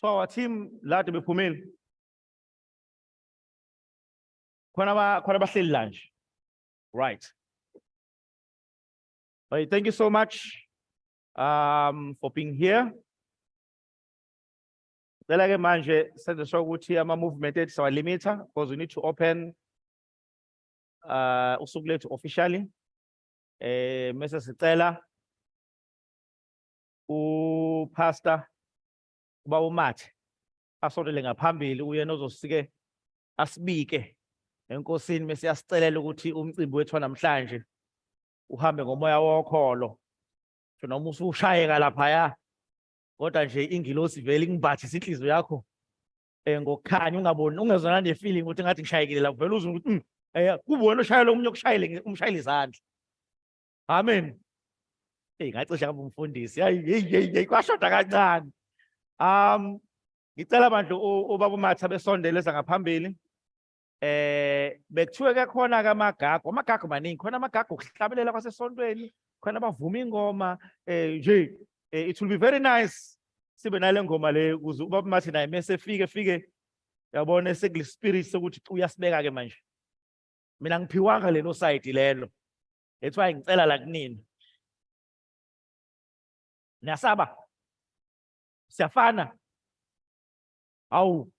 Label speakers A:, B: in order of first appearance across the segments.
A: So our team lati bephumile. Khona bahleli lunch. Right. Right, thank you so much for being here. Delake manje senze sure ukuthi ama movement ethu sawa limiter because we need to open usuku lethu officially. Mase sicela Pastor uba uMathe asondele ngaphambili uyena ozosike asibike enkosini mase yasicelela ukuthi umcimbi wethu namhlanje uhambe ngomoya wokholo noma usushayeka lapha kodwa nje ingilosi vele ingibathisa inhliziyo yakho ngokukhanya ungaboni ungezona ne feeling ukuthi ngathi ngishayekile la vele uzwe ukuthi kubona oshayela omunye okushayele umshayela izandla. Amen. Ngacisha kube umfundisi hey kwashoda kancane. Ngicela abantu ubaba uMathe besondeleza ngaphambili. Bekuthiwe ke khona ke amagagu maningi khona amagagu okuhlabelela kwasesontweni khona abavuma ingoma nje it will be very nice sibe nale ngoma le ukuze ubaba uMathe naye mase fike yabona sekule spirit sokuthi uyasibeka ke manje mina ngiphiwanga lelo side lelo ethwa ngicela la kunini nasaba siyafana awu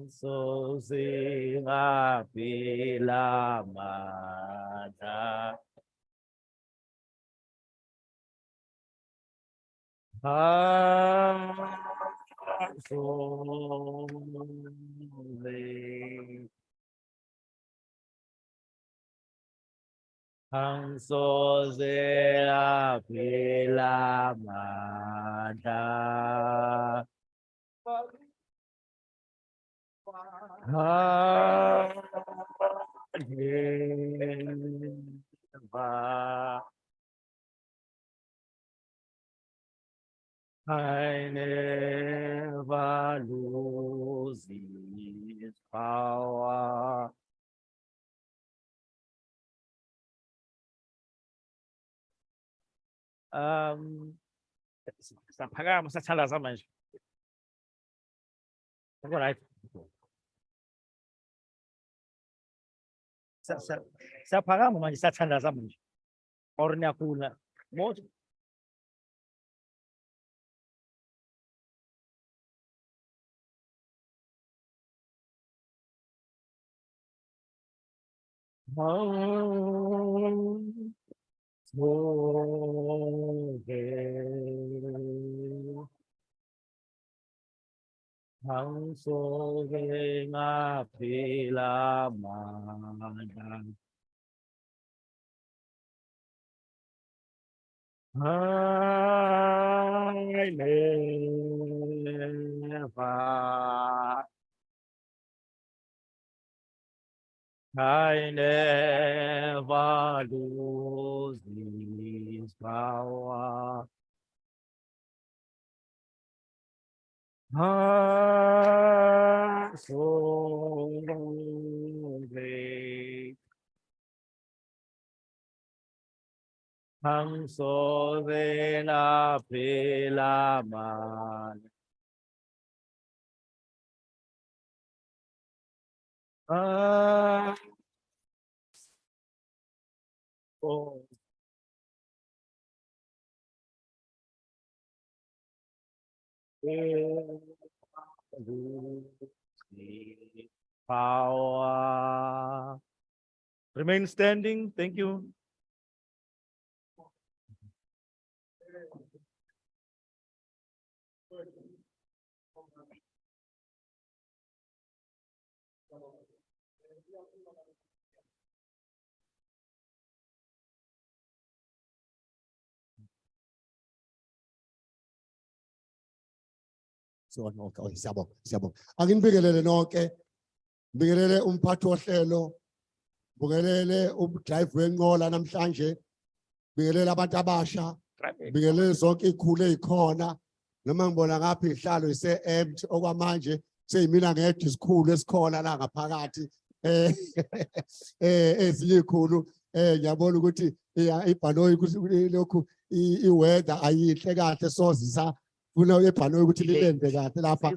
A: so singapila mata so Hang so singapila mata I never lose His power. Saphakama sathalaza manje. All right. Saphakama manje sathandaza manje. Or niyakhula. Mothi Hang so ngapila manda I never lose His power. So great. Hang so vena pela man. Oh. Power. Remain standing. Thank you.
B: So okay, siyabonga. Anginibikelele nonke. Ngibingelele umphathi wohlelo. Ngibingelele umdrive wenqola namhlanje. Ngibingelele abantu abasha. Ngibingelele zonke ikhulu ezikhona noma ngibona ngapha ihlalo ise empty okwamanje seyimina ngedwa isikhulu esikhona la ngaphakathi ezinye ikhulu ngiyabona ukuthi ibhanoyi ukuthi lokhu iweather ayihle kahle sozisa funa ibhanoyi ukuthi lilenze kahle lapha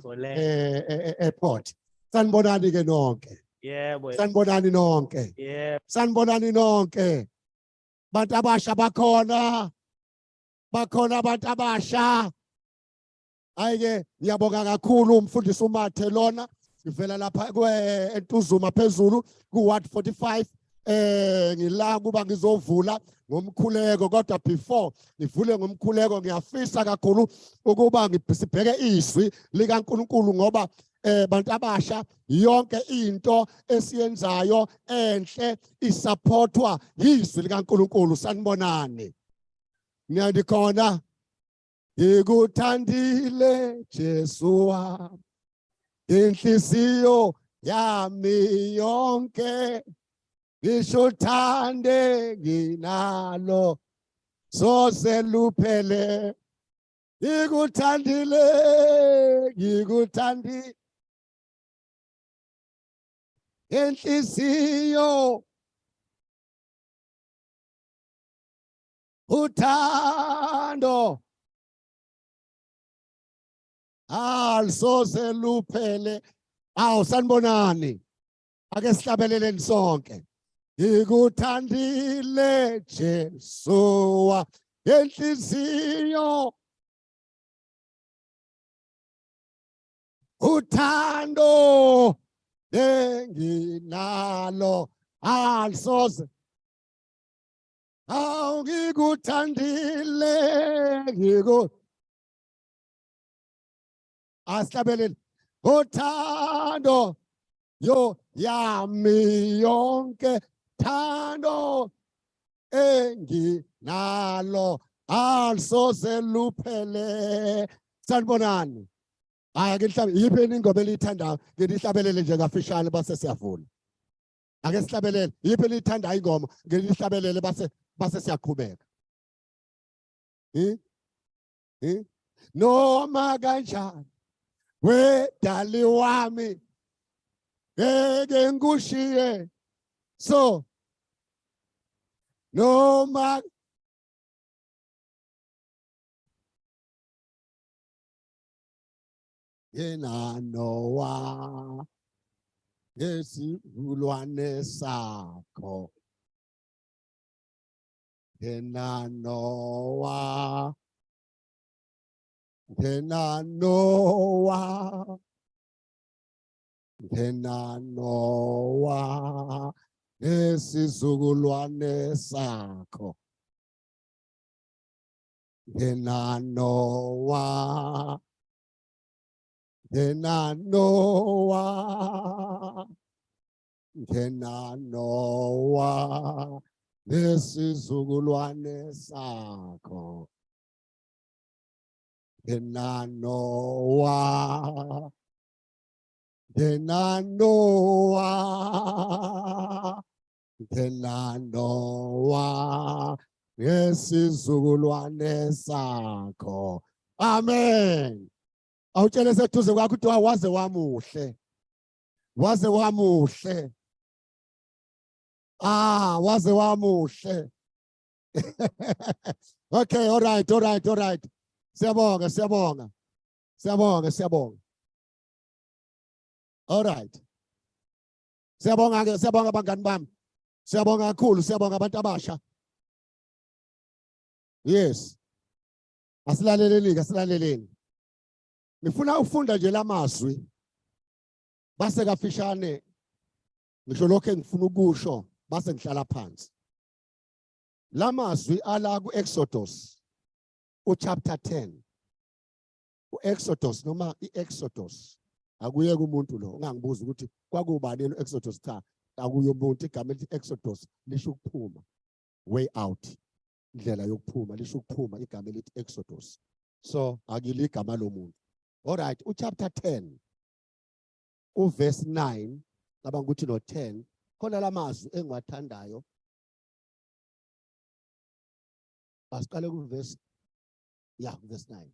B: airport. Sanibonani ke nonke.
A: Yebo.
B: Sanibonani nonke.
A: Yebo.
B: Sanibonani nonke. Bantu abasha bakhona abantu abasha. Ayike ngiyabonga kakhulu umfundisi uMathe lona ivela lapha eNtuzuma phezulu ku Ward 45 ngila kuba ngizovula ngomkhuleko kodwa before ngivule ngomkhuleko ngiyafisa kakhulu ukuba sibheke izwi likaNkuluNkulu ngoba bantu abasha yonke into esiyenzayo enhle isupportwa izwi likaNkuluNkulu. Sanibonani. Ngiyandikhona ngikuthandile Jesu wami inhliziyo yami yonke ngisho uthande nginalo soze luphele ngikuthandile inhliziyo uthando alisoze luphele. Awu sanibonani. Ake sihlabeleleni sonke. Ngikuthandile Jesu inhliziyo uthando enginalo alisoze. Awu ngikuthandile asihlabelele uthando yo yami yonke thando enginalo alisoze luphele. Sanibonani. Aya ke mhlawumbe yiphi ingoma eliyithandayo ke lihlabelele nje kafishane base siyavula. Ake sihlabelele yiphi eliyithandayo ingoma ke lihlabelele base siyaqhubeka. Noma kanjani wedali wami ngeke ngikushiye so noma yena Noah ngesivulwane sakho yena Noah nesizukulwane sakho yena Noah nesizukulwane sakho yena Noah nesizukulwane sakho. Amen. Awutshele sethuze kwakho ukuthi waze wamuhle. Waze wamuhle. Waze wamuhle. Okay, all right. Siyabonga. All right. Siyabonga bangani bami. Siyabonga kakhulu, siyabonga abantu abasha. Yes. Asilaleleni. Ngifuna ufunda nje lamazwi. Base kafishane. Ngisho lokho engifuna ukusho, base ngihlala phansi. Lamazwi ala ku Exodus chapter 10. Exodus noma iExodus. Akuye kumuntu lo ungangibuza ukuthi kwakubani Exodus cha akuyo umuntu igama elithi Exodus lisho ukuphuma. Way out. Indlela yokuphuma lisho ukuphuma igama elithi Exodus. So akili igama lomuntu. All right, chapter 10 verse 9 ngaba ukuthi no 10 khona lamazwi engiwathandayo. Asiqale ku verse 9.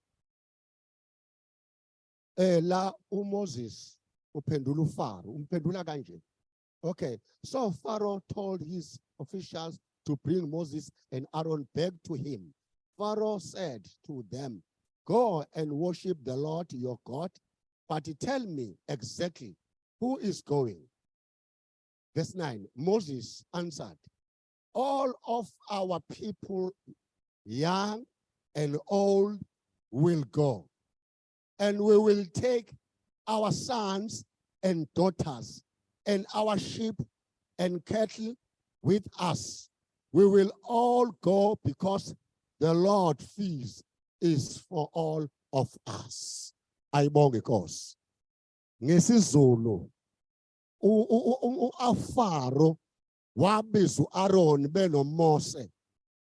B: La uMoses uphendula uFaro, umphendula kanje. Okay, so Pharaoh told his officials to bring Moses and Aaron back to him. Pharaoh said to them, "Go and worship the Lord your God, but tell me exactly who is going." Verse 9, Moses answered, "All of our people, young and old, will go, and we will take our sons and daughters and our sheep and cattle with us. We will all go because the Lord's feast is for all of us." Ayibonge Nkosi. NgesiZulu uFaro wabiza uAaron benoMose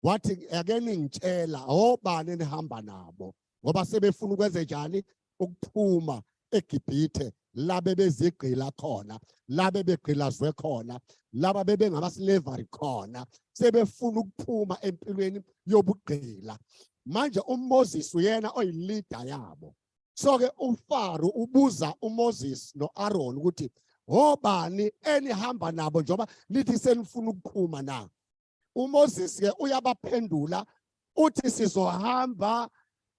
B: wathi ake ningitshela obani enihamba nabo ngoba sebefuna ukwenze njani ukuphuma eGibhithe la bebezigqila khona, la bebegqilazwe khona, laba bebengamaslavery khona, sebefuna ukuphuma empilweni yobugqila. Manje uMoses uyena oyilida yabo. So ke uFaro ubuza uMoses noAaron ukuthi obani enihamba nabo njoba nithi senifuna ukuphuma na. uMoses ke uyabaphendula uthi sizohamba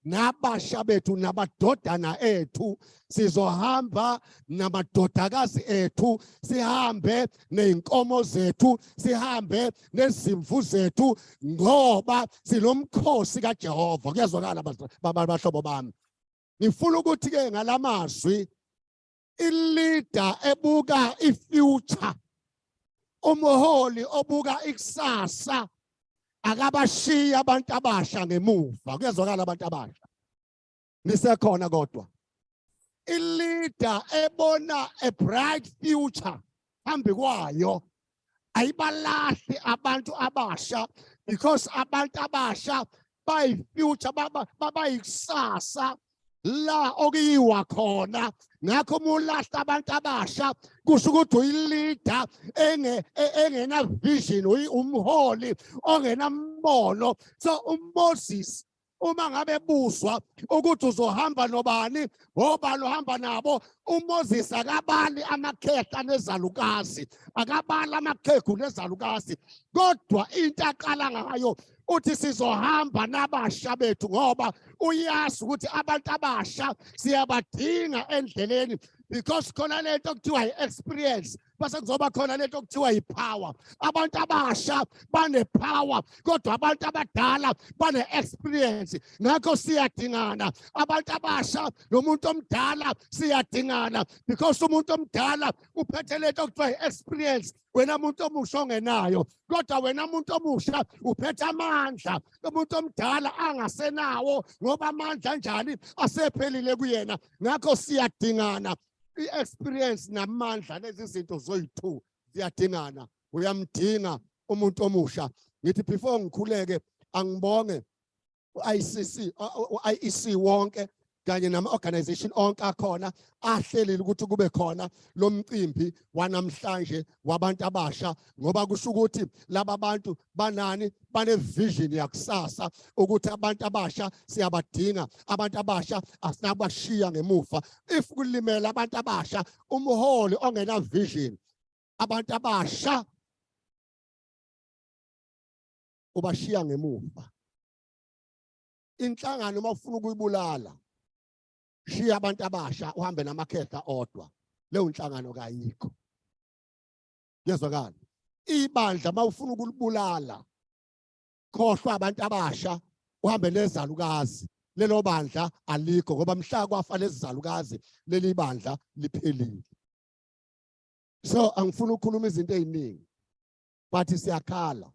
B: nabasha bethu namadodana ethu, sizohamba namadodakazi ethu, sihambe neinkomo zethu, sihambe nezimvu zethu ngoba sinomkhosi kaJehova. Kuyazwakala bahlobo bami. Ngifuna ukuthi ke ngalamazwi ileader ebuka ifuture, umholi obuka ikusasa, akabashiya abantu abasha ngemuva. Kuyazwakala abantu abasha nisekhona kodwa ileader ebona a bright future phambi kwayo ayibalahli abantu abasha, because abantu abasha bayifuture, bayikusasa la okuyiwa khona. Ngakho mulahla abantu abasha kusho ukuthi uyileader engena vision, umholi ongenambono. So uMoses uma ngabe buswa ukuthi uzohamba nobani, obani ohamba nabo, uMoses akabali amakhehla nezalukazi, akabali amakhegu nezalukazi, kodwa into aqala ngayo uthi sizohamba nabasha bethu ngoba uyazi ukuthi abantu abasha siyabadinga endleleni, because khona lento okuthiwa yi-experience, bese kuzoba khona lento okuthiwa yi-power. Abantu abasha bane-power kodwa abantu abadala bane-experience. Ngakho siyadingana abantu abasha nomuntu omdala, siyadingana because umuntu omdala uphethe lento okuthiwa yi-experience, wena muntu omusha ongenayo, kodwa wena muntu omusha uphethe amandla umuntu omdala angasenawo ngoba amandla njani asephelile kuyena. Ngakho siyadingana, i-experience namandla, lezi zinto zoyi-2 ziyadingana. Uyamdinga umuntu omusha. Ngithi before ngikhuleke angibonge u-IEC wonke kanye nama-organization onke akhona ahlelile ukuthi kube khona lo mcimbi wanamhlanje wabantu abasha, ngoba kusho ukuthi laba bantu banani, bane-vision yakusasa ukuthi abantu abasha siyabadinga, abantu abasha asinabashiya ngemuva. If kulimela abantu abasha, umholi ongena vision, abantu abasha ubashiya ngemuva. Inhlangano uma ufuna ukuyibulala, shiya abantu abasha uhambe namakhehla odwa, leyo nhlangano kayikho. Yezwakala. Ibandla uma ufuna ukulibulala, khohlwa abantu abasha uhambe nezalukazi, lelo bandla alikho ngoba mhla kwafa lezi zalukazi leli bandla liphelile. So angifuna ukukhuluma izinto eziningi, but siyakhala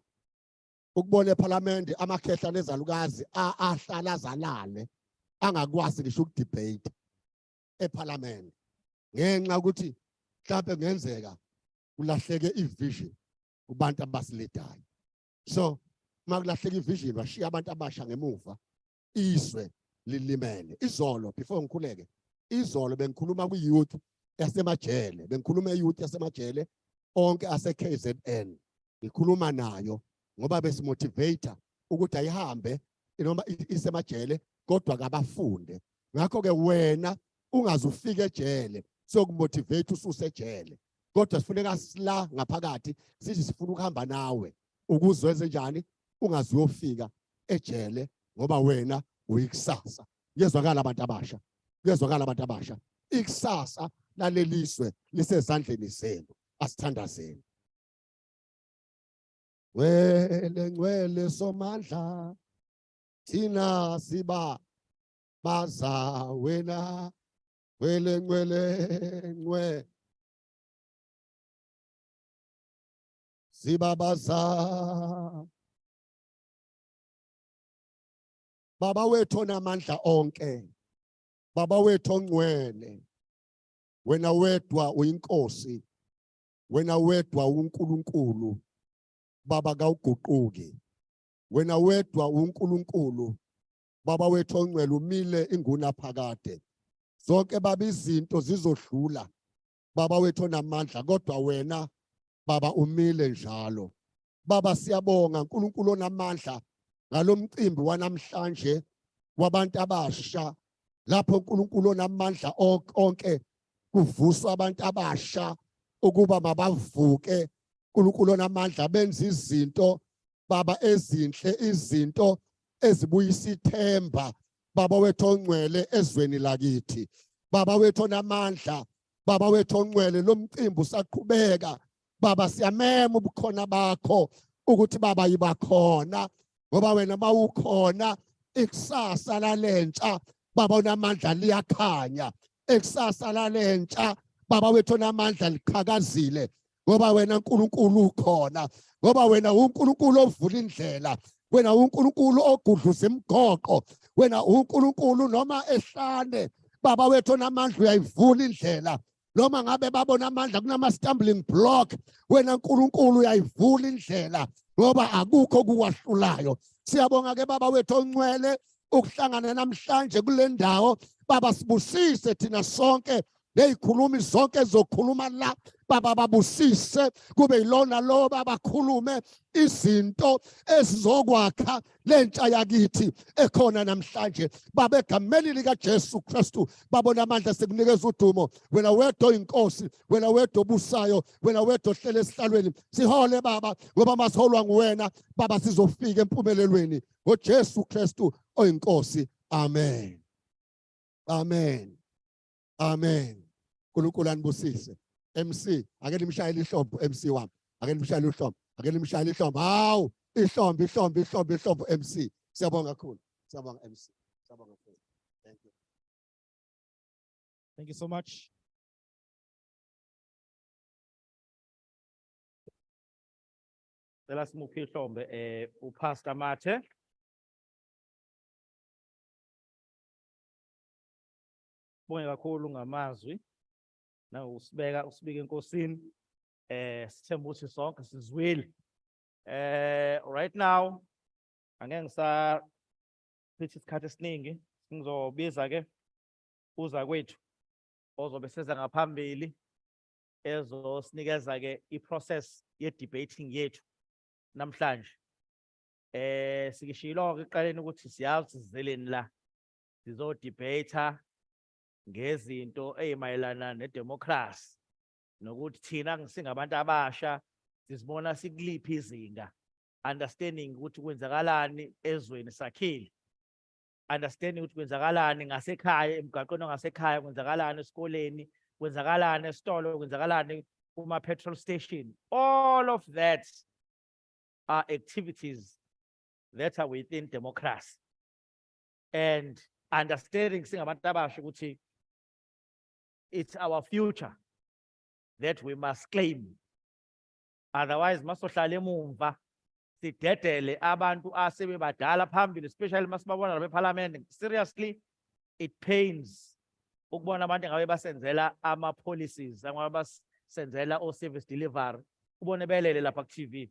B: ukubona eParliament amakhehla nezalukazi ahlala zalale, angakwazi ngisho ukudebate eParliament ngenxa ukuthi mhlawumbe kungenzeka kulahleke ivision kubantu abasiledayo. So makulahleka ivision washiya abantu abasha ngemuva, izwe lilimele. Izolo before ngikhuleke, izolo bengikhuluma kwi-youth yasemajele, bengikhuluma e-youth yasemajele onke ase-KZN, ngikhuluma nayo ngoba besimotivator ukuthi ayihambe noma isemajele kodwa kabafunde. Ngakho ke wena ungaze ufike ejele sokumotivate ususe ejele. Kodwa sifuneka sila ngaphakathi sithi sifuna ukuhamba nawe ukuze wenze njani ungaze uyofika ejele ngoba wena uyikusasa. Kuyezwakala abantu abasha. Kuyezwakala abantu abasha. Ikusasa laleliswe lisezandleni zenu. Asithandazeni. Ngcwele somandla thina siba baza wena ngcwele siba baza Baba wethu onamandla onke, Baba wethu ongcwele, wena wedwa uyinkosi, wena wedwa uNkulunkulu, Baba kawuguquki, wena wedwa uNkulunkulu, Baba wethu ongcwele umile inguna phakade. Zonke baba izinto zizodlula, Baba wethu onamandla, kodwa wena Baba umile njalo. Baba siyabonga uNkulunkulu onamandla ngalomcimbi wanamhlanje wabantu abasha, lapho uNkulunkulu onamandla onke kuvuswa abantu abasha ukuba mabavuke. uNkulunkulu onamandla benza izinto Baba ezinhle, izinto ezibuyisa ithemba, Baba wethu ongcwele ezweni lakithi. Baba wethu onamandla, Baba wethu ongcwele, lo mcimbi usaqhubeka. Baba siyamema ubukhona bakho ukuthi Baba yiba khona, ngoba wena mawukhona ikusasa lalentsha Baba onamandla liyakhanya. Ikusasa lalentsha Baba wethu onamandla liqhakazile, ngoba wena uNkulunkulu ukhona, ngoba wena uNkulunkulu ovula indlela, wena uNkulunkulu ogudluza imigoqo, wena uNkulunkulu noma ehlane Baba wethu onamandla uyayivula indlela. Noma ngabe babona amandla kunama stumbling block, wena uNkulunkulu uyayivula indlela ngoba akukho kuwahlulayo. Siyabonga ke Baba wethu ongcwele ukuhlangana namhlanje kule ndawo. Baba sibusise thina sonke nezikhulumi zonke zokhuluma la, Baba babusise kube yilona lo Baba khulume izinto ezizokwakha lentsha yakithi ekhona namhlanje. Baba egameni lika Jesu Kristu, Baba onamandla sikunikeza udumo. Wena wedwa inkosi, wena wedwa obusayo, wena wedwa ohlele esihlalweni. Sihole Baba ngoba masiholwa nguwena Baba sizofika empumelelweni ngoJesu Kristu oyinkosi. Amen. Amen. Amen. uNkulunkulu anibusise. MC, ake nimshayele ihlombo MC wami. Ake nimshayele ihlombo. Ake nimshayele ihlombo. Hawu, ihlombo MC. Siyabonga kakhulu. Siyabonga MC. Siyabonga kakhulu. Thank you.
A: Thank you so much. Cela simuphe ihlombe uPastor Mathe. Bonke kakhulu ngamazwi. Na usibeke enkosini. Sithemba ukuthi sonke sizwile. Right now angeke ngisachitha isikhathi esiningi, ngizobiza ke uza kwethu ozobe seza ngaphambili ezosinikeza ke iprocess ye-debating yethu namhlanje. Sikishilo ke eqaleni ukuthi siyazi sizeleni la sizodebate ngezinto ezimayelana nedemocracy, nokuthi thina singabantu abasha sisibona sikuliphi izinga, understanding ukuthi kwenzakalani ezweni sakhile, understanding ukuthi kwenzakalani ngasekhaya, emgaqweni ongasekhaya, kwenzakalani esikoleni, kwenzakalani esitolo, kwenzakalani kuma petrol station. All of that are activities that are within democracy, and understanding singabantu abasha ukuthi it's our future that we must claim. Otherwise masohlala emumva sidedele abantu asebebadala phambili, especially masibabona beParliament. Seriously, it pains ukubona abantu ngabe basenzela ama policies, ngabe basenzela o service delivery, ubone belele lapha ku TV.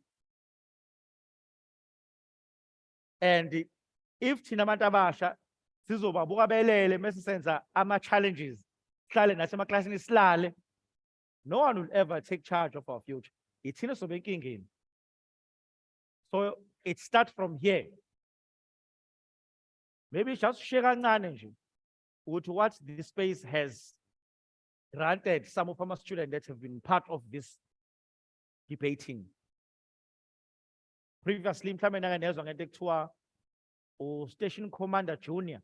A: And if thina abantu abasha sizobabuka belele mase senza ama challenges, sihlale nasemaklasini silale, no one will ever take charge of our future. Ithina sobe enkingeni. So it starts from here. Maybe just share kancane nje what this space has granted some of our students that have been part of this debating. Previously, mhlawumbe nake nezwa ngento ekuthiwa Station Commander Junior.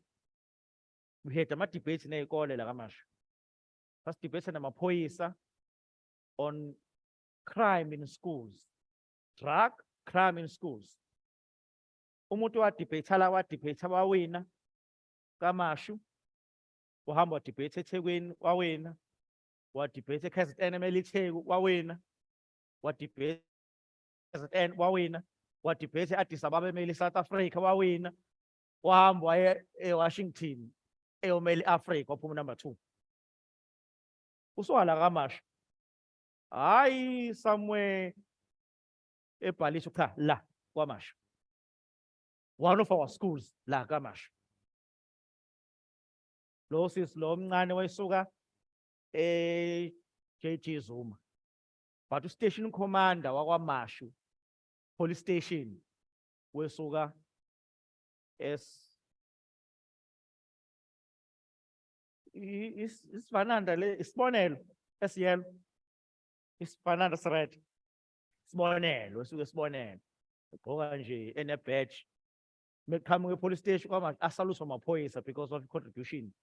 A: We had ama debates nezikole la kaMashu. First debate namaphoyisa on crime in schools, drug crime in schools. Umuntu wadebate wawina kaMashu, wahamba wadebate eThekwini wawina, wadebate eKZN eMeliteku wawina, wadebate eKZN wawina, wadebate eAddis Ababa emeli South Africa wawina, wahamba waye eWashington eyomeli Africa waphuma number 2. Uswala kaMashu. Hayi somewhere eBhalisho cha la kwaMashu. One of our schools la kaMashu. Lo sis lo mncane wayesuka JG Zuma. But station commander wakwaMashu police station wesuka Isfananda le Isibonelo esiyelo Isfananda Sred Isibonelo wesuka Isibonelo ugqoka nje ene badge meqhamuka police station kwaMashu asaluswa amaphoyisa because of contribution.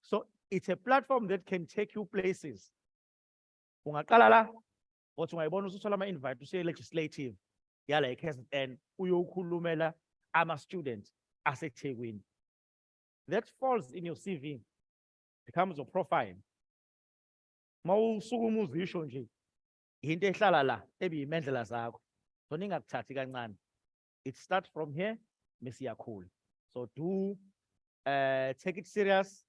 A: So it's a platform that can take you places. Ungaqala la othi ungayibona usuthola ama invite usiye legislative yala eKZN uyokhulumela ama students aseThekwini. That falls in your CV, becomes your profile. Mawusukuma uzisho nje into ehlala la ebiyimendlela zakho. So ningakuthathi kancane. It starts from here mesiya cool. So do take it serious.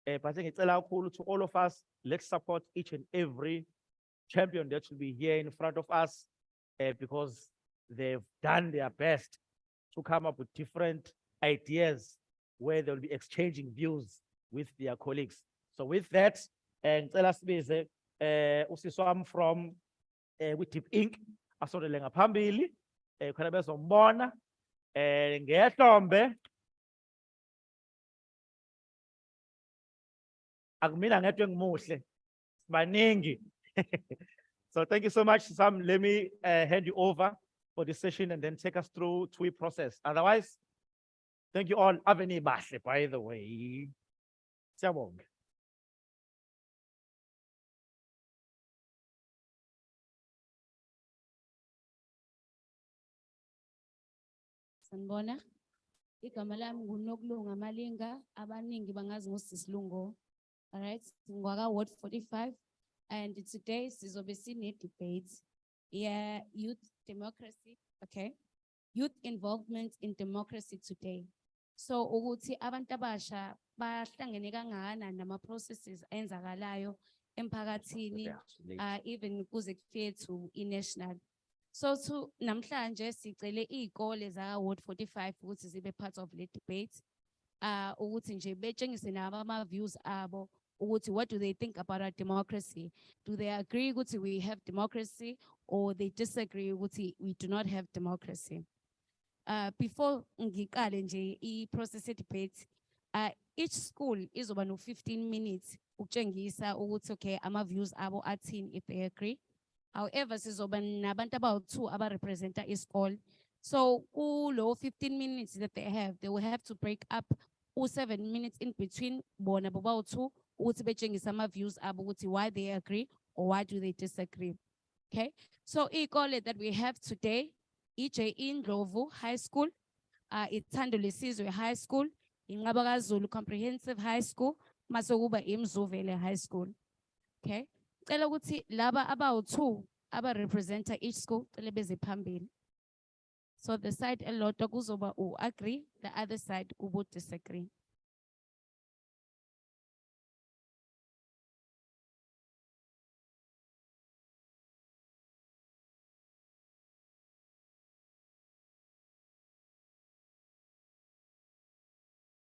A: But ngicela kakhulu to all of us, let's support each and every champion that will be here in front of us because they've done their best to come up with different ideas where they'll be exchanging views with their colleagues. So with that, ngicela sibize usisi wami from with Deep Ink asondele ngaphambili khona bezombona ngehlombe akumina ngedwe ngimuhle baningi. So thank you so much, Sam. Let me hand you over for this session and then take us through TWI process. Otherwise, thank you all. Aveni bahle, by the way. Siyabonga.
C: Sanibona, igama lami nguNokulunga Malinga, abaningi bangazi ngoSisilungo. All right, ngwaka Ward 45, and today sizobe sine debate. Yeah, youth democracy, okay? Youth involvement in democracy today. So ukuthi abantu abasha bahlangene kangakanani nama processes enzakalayo emphakathini, even kuze kufike to national. So namhlanje sicele izikole za Ward 45 ukuthi zibe part of the debate. Ukuthi nje betshengise nabo ama views abo ukuthi what do they think about our democracy? Do they agree ukuthi we have democracy or they disagree ukuthi we do not have democracy? Before ngiqale nje i-process debate, each school izoba no 15 minutes ukutshengisa ukuthi okay ama views abo athini if they agree. However, sizoba nabantu abawu-2 aba-representa isikole. So kulo 15 minutes that they will have to break up 7 minutes in between bona bobawu-2 ukuthi betshengisa ama views abo ukuthi why they agree or why do they disagree. Okay, so izikole that we have today, EJ Ndlovu High School, Ithando Lesizwe High School, Inqaba Zulu Comprehensive High School, masokuba iMzuvele High School. Okay, cela ukuthi laba abawu-2 aba-representa each school cele beze phambili. So the side elodwa kuzoba u-agree, the other side kubo disagree.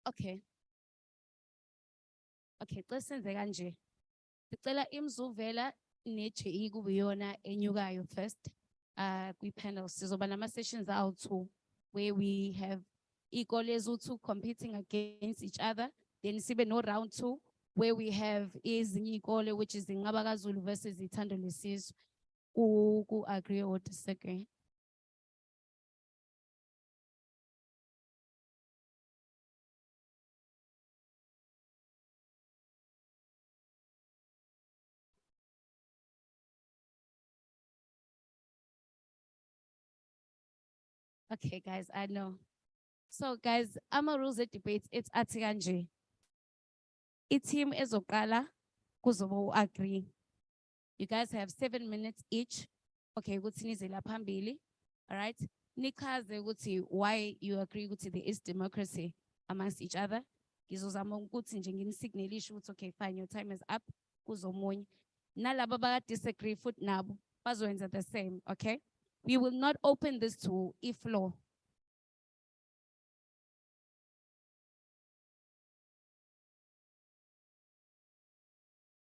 C: Okay. Okay, senze kanje. Sicela iMzuvela ne-JE kube yona enyukayo first. Kwi-panel sizoba nama sessions awu-2 where we have izikole eziwu-2 competing against each other. Then sibe no round 2, where we have ezinye iy'kole, which is iNgabakazulu versus iThando Lesizwe. Ku agree or disagree? Okay, guys, I know. So, guys, rules of debates, it's athi kanje. I-team ezokala kuzoba agree. You guys have 7 minutes each. Okay, ukuthi nize la phambili. All right? Nichaze ukuthi why you agree ukuthi there is democracy amongst each other. Ngizozama ukuthi nje nginisignelishe ukuthi okay, fine, your time is up. Kuzomunye. Nalaba baka disagree futhi nabo bazoyenza the same, okay? We will not open this to floor.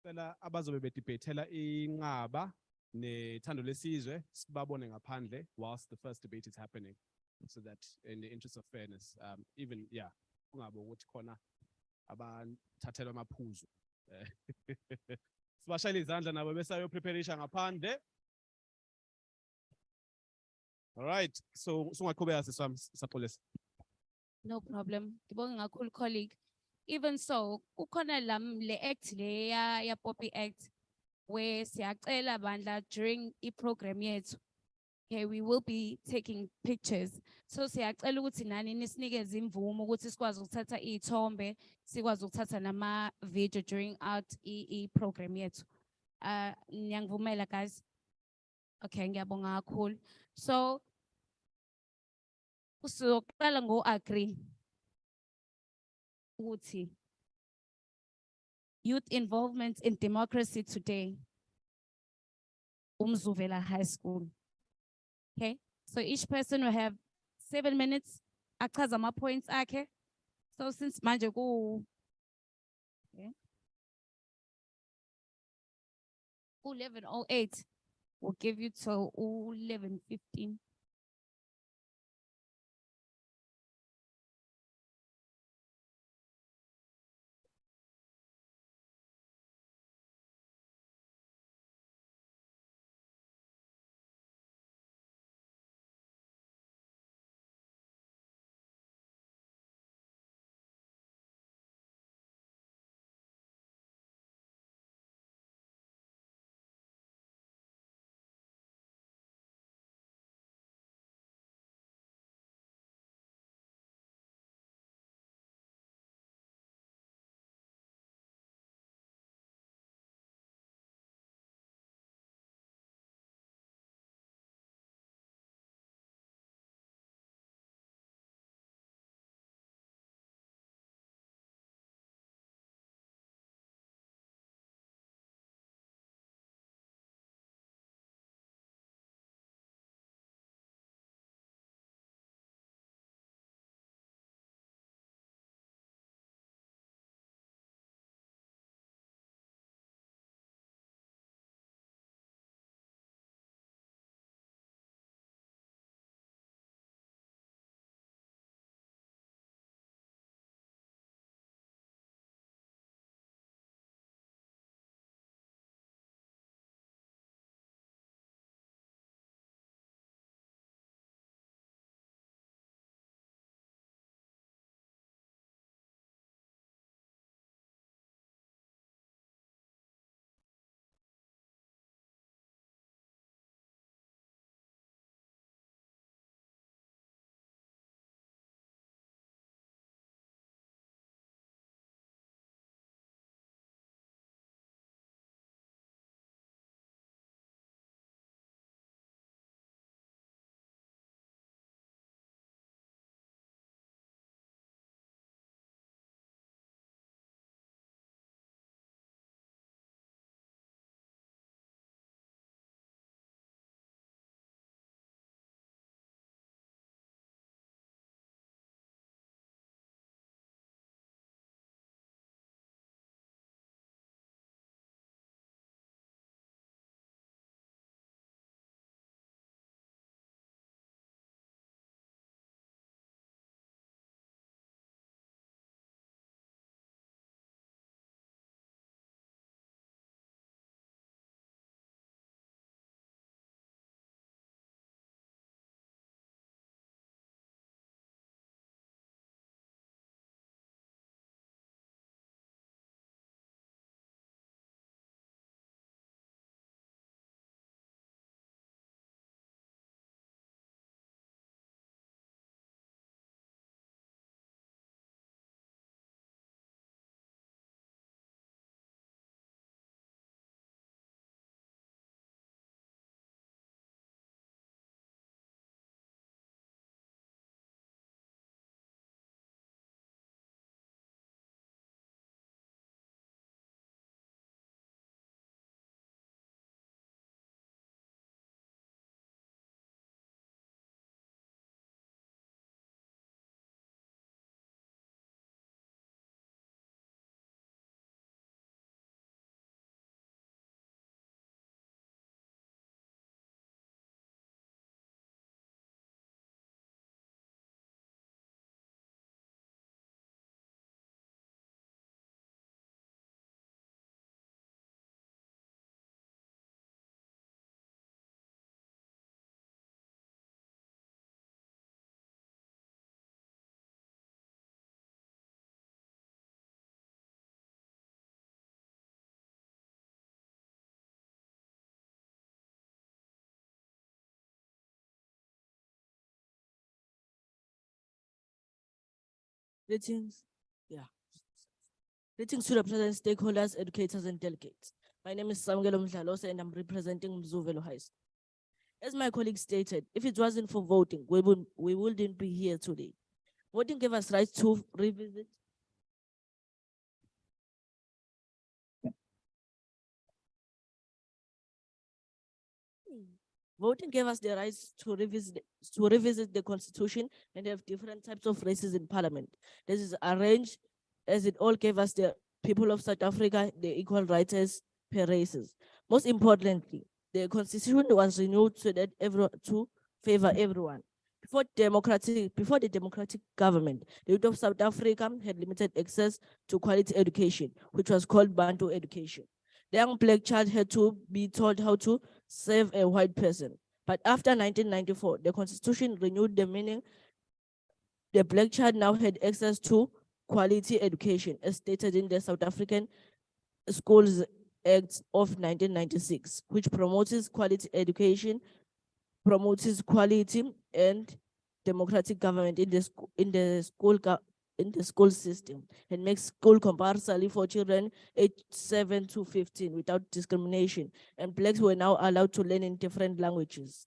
D: Cela abazobe bedebate-ela iNgaba neThando Lesizwe sibabone ngaphandle whilst the first debate is happening, so that in the interest of fairness, even kungabe ukuthi khona abathathelwa amaphuzu. Sibashayele izandla nabo besayo preparation ngaphandle. All right, so sungaqhubeka siswami Saxolisa.
C: No problem. Ngibonga kakhulu colleague. Even so, kukhona le act le ya Poppy Act, where siyacela bandla during program yethu. Okay, we will be taking pictures. So siyacela ukuthi nani nisinikeze imvumo ukuthi sikwazi ukuthatha iy'thombe, sikwazi ukuthatha nama video during out program yethu. Niyangivumela guys? Okay, ngiyabonga kakhulu. So usoqala ngo-agree ukuthi youth involvement in democracy today, Umzuvela High School. Okay, so each person will have 7 minutes. Achaza ama-points akhe. So since manje ku 11:08, we'll give you till 11:15.
E: Greetings. Yeah. Greetings to represent stakeholders, educators, and delegates. My name is Samgelo Mdlalose and I'm representing Mzuvelo High School. As my colleague stated, if it wasn't for voting, we wouldn't be here today. Voting gave us rights to revisit. Voting gave us the rights to revisit the constitution and have different types of races in parliament. This is arranged as it all gave us the people of South Africa the equal rights as per races. Most importantly, the constitution was renewed so that to favor everyone. Before the democratic government, the youth of South Africa had limited access to quality education, which was called Bantu education. The young black child had to be taught how to serve a white person. But after 1994, the constitution renewed the meaning. The black child now had access to quality education, as stated in the South African Schools Act of 1996, which promotes quality education, promotes quality and democratic government in the school system, and makes school compulsory for children aged 7 to 15 without discrimination. And blacks were now allowed to learn in different languages.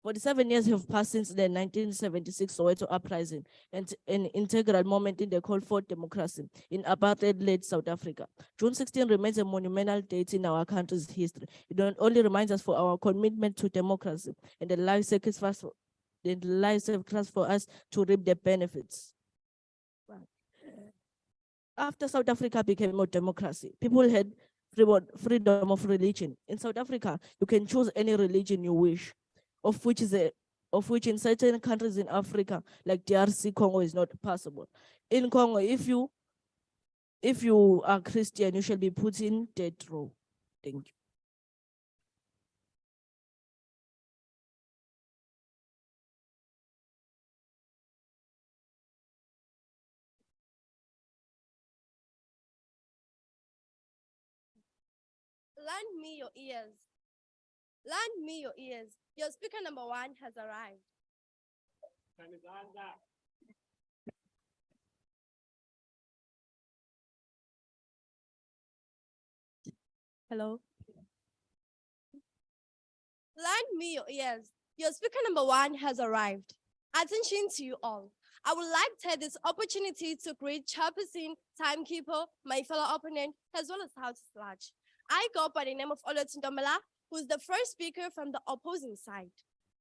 E: 47 years have passed since the 1976 Soweto uprising, and an integral moment in the call for democracy in apartheid-led South Africa. June 16 remains a monumental date in our country's history. It not only reminds us for our commitment to democracy and the life sacrifice for us to reap the benefits. After South Africa became a democracy, people had freedom of religion. In South Africa, you can choose any religion you wish, of which in certain countries in Africa, like DRC Congo, is not possible. In Congo, if you are Christian, you shall be put in death row. Thank you.
F: Lend me your ears. Lend me your ears. Your speaker number 1 has arrived.
E: Hello.
F: Lend me your ears. Your speaker number 1 has arrived. Attention to you all. I would like to take this opportunity to greet chairperson, timekeeper, my fellow opponent, as well as House Sludge. I go by the name of Olotundomela, who is the first speaker from the opposing side.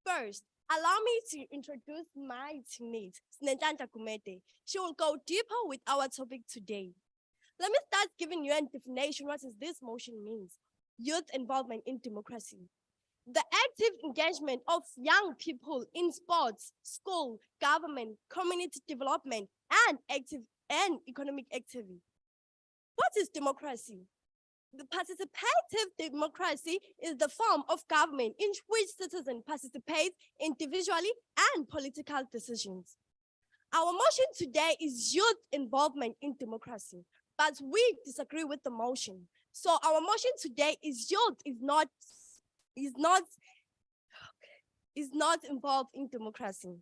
F: First, allow me to introduce my teammate, Snetanta Kumete. She will go deeper with our topic today. Let me start giving you a definition what this motion means. Youth involvement in democracy. The active engagement of young people in sports, school, government, community development, and economic activity. What is democracy? The participative democracy is the form of government in which citizens participate individually and political decisions. Our motion today is youth involvement in democracy, but we disagree with the motion. So our motion today is youth is not involved in democracy.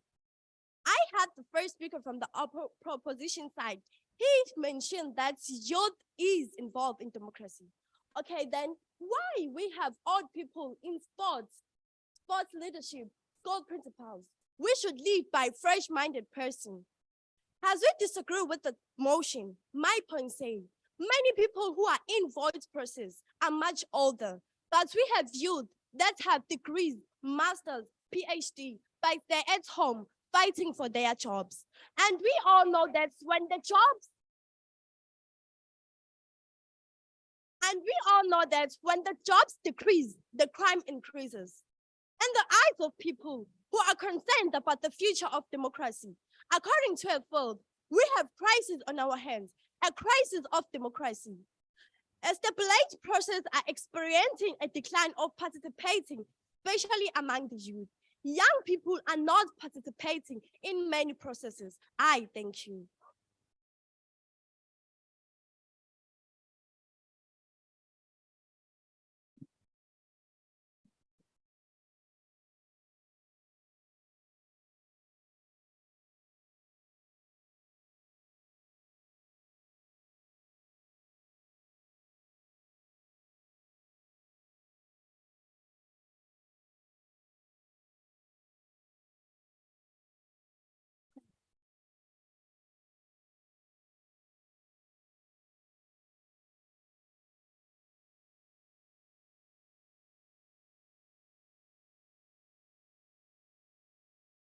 F: I had the first speaker from the opposition side. He mentioned that youth is involved in democracy. Okay, then why we have old people in sports leadership, school principals? We should lead by fresh-minded person. As we disagree with the motion, my point says, many people who are in voice process are much older, but we have youth that have degrees, masters, PhD, but they're at home fighting for their jobs. And we all know that when the jobs decrease, the crime increases. In the eyes of people who are concerned about the future of democracy, according to a field, we have crisis on our hands, a crisis of democracy. As the political process are experiencing a decline of participating, especially among the youth. Young people are not participating in many processes. I thank you.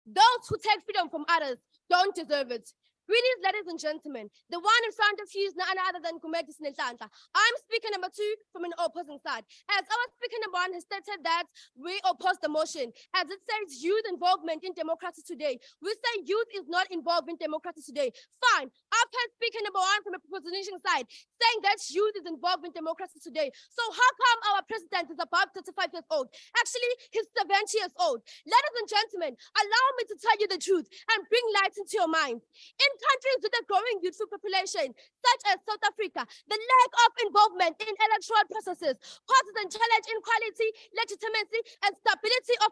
F: Those who take freedom from others don't deserve it. Greetings, ladies and gentlemen. The one in front of you is none other than Kumeti Snelhlanhla. I'm speaker number 2 from an opposing side. As our speaker number 1 has stated that we oppose the motion, as it says youth involvement in democracy today. We say youth is not involved in democracy today. Fine. I've heard speaker number 1 from a proposition side saying that youth is involved in democracy today. So how come our president is above 35 years old? Actually, he's 70 years old. Ladies and gentlemen, allow me to tell you the truth and bring light into your mind. In countries with a growing youthful population, such as South Africa, the lack of involvement in electoral processes poses a challenge inequality, legitimacy, and stability of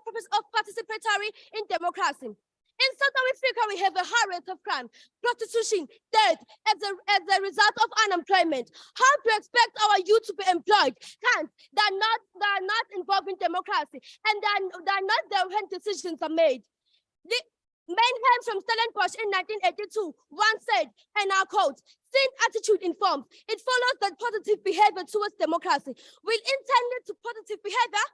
F: participatory in democracy. In South Africa, we have a high rate of crime, prostitution, death as a result of unemployment. How do you expect our youth to be employed? Can't. They are not involved in democracy, and they are not there when decisions are made. Mannheim from Stellenbosch in 1982 once said, and I quote, "Sin attitude informs. It follows that positive behavior towards democracy will intend to positive behavior.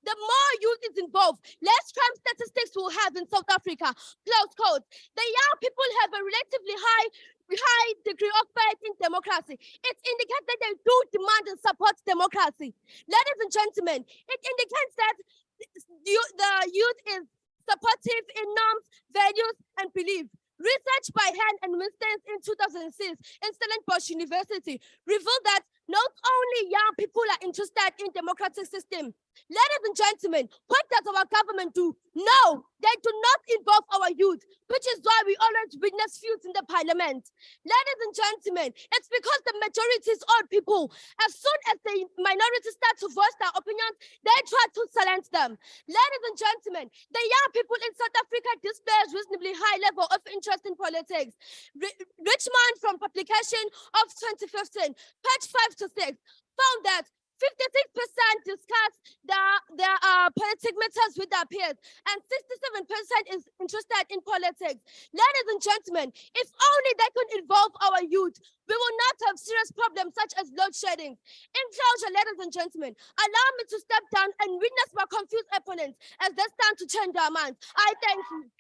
F: The more youth is involved, less crime statistics will have in South Africa." Close quote. The young people have a relatively high degree of faith in democracy. It indicates that they do demand and support democracy. Ladies and gentlemen, it indicates that the youth is supportive in norms, values, and belief. Research by Hand and Winston in 2006 in Stellenbosch University revealed that not only young people are interested in democratic system. Ladies and gentlemen, what does our government do? No, they do not involve our youth, which is why we always witness feuds in the parliament. Ladies and gentlemen, it's because the majority is old people. As soon as the minorities start to voice their opinions, they try to silence them. Ladies and gentlemen, the young people in South Africa display a reasonably high level of interest in politics. Richmond from publication of 2015, page 5 to 6, found that 56% discuss their politic matters with their peers, and 67% is interested in politics. Ladies and gentlemen, if only they could involve our youth, we will not have serious problems such as load shedding. In closure, ladies and gentlemen, allow me to step down and witness my confused opponents as they stand to change their minds. I thank you.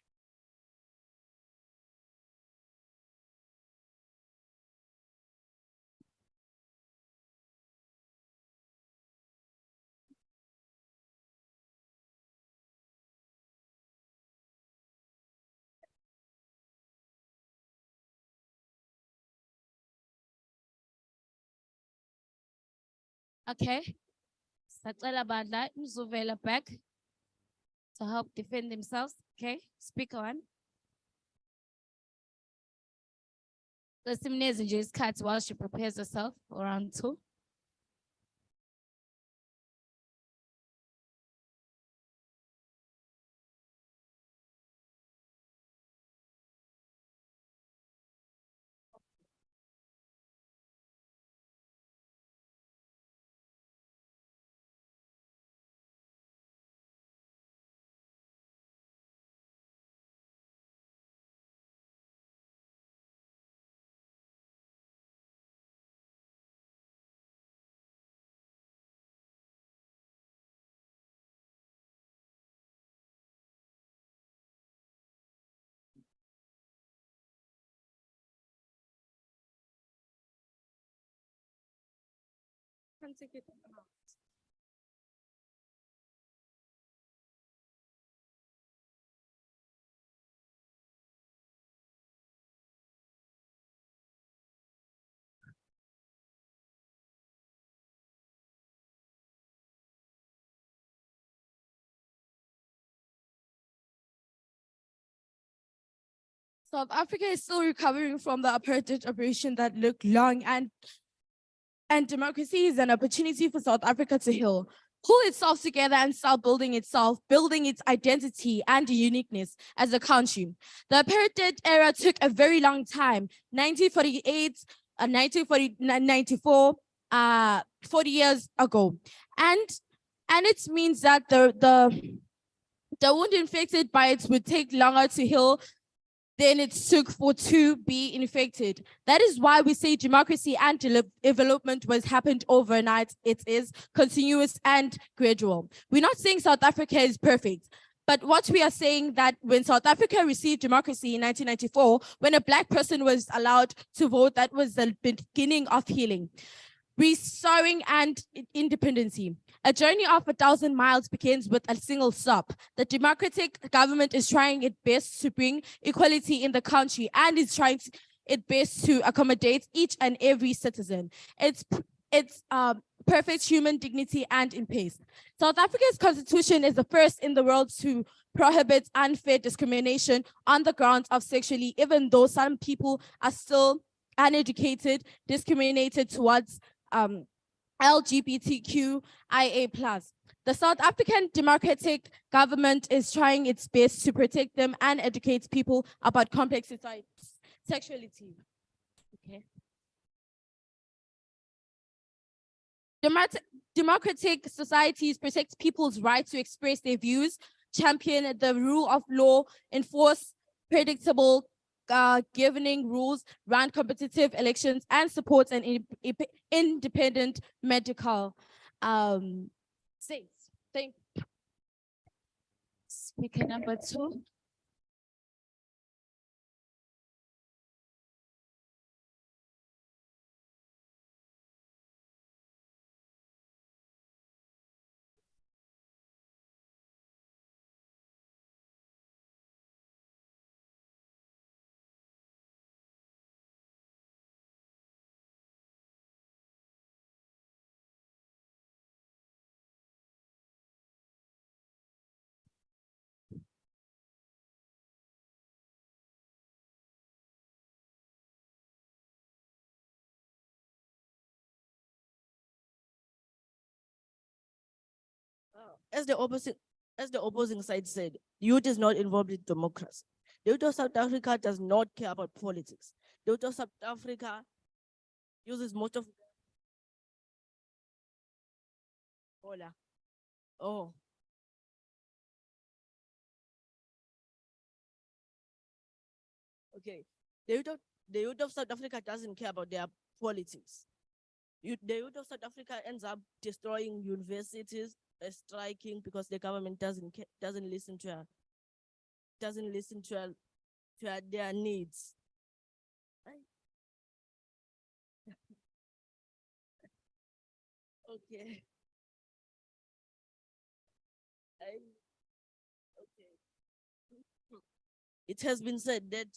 C: Okay. Sacela Bandla, Mzuvela back to help defend themselves. Okay, speaker 1. Simnezi nje isikhathi while she prepares herself for round 2.
G: South Africa is still recovering from the apartheid operation that looked long, and democracy is an opportunity for South Africa to heal, pull itself together and start building itself, building its identity and uniqueness as a country. The apartheid era took a very long time, 1948, 1994, 40 years ago. And it means that the wound infected by it would take longer to heal than it took for to be infected. That is why we say democracy and development was happened overnight. It is continuous and gradual. We're not saying South Africa is perfect, But what we are saying that when South Africa received democracy in 1994, when a black person was allowed to vote, that was the beginning of healing, restoring and independency. A journey of 1,000 miles begins with a single stop. The democratic government is trying its best to bring equality in the country and is trying its best to accommodate each and every citizen. It's perfect human dignity and in peace. South Africa's constitution is the first in the world to prohibit unfair discrimination on the grounds of sexuality, even though some people are still uneducated, discriminated towards LGBTQIA+. The South African democratic government is trying its best to protect them and educate people about complex sexuality. Okay. Democratic societies protect people's right to express their views, champion the rule of law, enforce predictable governing rules, run competitive elections, and support an independent medical states. Speaker number 2.
E: As the opposing side said, youth is not involved in democracy. The youth of South Africa does not care about politics. The youth of South Africa uses most of. Hola. Oh. Okay. The youth of South Africa doesn't care about their politics. The youth of South Africa ends up destroying universities, striking because the government doesn't listen to their needs. Okay. Okay. It has been said that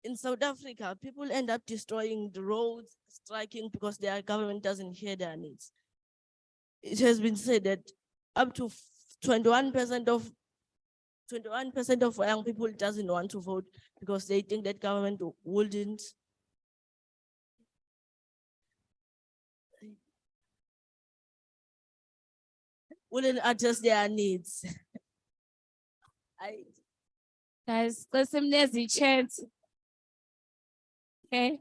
E: in South Africa, people end up destroying the roads, striking because their government doesn't hear their needs. It has been said that up to 21% of young people doesn't want to vote because they think that government wouldn't address their needs.
C: Guys, listen, there's a chance. Okay.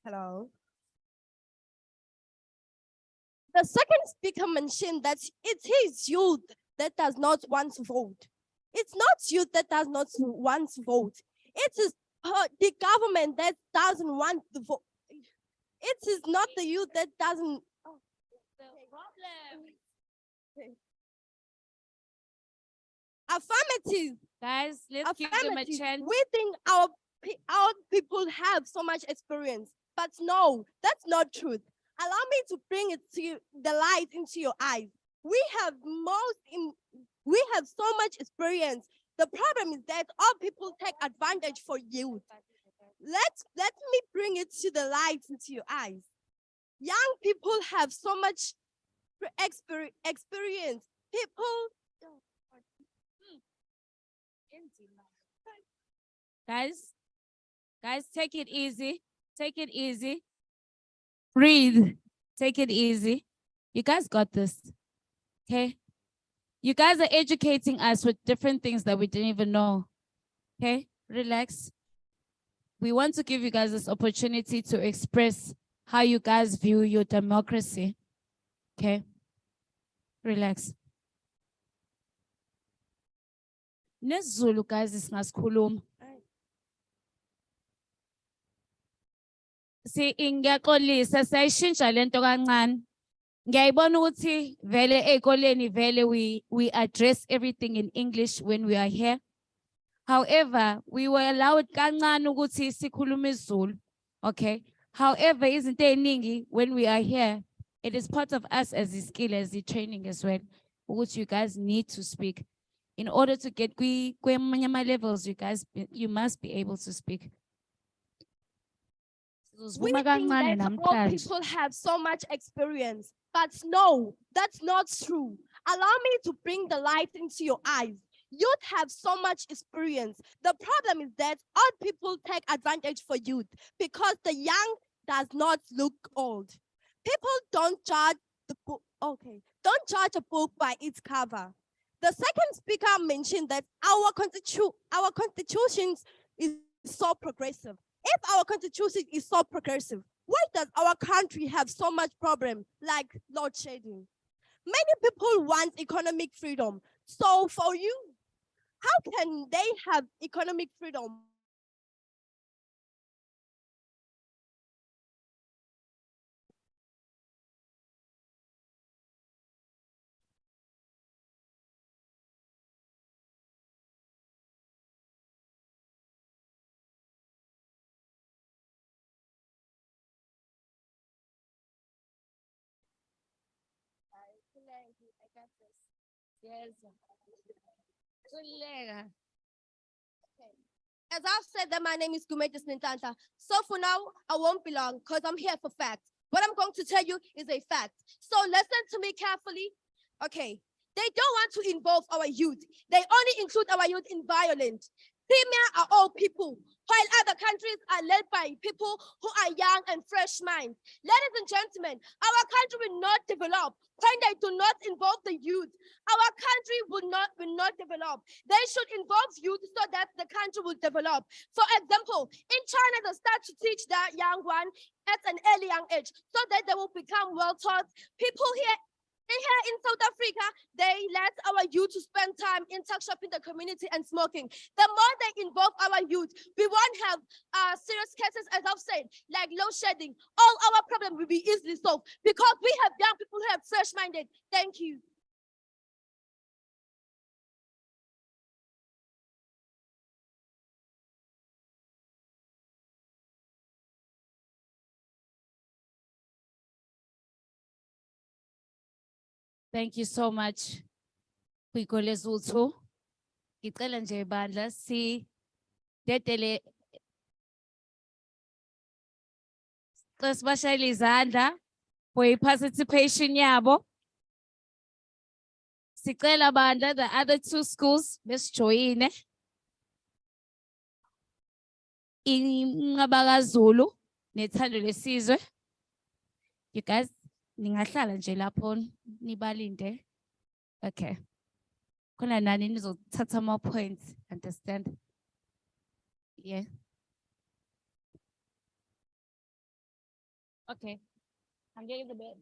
F: Hello. The second speaker mentioned that it's his youth that does not want to vote. It's not youth that does not want to vote. It is the government that doesn't want to vote. It is not the youth that doesn't. Oh. Affirmative.
C: Guys, let's give them a
F: Affirmative.
C: chance.
F: We think our people have so much experience, but no, that's not truth. Allow me to bring it to the light into your eyes. We have so much experience. The problem is that all people take advantage for youth. Let me bring it to the light into your eyes. Young people have so much experience. People.
C: Guys, take it easy. Take it easy. Breathe. Take it easy. You guys got this. Okay? You guys are educating us with different things that we didn't even know. Okay? Relax. We want to give you guys this opportunity to express how you guys view your democracy. Okay? Relax. NesiZulu guys isingasikhuluma. Ngiyaxolisa siyayishintsha lento kancane. Ngiyayibona ukuthi vele ey'koleni vele we address everything in English when we are here. However, we were allowed kancane ukuthi sikhulume isiZulu. Okay. However, izinto ey'ningi when we are here, it is part of us as a skill, as a training as well, which you guys need to speak. In order to get kwamanye levels, you must be able to speak.
F: We
C: Sizosivuma
F: think
C: kancane
F: that all
C: namhlanje.
F: people have so much experience, but no, that's not true. Allow me to bring the light into your eyes. Youth have so much experience. The problem is that old people take advantage for youth because the young does not look old. People don't judge the book. Okay, don't judge a book by its cover. The second speaker mentioned that our constitution is so progressive. If our constitution is so progressive, why does our country have so much problem like load shedding? Many people want economic freedom. So for you, how can they have economic freedom?
C: Yes. Khuleka.
F: As I've said that my name is Gumetis Nintanta. So for now, I won't be long because I'm here for facts. What I'm going to tell you is a fact. So listen to me carefully. Okay. They don't want to involve our youth. They only include our youth in violence. Premier are all people, while other countries are led by people who are young and fresh minds. Ladies and gentlemen, our country will not develop when they do not involve the youth. Our country will not develop. They should involve youth so that the country will develop. For example, in China, they start to teach the young one at an early young age so that they will become well taught. People here in South Africa, they let our youth to spend time in tuck shop in the community and smoking. The more they involve our youth, we won't have serious cases, as I've said, like load shedding. All our problems will be easily solved because we have young people who are fresh-minded. Thank you.
C: Thank you so much. Kwigole Zuthu. Ngicela nje bandla si dedele sibashayele izandla for participation yabo. Sicela bandla the other two schools besijoyine. Inqabaka Zulu nethando lesizwe. You guys ningahlala nje lapho nibalinde. Okay. Khona nani nizothatha more points, understand? Yeah. Okay. I'm getting the bed.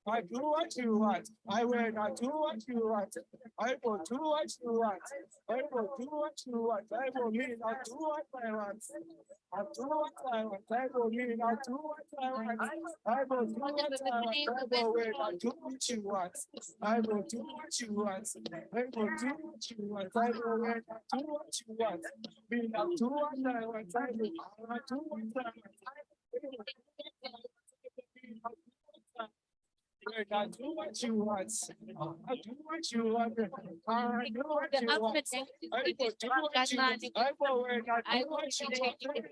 H: I do what you want. I will not do what you want. I will do what you want. I will do what you want. I will mean I do what I want. I do what I want. I will mean I do what I want. I will do what I want. I will wait. I do what you want. I will do what you want. I will do what you want. I will wait. I do what you want. Mean I do what I want. I will do what I want. wait, I do what you want. I do what you want. I do what you want. I will do what you want. I will wait, I do what you want.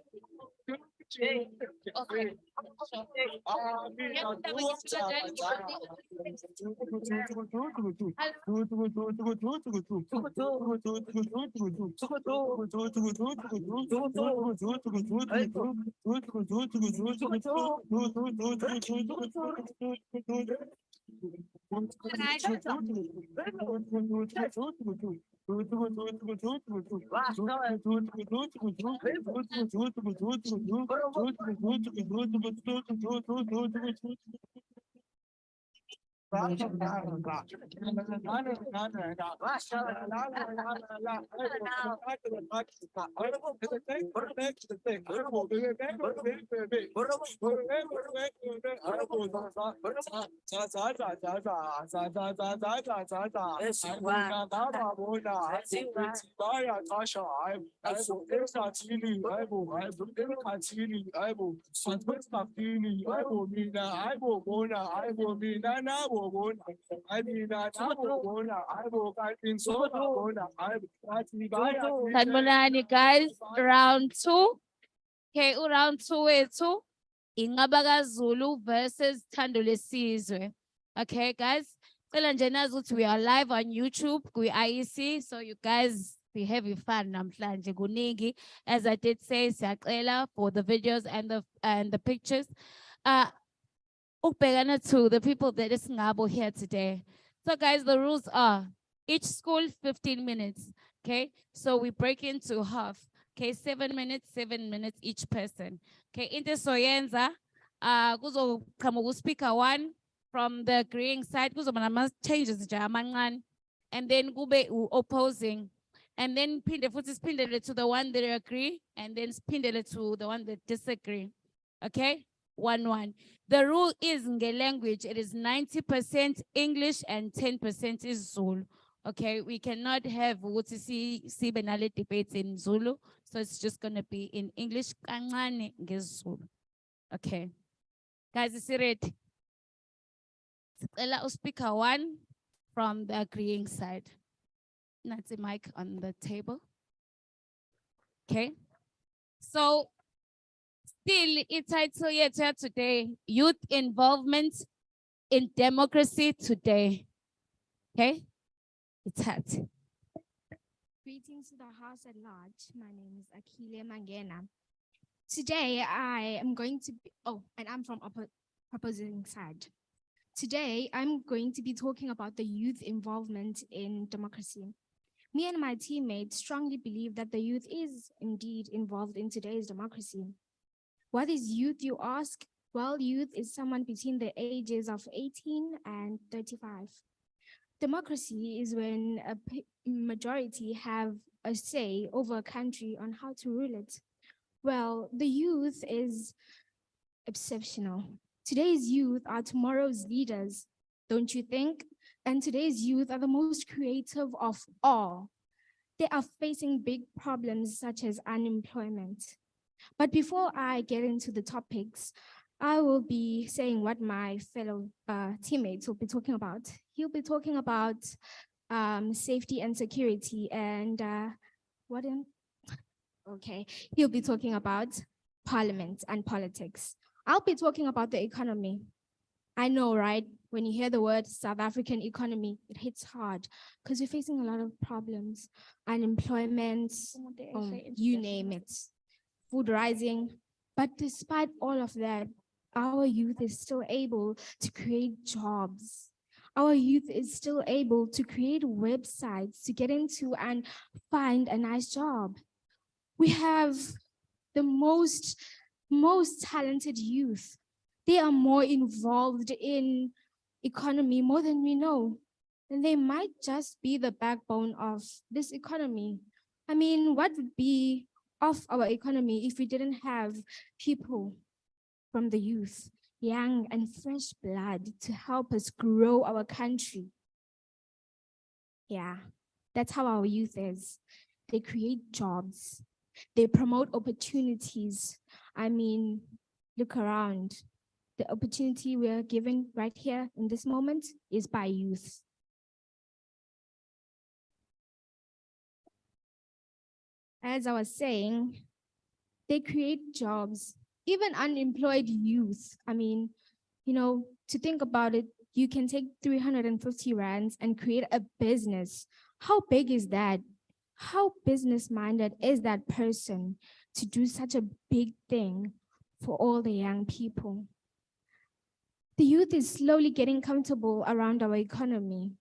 C: Sanibonani guys, round two. Okay, round two wethu. Ingaba Zulu versus Thando Lesizwe. Okay, guys. Cela nje nazi ukuthi we are live on YouTube, kwi-IEC, so you guys be having fun namhlanje kuningi. As I did say, siyacela for the videos and the pictures. Ukubhekana to the people that is ngabo here today. So guys, the rules are each school 15 minutes. Okay, so we break into half. Okay, 7 minutes each person. Okay, into soyenza, kuzoqhamuka speaker one from the agreeing side, kuzoba nama changes nje amancane, and then kube opposing, and then phindele to the one that agree, and then phindele to the one that disagree. Okay, 1-1. The rule is language. It is 90% English and 10% is Zulu. Okay, we cannot have Benale debates in Zulu, so it's just gonna be in English. Kancane ngesiZulu. Okay, guys, is it ready? Sicela speaker one from the agreeing side. That's the mic on the table. Okay, so still title yethu today, youth involvement in democracy today. Okay. It's hard.
I: Greetings to the house at large. My name is Akile Mangena. Today I am going to be, and I'm from opposing side. Today I'm going to be talking about the youth involvement in democracy. Me and my teammates strongly believe that the youth is indeed involved in today's democracy. What is youth, you ask? Well, youth is someone between the ages of 18 and 35. Democracy is when a majority have a say over a country on how to rule it. Well, the youth is exceptional. Today's youth are tomorrow's leaders, don't you think? And today's youth are the most creative of all. They are facing big problems such as unemployment. But before I get into the topics, I will be saying what my fellow teammates will be talking about. He'll be talking about safety and security, and he'll be talking about parliament and politics. I'll be talking about the economy. I know, right? When you hear the word South African economy, it hits hard because we're facing a lot of problems, unemployment, you name it, food rising. But despite all of that, our youth is still able to create jobs. Our youth is still able to create websites to get into and find a nice job. We have the most talented youth. They are more involved in economy more than we know. And they might just be the backbone of this economy. I mean, what would be of our economy if we didn't have people from the youth, young and fresh blood to help us grow our country? Yeah, that's how our youth is. They create jobs. They promote opportunities. I mean, look around. the opportunity we are given right here in this moment is by youth. As I was saying, they create jobs, even unemployed youth. I mean, you know, to think about it, you can take 350 rands and create a business. How big is that? How business-minded is that person to do such a big thing for all the young people? The youth is slowly getting comfortable around our economy,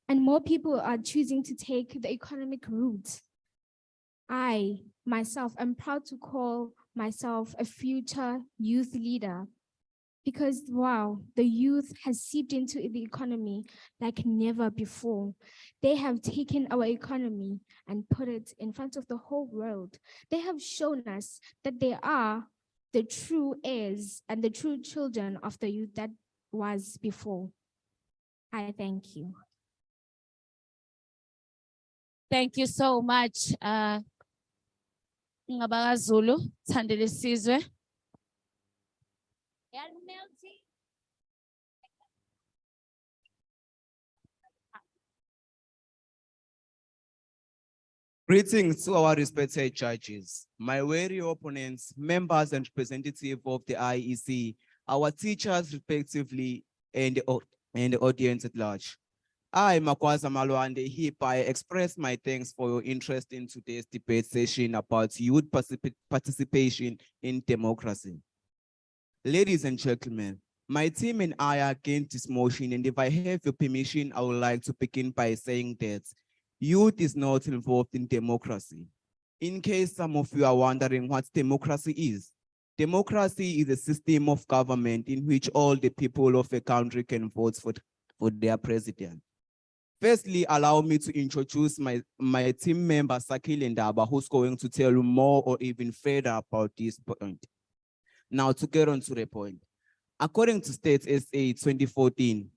I: and more people are choosing to take the economic route. I, myself, am proud to call myself a future youth leader because, wow, the youth has seeped into the economy like never before. They have taken our economy and put it in front of the whole world. They have shown us that they are the true heirs and the true children of the youth that was before. I thank you.
E: Thank you so much, Ngabaka Zulu, Thandile Sizwe.
J: Greetings to our respected judges, my wary opponents, members and representatives of the IEC, our teachers respectively, and the audience at large. I, Makwaza Malwande, hereby express my thanks for your interest in today's debate session about youth participation in democracy. Ladies and gentlemen, my team and I are against this motion, and if I have your permission, I would like to begin by saying that youth is not involved in democracy. In case some of you are wondering what democracy is a system of government in which all the people of a country can vote for their president. Firstly, allow me to introduce my team member, Sakile Ndaba, who's going to tell you more or even further about this point. Now, to get on to the point. According to Stats SA 2014,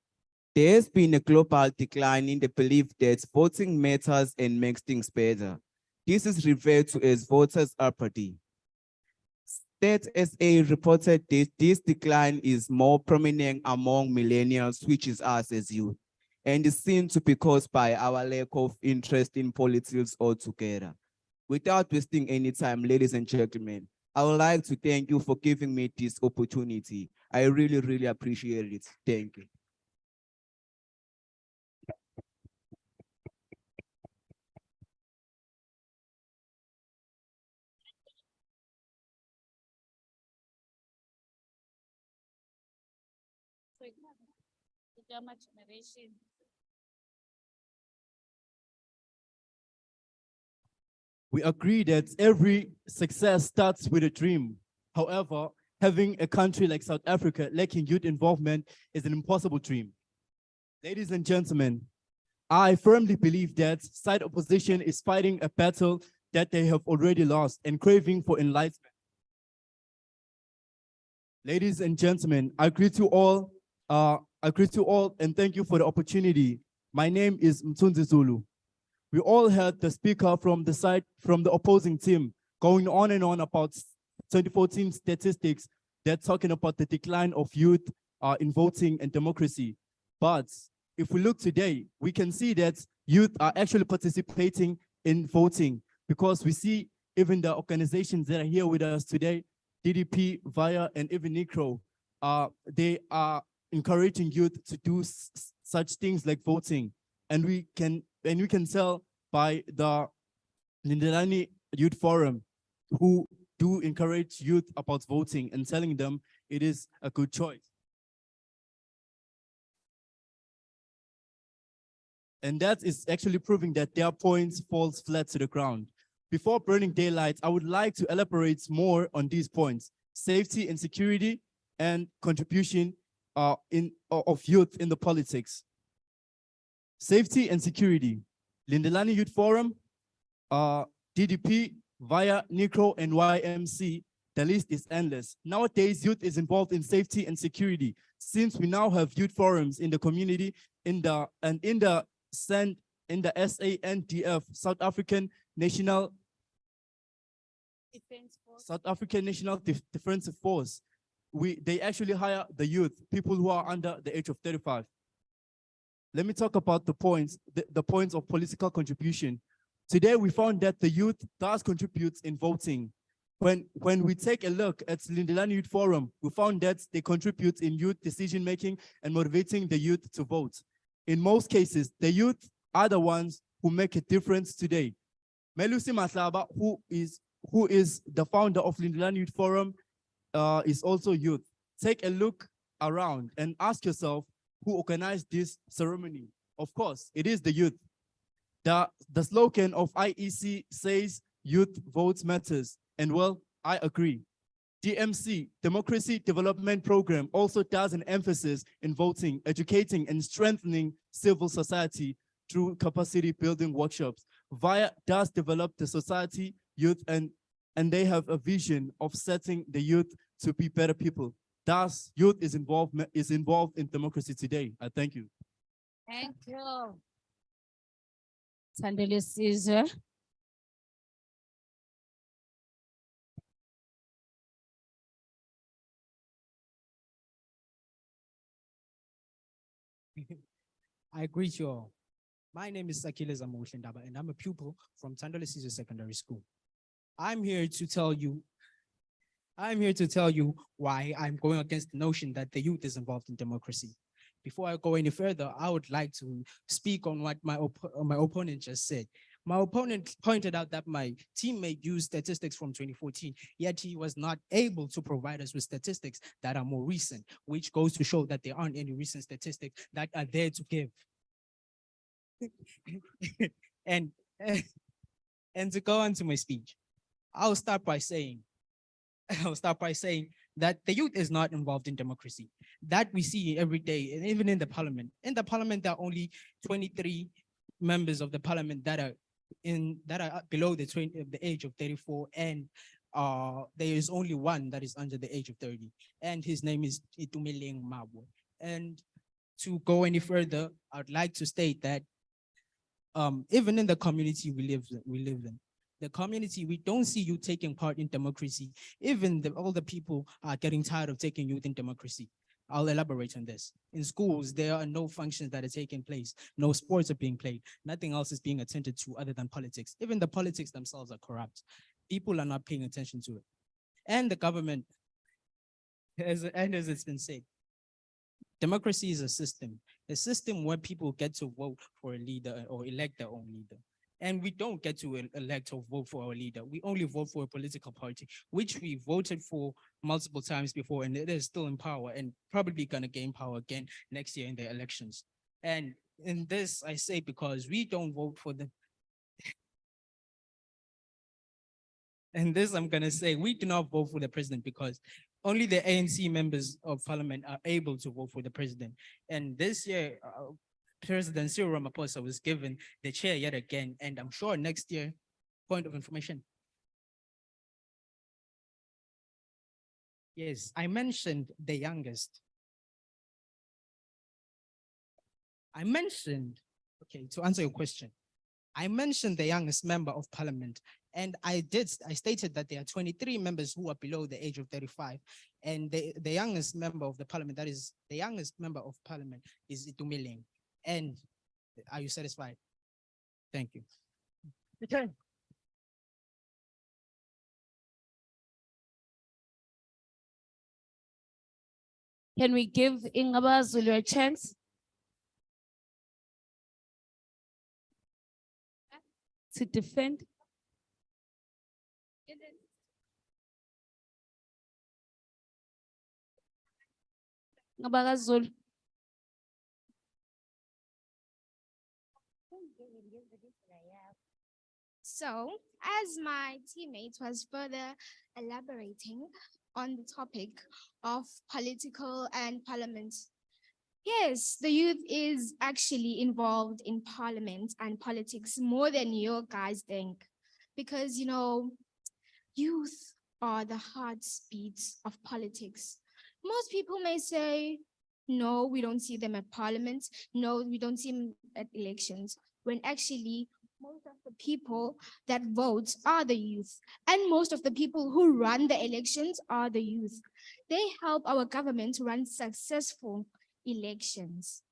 J: there has been a global decline in the belief that voting matters and makes things better. This is referred to as voters' apathy. Stats SA reported this decline is more prominent among millennials, which is us as youth, and is seen to be caused by our lack of interest in politics altogether. Without wasting any time, ladies and gentlemen, I would like to thank you for giving me this opportunity. I really, really appreciate it. Thank you.
K: We agree that every success starts with a dream. However, having a country like South Africa lacking youth involvement is an impossible dream. Ladies and gentlemen, I firmly believe that side opposition is fighting a battle that they have already lost and craving for enlightenment. Ladies and gentlemen, I greet you all and thank you for the opportunity. My name is Mthunzi Zulu. We all heard the speaker from the opposing team going on and on about 2014 statistics. They're talking about the decline of youth in voting and democracy. But if we look today, we can see that youth are actually participating in voting because we see even the organizations that are here with us today, DDP, VIA, and even NICRO, they are encouraging youth to do such things like voting. And we can tell by the Lindelani Youth Forum, who do encourage youth about voting and telling them it is a good choice. And that is actually proving that their points falls flat to the ground. Before burning daylight, I would like to elaborate more on these points: safety and security and contribution of youth in the politics. Safety and security. Lindelani Youth Forum, DDP, VIA, NICRO, and YMC, the list is endless. Nowadays, youth is involved in safety and security. Since we now have youth forums in the community, in the SANDF, South African National Defensive Force, they actually hire the youth, people who are under the age of 35. Let me talk about the points of political contribution. Today, we found that the youth does contribute in voting. When we take a look at Lindelani Youth Forum, we found that they contribute in youth decision-making and motivating the youth to vote. In most cases, the youth are the ones who make a difference today. Melusi Matlaba, who is the founder of Lindelani Youth Forum, is also youth. Take a look around and ask yourself who organized this ceremony. Of course, it is the youth. The slogan of IEC says youth votes matters. And well, I agree. DMC, Democracy Development Program, also does an emphasis in voting, educating, and strengthening civil society through capacity building workshops. VIA does develop the society, youth, and they have a vision of setting the youth to be better people. Thus, youth is involved in democracy today. I thank you.
C: Thank you. Sandile Caesar.
L: I greet you all. My name is Sakile Zamushendaba, and I'm a pupil from Tandole Caesar Secondary School. I'm here to tell you why I'm going against the notion that the youth is involved in democracy. Before I go any further, I would like to speak on what my opponent just said. My opponent pointed out that my teammate used statistics from 2014, yet he was not able to provide us with statistics that are more recent, which goes to show that there aren't any recent statistics that are there to give. And to go on to my speech, I'll start by saying that the youth is not involved in democracy. That we see every day, and even in the parliament. In the parliament, there are only 23 members of the parliament that are below the age of 34, and there is only one that is under the age of 30, and his name is Itumeleng Mabwe. And to go any further, I would like to state that even in the community we live in, the community, we don't see you taking part in democracy. Even all the people are getting tired of taking youth in democracy. I'll elaborate on this. In schools, there are no functions that are taking place. No sports are being played. Nothing else is being attended to other than politics. Even the politics themselves are corrupt. People are not paying attention to it. And the government, as it's been said, democracy is a system where people get to vote for a leader or elect their own leader. And we don't get to elect or vote for our leader. We only vote for a political party, which we voted for multiple times before, and it is still in power and probably gonna gain power again next year in the elections. And in this, I say because we don't vote for them. And this, I'm gonna say, we do not vote for the president because only the ANC members of parliament are able to vote for the president. And this year, President Cyril Ramaphosa was given the chair yet again, and I'm sure next year, point of information. Yes, I mentioned the youngest. To answer your question, I mentioned the youngest member of parliament, and I stated that there are 23 members who are below the age of 35, and the youngest member of the parliament, that is the youngest member of parliament, is Itumeleng. And are you satisfied? Thank you.
A: Okay.
C: Can we give Ingaba Zulu a chance to defend? Ngabaka Zulu.
I: So, as my teammate was further elaborating on the topic of political and parliament, yes, the youth is actually involved in parliament and politics more than you guys think. Because, you know, youth are the heartbeats of politics. Most people may say, no, we don't see them at parliament. No, we don't see them at elections. When actually most of the people that vote are the youth, and most of the people who run the elections are the youth. They help our government run successful elections.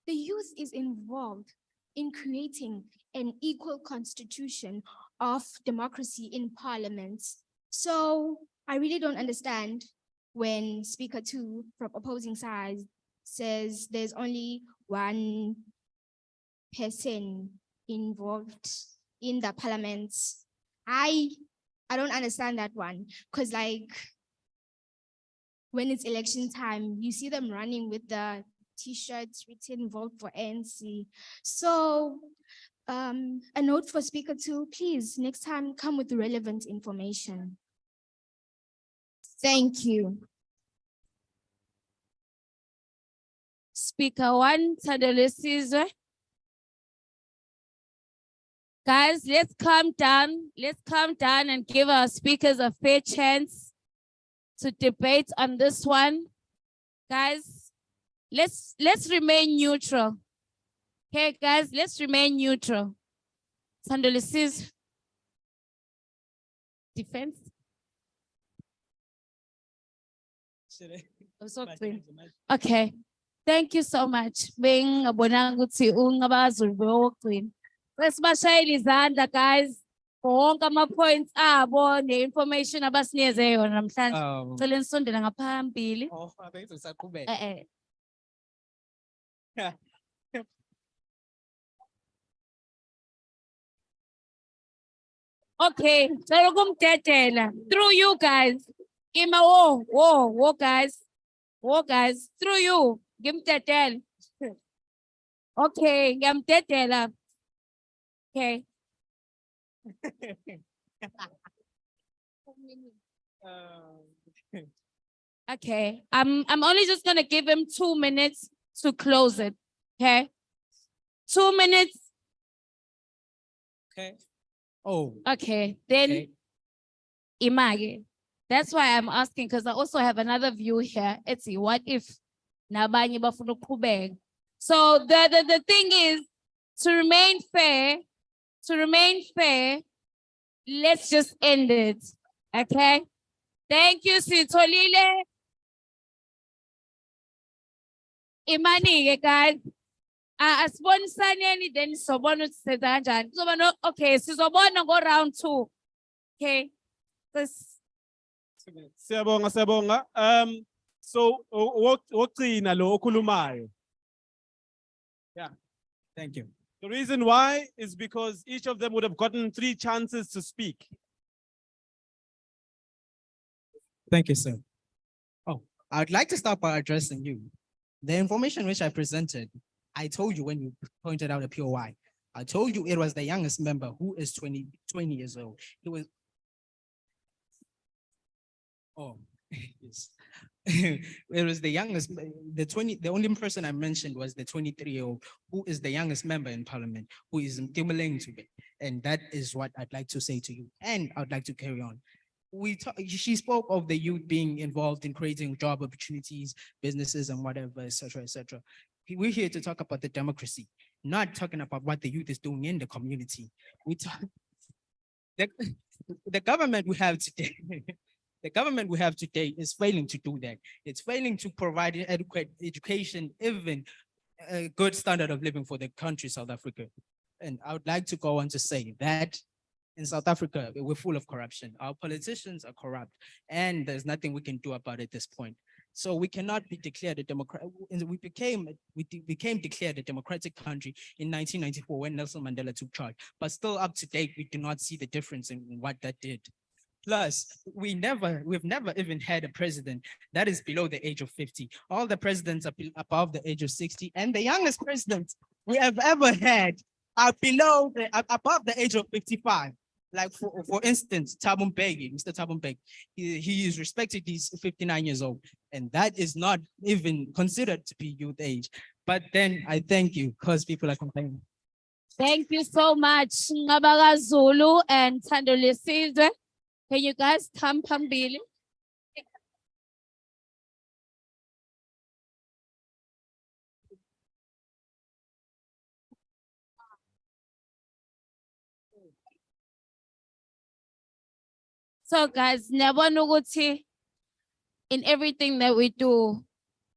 I: The youth is involved in creating an equal constitution of democracy in parliaments. So I really don't understand when Speaker 2 from opposing side says there's only one person involved in the parliaments. I don't understand that one, because like when it's election time, you see them running with the T-shirts written "Vote for ANC." So a note for Speaker 2, please, next time come with relevant information. Thank you.
C: Speaker 1, Thandile Sizwe. Guys, let's calm down. Let's calm down and give our speakers a fair chance to debate on this one. Guys, let's remain neutral. Okay, guys, let's remain neutral. Thandile Sizwe. Defense. Okay. Thank you so much. Being abonanga ukuthi ungabazulu beyogcina. Sesibashayela izandla guys. Wonke ama-points abo ne-information abasinikeze yona namhlanje. Cela nisondele ngaphambili. Okay, cela ukumdedela. Through you guys. Ima whoa guys. Whoa guys, through you. Ngimdedela. Okay, ngiyamdedela. Okay. Okay, I'm only just gonna give him 2 minutes to close it. Okay, 2 minutes.
L: Okay. Oh.
C: Okay, then
L: Okay.
C: Image. That's why I'm asking, because I also have another view here. It's what if nabanye bafuna ukuqhubeka? So the thing is, to remain fair, let's just end it. Okay? Thank you, Sitolile. Imani, guys. Asibonisane then sobona ukuthi senza kanjani. Kuzoba okay, sizobona go round 2. Okay.
D: Siyabonga. So wokugcina lo okhulumayo. Yeah.
L: Thank you.
D: The reason why is because each of them would have gotten 3 chances to speak.
L: Thank you, sir. Oh, I'd like to start by addressing you. The information which I presented, I told you when you pointed out a POI, I told you it was the youngest member who is 20 years old. He was. Oh, yes. It was the youngest, the only person I mentioned was the 23-year-old, who is the youngest member in parliament, who is Mtimuleng Tube. And that is what I'd like to say to you. And I'd like to carry on. She spoke of the youth being involved in creating job opportunities, businesses and whatever, et cetera, et cetera. We're here to talk about the democracy, not talking about what the youth is doing in the community. The government we have today, the government we have today is failing to do that. It's failing to provide adequate education, even a good standard of living for the country, South Africa. And I would like to go on to say that in South Africa, we're full of corruption. Our politicians are corrupt, and there's nothing we can do about it at this point. So we cannot be declared a democratic. We became declared a democratic country in 1994 when Nelson Mandela took charge. But still up to date, we do not see the difference in what that did. Plus, we've never even had a president that is below the age of 50. All the presidents are above the age of 60, and the youngest presidents we have ever had are above the age of 55. Like for instance, Thabo Mbeki, Mr. Thabo Mbeki, he is respected, he's 59 years old, and that is not even considered to be youth age. But then I thank you, because people are complaining.
C: Thank you so much, Ngabaka Zulu and Thandile Sizwe. Can you guys come phambili? So guys, niyabona ukuthi in everything that we do,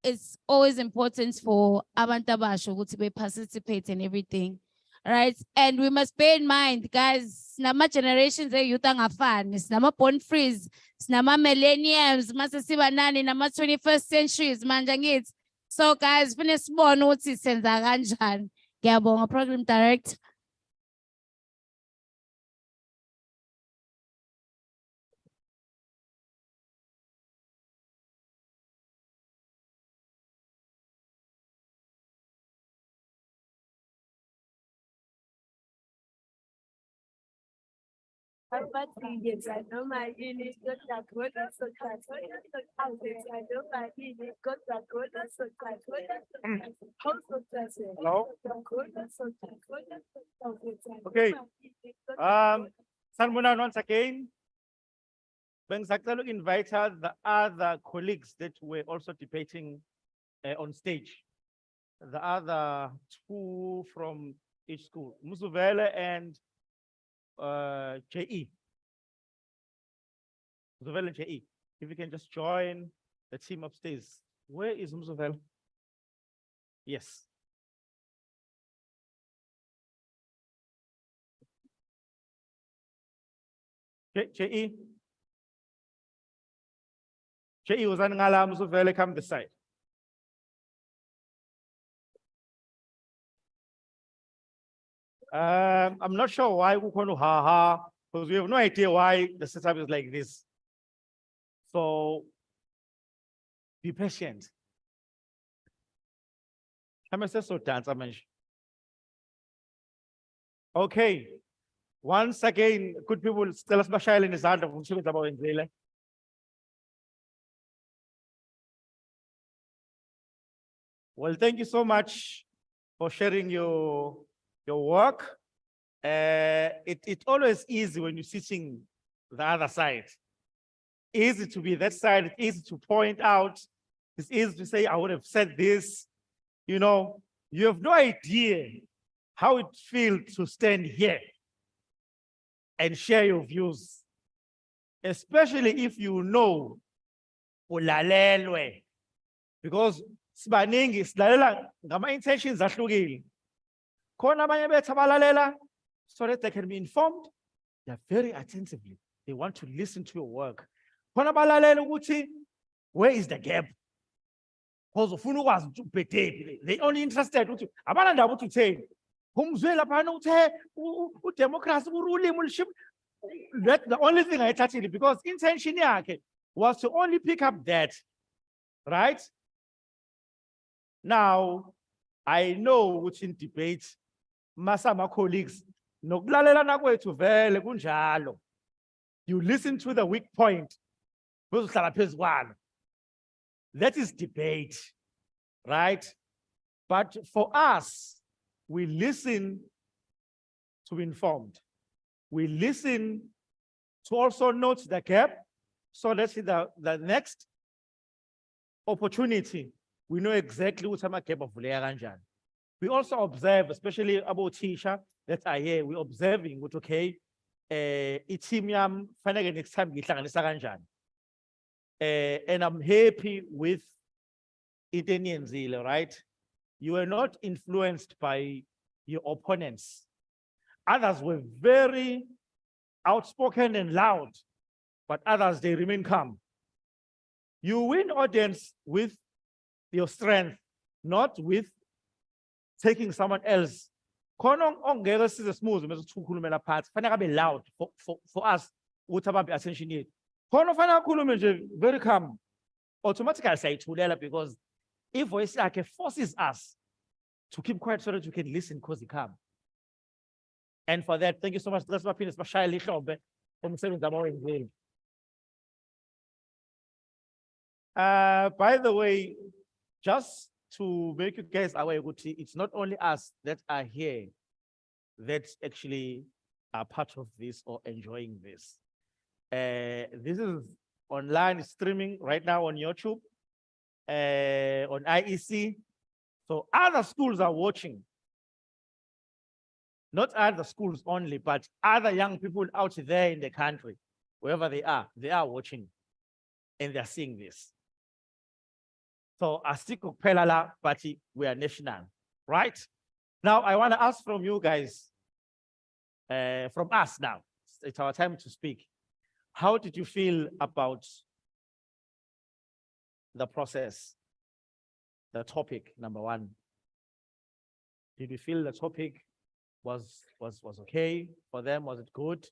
C: it's always important for abantu abasha ukuthi they participate in everything. Right? And we must bear in mind, guys, nama generations youth angafani, nama born freeze, nama millenniums, mase siba nani nama 21st centuries manje ngithi. So guys, funa sibone ukuthi senza kanjani. Ngiyabonga program director.
A: Hello? Okay. Sanibonani once again. Bengisacela invite the other colleagues that were also debating on stage. The other two from each school, Musuvele and JE. Musuvele and JE. If you can just join the team upstairs. Where is Musuvele? Yes. JE. JE was ngala Musuvele, come this side. I'm not sure why we call ha, because we have no idea why the setup is like this. So be patient. So dance, okay. Once again, good people, tell us Bashayel in his hand of about in Well, thank you so much for sharing your work. It's always easy when you're sitting the other side. Easy to be that side, it's easy to point out. It's easy to say, I would have said this. You know, you have no idea how it feels to stand here and share your views, especially if you know ulalelwe, because sibaningi silalela ngama intentions ahlukile. Khona abanye bethu abalalela so that they can be informed. They are very attentively. They want to listen to your work. Khona abalalela ukuthi where is the gap? Because ufuna ukwazi ukuthi ubhedephi. They only interested ukuthi abana ndaba ukuthi utheni. Umzwe lapha uthe udemocracy urulimi uliship. That's the only thing I touched it because intention yakhe was to only pick up that, right? Now, I know which in debate, masama colleagues, nokulalela kwethu vele kunjalo. You listen to the weak point. That is debate, right? But for us, we listen to be informed. We listen to also note the gap. So let's see the next opportunity. We know exactly what our gap of kanjani. We also observe, especially about teacher that are here, we're observing what okay, team yam fanele next time ngihlanganisa kanjani. And I'm happy with it eniyenzile, right? You were not influenced by your opponents. Others were very outspoken and loud, but others, they remain calm. You win audience with your strength, not with taking someone else. Khona ongeke size smooth mase ukukhulumela phansi, fanele abe loud for us ukuthi abambe attention yethu. Khona fanele akhulume nje very calm. Automatically siyayithulela because if voice yakhe forces us to keep quiet so that you can listen because he calm. And for that, thank you so much. Let's my penis bashayela ihlobe umsebenzi abawenzile. By the way, just to make you guys aware, it's not only us that are here that actually are part of this or enjoying this. This is online streaming right now on YouTube, on IEC. So other schools are watching. Not other schools only, but other young people out there in the country. wherever they are watching and they're seeing this. So asikho kuphela la, but we are national, right? Now I want to ask from you guys, from us now, it's our time to speak. How did you feel about the process, the topic, number one? Did you feel the topic was okay for them? Was it good?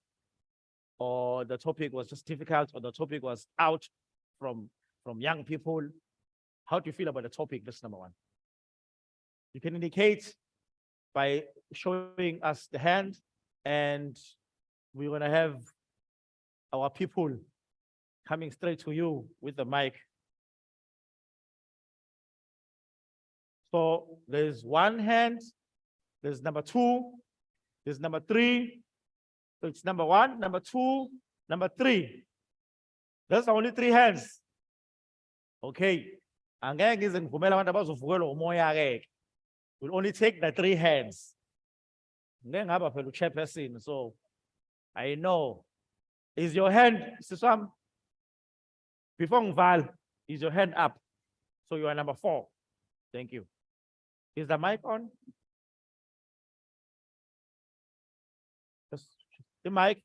A: Or the topic was just difficult, or the topic was out from young people? How do you feel about the topic? That's number one. You can indicate by showing us the hand, and we're gonna have our people coming straight to you with the mic. So there's one hand, there's number two, there's number three. So it's number one, number two, number three. That's only three hands. Okay. Angeke ngize ngivumele abantu abazovukelwa umoya-ke. We'll only take the three hands. Ngeke ngaba phela u-chairperson, so I know. Is your hand, Siswam? Before ngival, is your hand up? So you are number 4. Thank you. Is the mic on? Just the mic.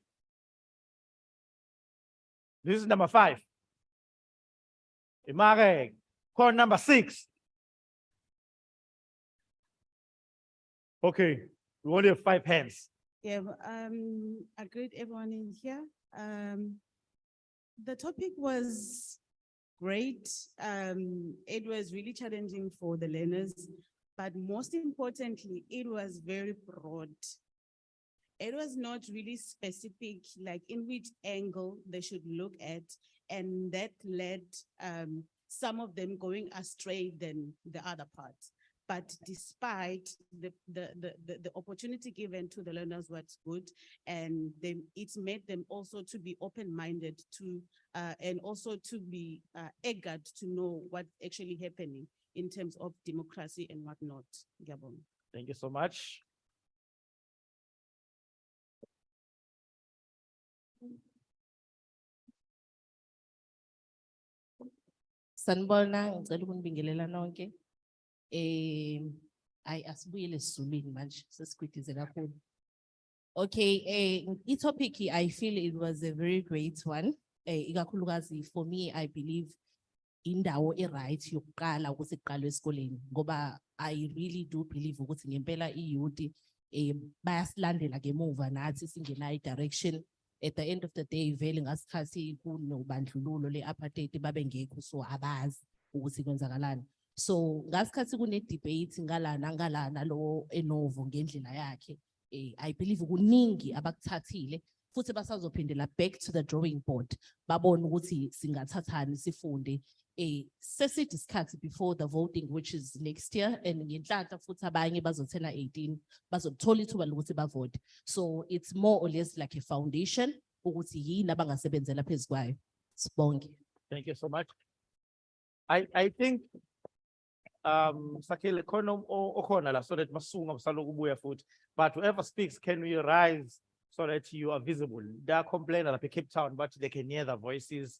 A: This is number 5. Imare, call number 6. Okay, we only have 5 hands.
M: Yeah, I greet everyone in here. The topic was great. It was really challenging for the learners, but most importantly, it was very broad. It was not really specific, like in which angle they should look at, and that led some of them going astray than the other parts. But despite the opportunity given to the learners was good, and it made them also to be open-minded to, and also to be eager to know what's actually happening in terms of democracy and whatnot. Gabon.
A: Thank you so much.
N: Sanibona, ngicela ukunibingelela nonke. Asibuyele esizulwini manje sesikwitize kakhulu. Okay, i-topic I feel it was a very great one. Ikakhulukazi for me, I believe indawo right yokuqala ukuthi kuqalwe esikoleni ngoba I really do believe ukuthi ngempela i-youth bayasilandela ngemuva nathi singenayo i-direction. At the end of the day, vele ngasikhathi kunobandlululo le-apartheid babe ngekho, so abazi ukuthi kwenzakalani. So ngasikhathi kune-debate ngalana lo enovo ngendlela yakhe. I believe kuningi abakuthathile futhi basazophindela back to the drawing board babone ukuthi singathathani sifunde. Sesithi isikhathi before the voting, which is next year, and ngenhlahla futhi abanye bazothena 18 bazothola ithuba lokuthi bavote. So it's more or less like a foundation ukuthi yini abangasebenzela phezu kwayo. Sibonge.
A: Thank you so much. I think Sakile khona okhona la so that masunga kusaloku kubuya futhi, but whoever speaks, can we rise so that you are visible? They are complaining like Cape Town, but they can hear the voices,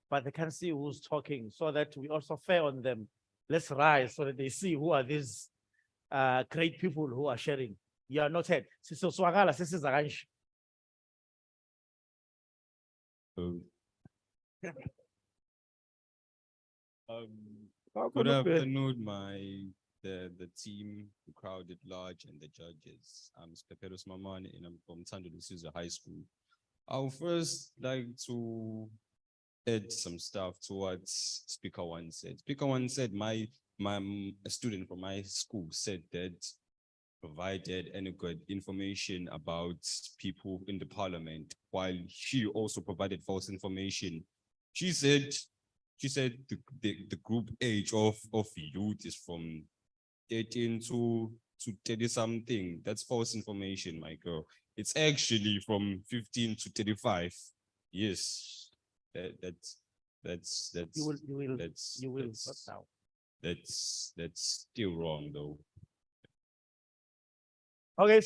A: but they can't see who's talking, so that we also fair on them. Let's rise so that they see who are these great people who are sharing. You are not heard. Siso swagala sisiza kanje.
O: Good afternoon, the team, the crowd at large, and the judges. I'm Speperos Mamani, and I'm from Tando Lusiza High School. I would first like to add some stuff to what Speaker One said. Speaker One said a student from my school said that provided adequate information about people in the parliament, while she also provided false information. She said the group age of youth is from 13 to 30 something. That's false information, my girl. It's actually from 15 to 35. Yes, that's still wrong though.
A: Okay,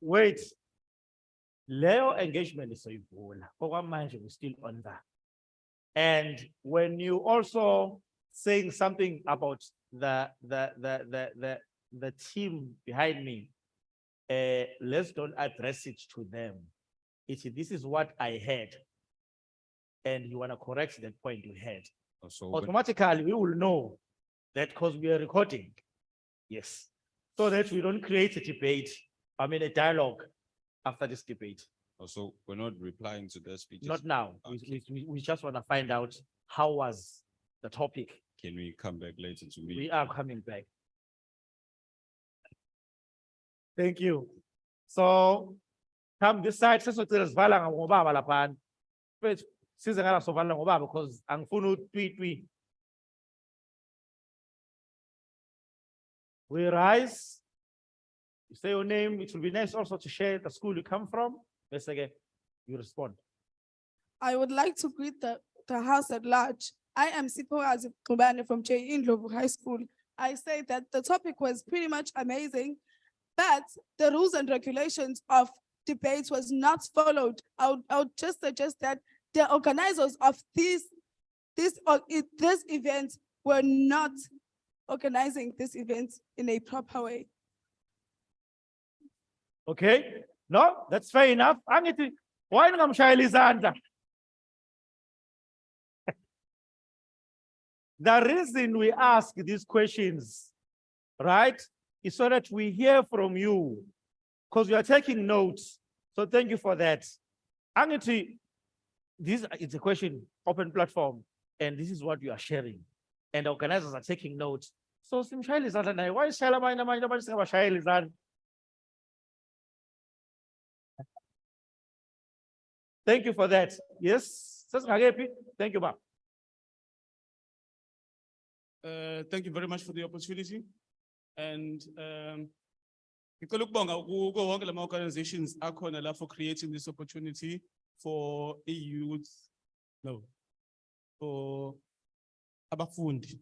A: wait. Leo engagement is soyivula. Okwamanje we still on that. And when you also saying something about the team behind me, let's don't address it to them. This is what I heard. And you want to correct that point you had.
O: So when-
A: Automatically, we will know that because we are recording. Yes. So that we don't create a debate, a dialogue after this debate.
O: Also, we're not replying to their speeches.
A: Not now.
O: Okay.
A: We just want to find out how was the topic.
O: Can we come back later to me?
A: We are coming back. Thank you. So come this side, sesocela ngobaba lapha. But size ngala sovala ngobaba because angifuni utwitwi. We rise. You say your name. It will be nice also to share the school you come from. Yes, again, you respond.
G: I would like to greet the House at large. I am Sipho Azikubane from J. Indlovu High School. I say that the topic was pretty much amazing, but the rules and regulations of debates was not followed. I would just suggest that the organizers of this event were not organizing this event in a proper way.
A: Okay, no, that's fair enough. Angithi, why ngamshayela izandla? The reason we ask these questions, right, is so that we hear from you, because we are taking notes. So thank you for that. Angithi, this is a question, open platform, and this is what you are sharing. And the organizers are taking notes. So simshayela izandla naye, why shayela abanye abantu singabashayeli izandla? Thank you for that. Yes, thank you, ma'am.
H: Thank you very much for the opportunity. And ngicela ukubonga kuko wonke lama organizations akhona la for creating this opportunity for youth, no, for abafundi.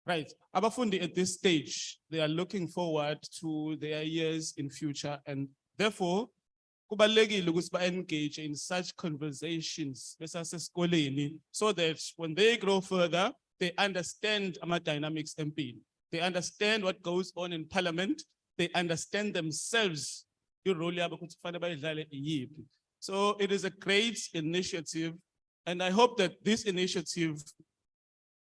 H: Right, abafundi at this stage, they are looking forward to their years in future, and therefore kubalulekile ukuthi ba-engage in such conversations besasesikoleni, so that when they grow further, they understand ama-dynamics empilo. They understand what goes on in parliament. They understand themselves. irole yabo ukuthi kufanele bayidlale iyiphi. So it is a great initiative, and I hope that this initiative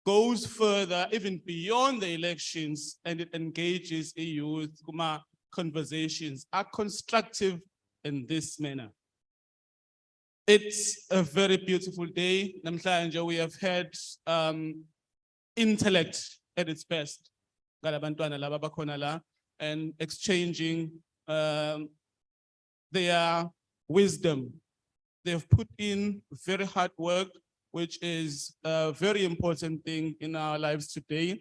H: goes further, even beyond the elections, and it engages a youth. Kuma conversations are constructive in this manner. It's a very beautiful day. Namhlanje we have had intellect at its best. Galabantwana laba bakhona la, and exchanging their wisdom. They've put in very hard work, which is a very important thing in our lives today.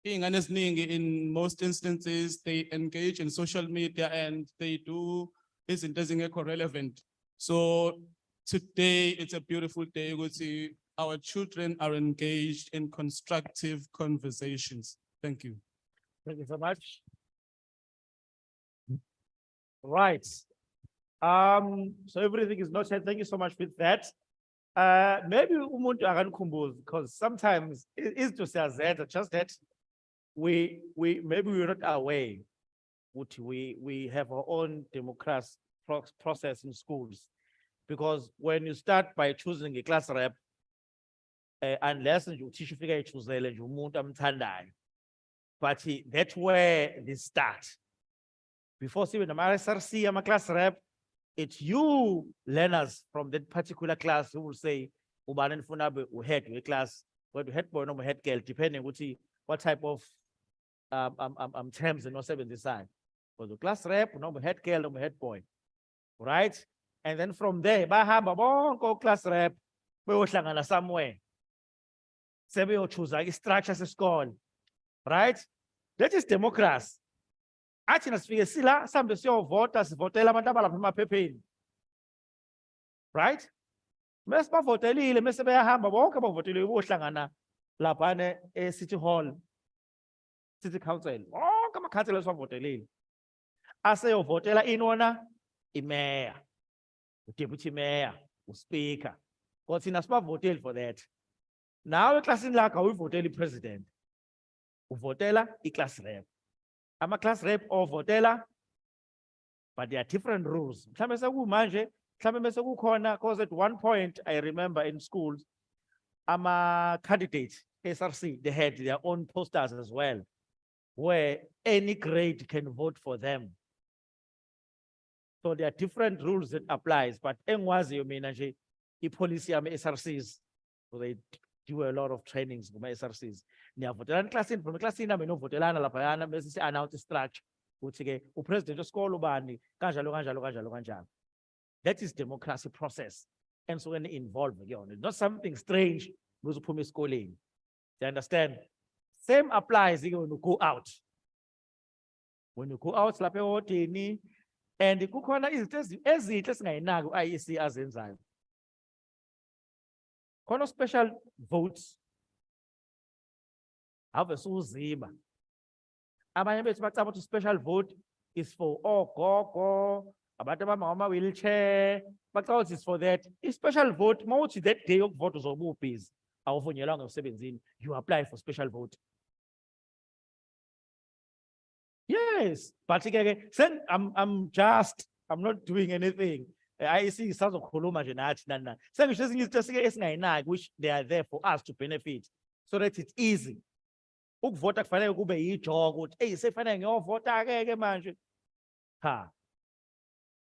H: In most instances, they engage in social media and they do isn't relevant. So today it's a beautiful day. We see our children are engaged in constructive conversations. Thank you.
A: Thank you so much. Right. So everything is noted. Thank you so much with that. Maybe umuntu akanikumbuz, because sometimes it is to say that just that maybe we're not aware what we have our own democracy process in schools, because when you start by choosing a class rep, unless you teach but that's where they start. Before seeing the SRC, I'm a class rep, it's you learners from that particular class who will say, Ubanen Funabe, we head to a class, but we head boy, no head girl, depending what type of terms and no seven decide. For the class rep, no head girl, no head boy. Right? And then from there, go class rep, we will somewhere. Sebe you choose like structures school. Right? That is democracy. Athi nasifike sila sambe siyovota sivotela abantu abalapha emaphepheni. Right? Mase bavotelile mase beyahamba bonke abavotelile bohlangana lapha City Hall, City Council. Bonke amakhansela esiwavotelile. Aseyovotela inona imeya. deputy mayor, speaker. Because in a small voted for that. Now a class in Laka, we voted the president. Votela, a class rep. I'm a class rep or votela, but there are different rules. Because at one point, I remember in schools, I'm a candidate, SRC, they had their own posters as well, where any grade can vote for them. So there are different rules that applies, but engwazi you mean policy am SRCs. So they do a lot of trainings with my SRCs. Nia votelan class in from class in am no votelana la payana message announce structure. Utsike president school ubani kanjalo. That is democracy process. And so when involved again, it's not something strange with upumi schooling. You understand? Same applies when you go out. When you go out, lapho hotini, and kukhona izinto ezinhle singayinaki u-IEC azenzayo. Khona special votes. Ave suziba. Abanye bethu bacaba ukuthi special vote is for ogogo, abantu abamama wheelchair. Bacaba ukuthi is for that. A special vote, mawuthi that day yokuvota uzobe ubhizi, awuvunyelwanga emsebenzini, you apply for special vote. Yes, but again, I'm not doing anything. I see sazokhuluma nje nathi nana. Sengisho ezinye izinto esingayinaki which they are there for us to benefit so that it's easy. Ukuvota kufanele kube yijogo ukuthi hey sefanele ngiyovota ke manje. Ha.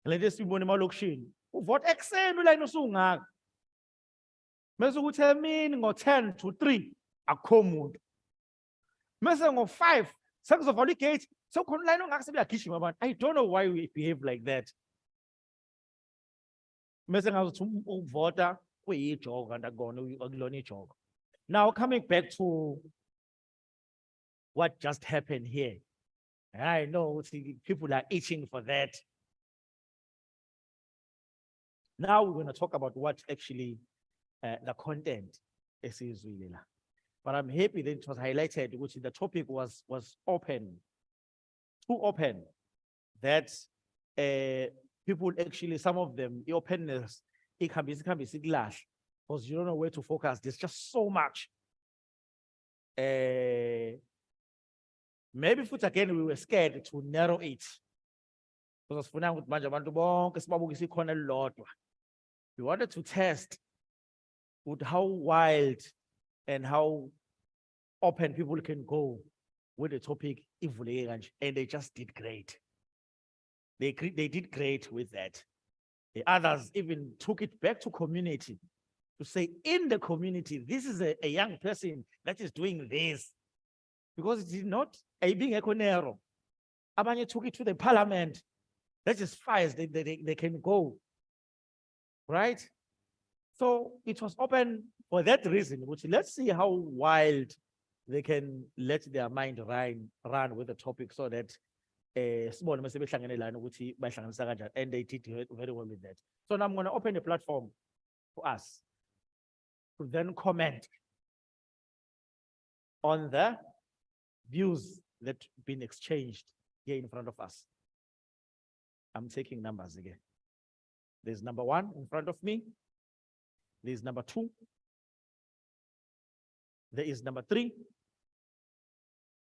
A: Lento esibone emalokishini. Uvota ekseni ulayini usungaka. Mase ukuthi emini ngo10 to 3 akukho umuntu. Mase ngo5 sekuzovala igate. So I don't know why we behave like that. Now coming back to what just happened here. I know people are itching for that. Now we're going to talk about what actually the content is really. But I'm happy that it was highlighted, which the topic was open. Too open that people actually, some of them, the openness, it can be because you don't know where to focus. There's just so much. Maybe foot again, we were scared to narrow it. Because we wanted to test with how wild and how open people can go with the topic, and they just did great. They did great with that. The others even took it back to community to say, in the community, this is a young person that is doing this. Because it is not a being a conero. Abanye took it to the parliament. That is fires, they can go. Right? So it was open for that reason, which let's see how wild they can let their mind run with the topic so that and they did very well with that. So now I'm going to open the platform for us to then comment on the views that been exchanged here in front of us. I'm taking numbers again. There's number 1 in front of me. There's number 2. There is number 3.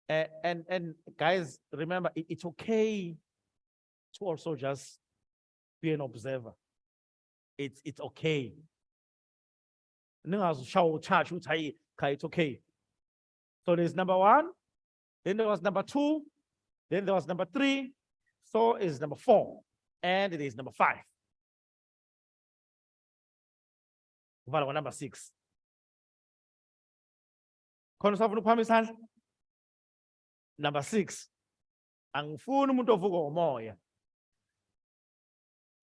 A: And guys, remember, it's okay to also just be an observer. It's okay. It's okay. So there's number 1, then there was number 2, then there was number 3, so is number 4, and it is number 5. Number 6. Number 6. Angifuni umuntu ovuka umoya.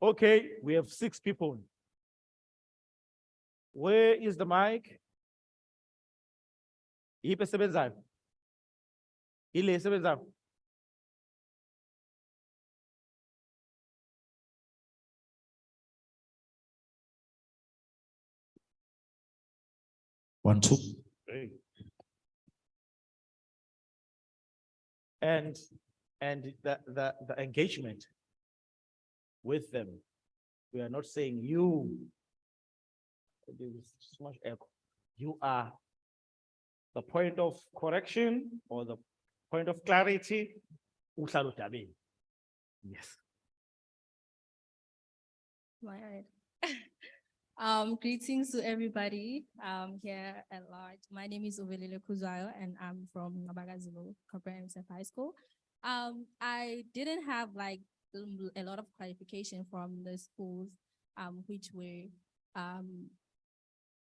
A: Okay, we have 6 people. Where is the mic? Iphi esebenzayo? Ile esebenzayo?
P: One, two.
A: Great. And the engagement with them We are not saying you. There is so much echo. You are the point of correction or the point of clarity. Uhlalo Dabini. Yes.
P: My right. Greetings to everybody here at large. My name is Uvelile Kuzayo and I'm from Ngabagazulu Comprehensive High School. I didn't have like a lot of clarification from the schools which were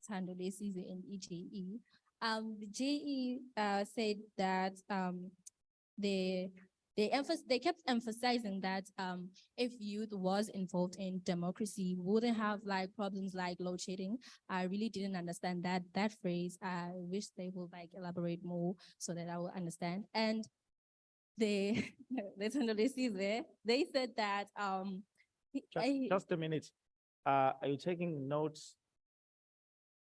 P: Tandolesi's and EJE. The JE said that they kept emphasizing that if youth was involved in democracy, wouldn't have like problems like load shedding. I really didn't understand that phrase. I wish they would like elaborate more so that I will understand. And the Tandolesi there, they said that
A: Just a minute. Are you taking notes?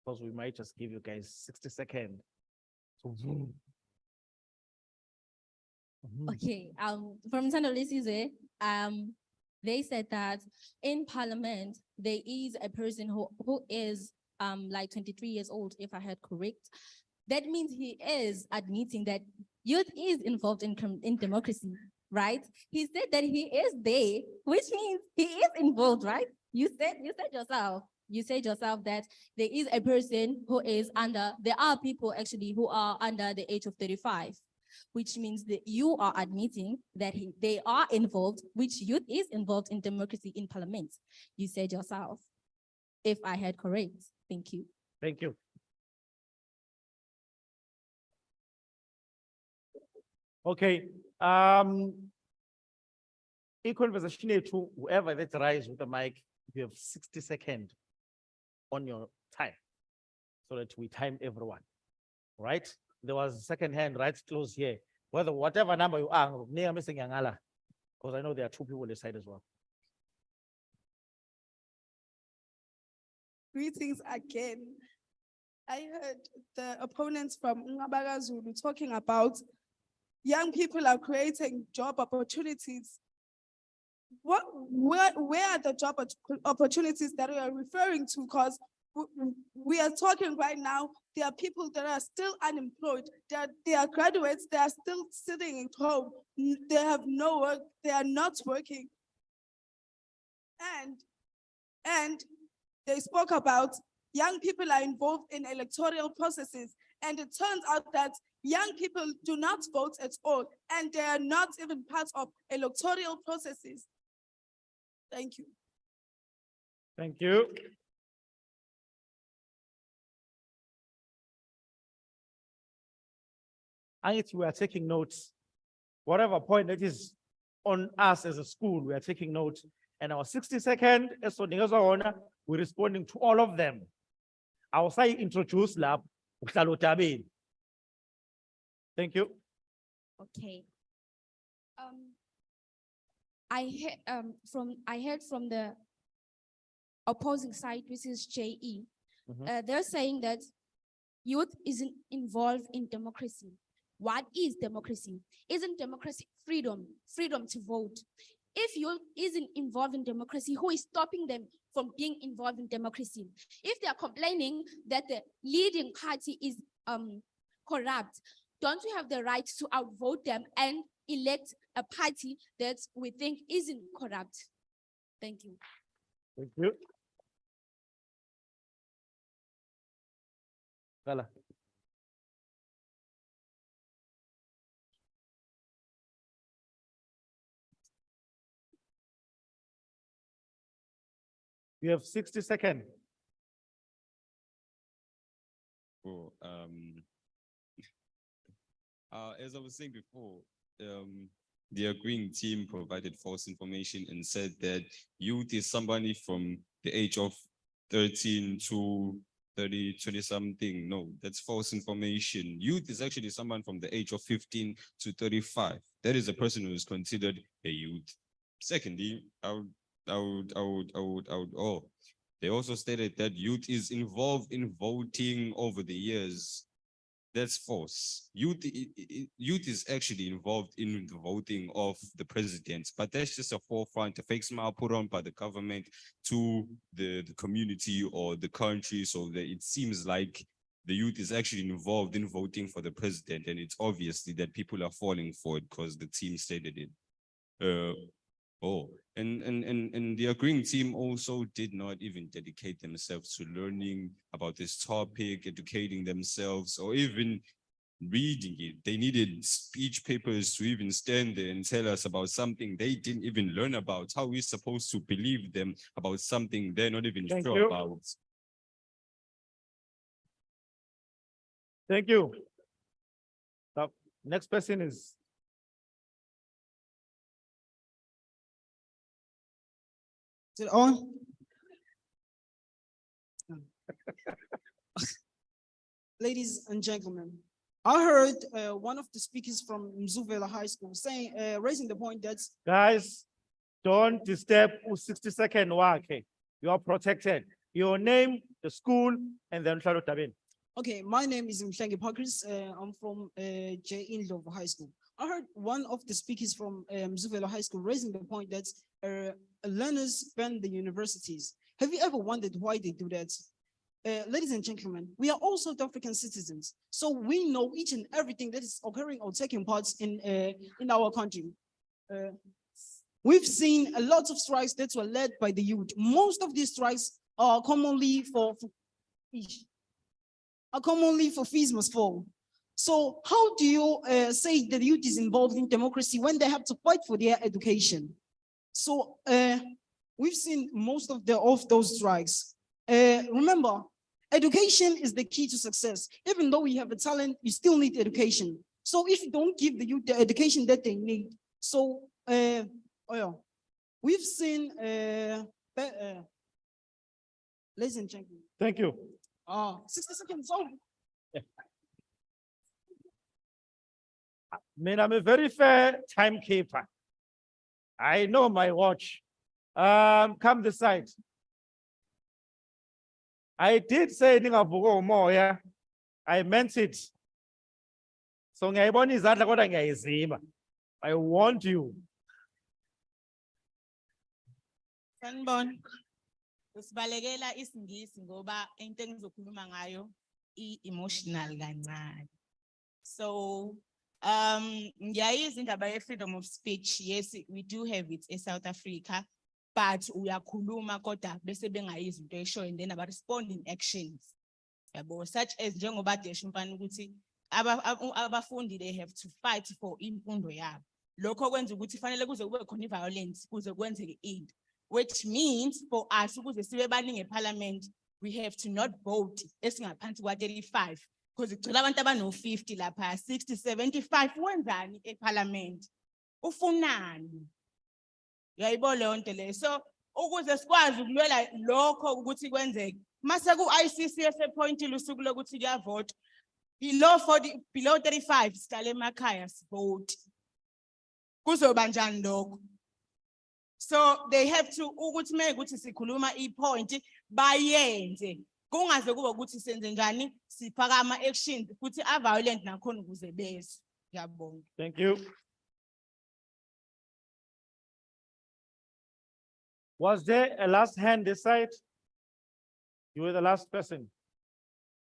A: Because we might just give you guys 60 seconds. So,
P: Okay, from Tandolesi's, they said that in parliament, there is a person who is like 23 years old, if I heard correct. That means he is admitting that youth is involved in democracy, right? He said that he is there, which means he is involved, right? You said yourself that there is a person who is there are people actually who are under the age of 35. Which means that you are admitting that they are involved, which youth is involved in democracy in parliament. You said yourself, if I heard correct. Thank you.
A: thank you. Okay, conversation to whoever that rise with the mic, you have 60 seconds on your time so that we time everyone, right? There was a second hand right close here. Whatever number you are, because I know there are two people on the side as well.
Q: Greetings again. I heard the opponents from Ngabagazulu talking about young people are creating job opportunities. Where are the job opportunities that we are referring to? Because we are talking right now, there are people that are still unemployed. They are graduates, they are still sitting at home. They have no work, they are not working. And they spoke about young people are involved in electoral processes. And it turns out that young people do not vote at all, and they are not even part of electoral processes. Thank you.
A: Thank you. We are taking notes. Whatever point that is on us as a school, we are taking notes. And our 60 seconds, we're responding to all of them. I'll say introduce lab. Thank you.
C: Okay. I heard from the opposing side, which is JE. They're saying that youth isn't involved in democracy. What is democracy? Isn't democracy freedom to vote? If youth isn't involved in democracy, who is stopping them from being involved in democracy? If they are complaining that the leading party is corrupt, don't we have the right to outvote them and elect a party that we think isn't corrupt? Thank you.
A: Thank you. Kala. You have 60 seconds.
O: Oh, as I was saying before, the agreeing team provided false information and said that youth is somebody from the age of 13 to 30, 20 something. No, that's false information. Youth is actually someone from the age of 15 to 35. That is a person who is considered a youth. Secondly, they also stated that youth is involved in voting over the years. That's false. Youth is actually involved in the voting of the president, but that's just a forefront, a fake smile put on by the government to the community or the country, so that it seems like the youth is actually involved in voting for the president, and it's obviously that people are falling for it because the team stated it. And the agreeing team also did not even dedicate themselves to learning about this topic, educating themselves, or even reading it. They needed speech papers to even stand there and tell us about something they didn't even learn about. How are we supposed to believe them about something they're not even
A: Thank
O: sure
A: you.
O: about?
A: Thank you. Now, next person is
R: Is it on? Ladies and gentlemen, I heard one of the speakers from Mzuvela High School saying, raising the point that
A: guys, don't disturb 60-second wakhe. You are protected. Your name, the school, and then Charlotte Tabin.
R: okay, my name is Mhlengi Pakris. I'm from J. Indlovu High School. I heard one of the speakers from Mzuvela High School raising the point that learners ban the universities. Have you ever wondered why they do that? Ladies and gentlemen, we are all South African citizens, so we know each and everything that is occurring or taking part in our country. We've seen a lot of strikes that were led by the youth. Most of these strikes are commonly for fees must fall. So how do you say that the youth is involved in democracy when they have to fight for their education? So we've seen most of those strikes. Remember, education is the key to success. Even though we have a talent, you still need education. So if you don't give the youth the education that they need, so we've seen ladies and gentlemen.
A: Thank you.
R: 60 seconds over.
A: Man, I'm a very fair timekeeper. I know my watch. Come this side. I did say ningavuka umoya. I meant it. So ngiyayibona izandla kodwa ngiyayizima. I want you.
S: Sanibona. Usibalekela isingisi ngoba into engizokhuluma ngayo emotional kancane. So ngiyayizwa indaba ye-freedom of speech. Yes, we do have it in South Africa, but uyakhuluma kodwa bese bengayizi into eshoyo and then aba-respond in actions. Yabo, such as njengoba Desha Mpane ukuthi abafundi they have to fight for imfundo yabo. Lokho kwenza ukuthi fanele kuze kube khona i-violence kuze kwenzeke into. Which means for us, ukuze sibe baningi eParliament, we have to not vote esingaphansi kwa-35 because igcwele abantu abano-50 lapha 60, 75 wenzani eParliament? Ufunani? Uyayibona leyo nto leyo. So ukuze sikwazi ukulwela lokho ukuthi kwenzeke, mase ku-ICC esephointile usuku lokuthi kuyavota, below 35 sihlale emakhaya sivote. Kuzoba njani lokho? So they have to ukuthi mekuthi sikhuluma i-point bayenze kungaze kube ukuthi senze njani sifaka ama-actions futhi a-violent nakhona ukuze bezwe. Ngiyabonga.
A: Thank you. Was there a last hand this side? You were the last person.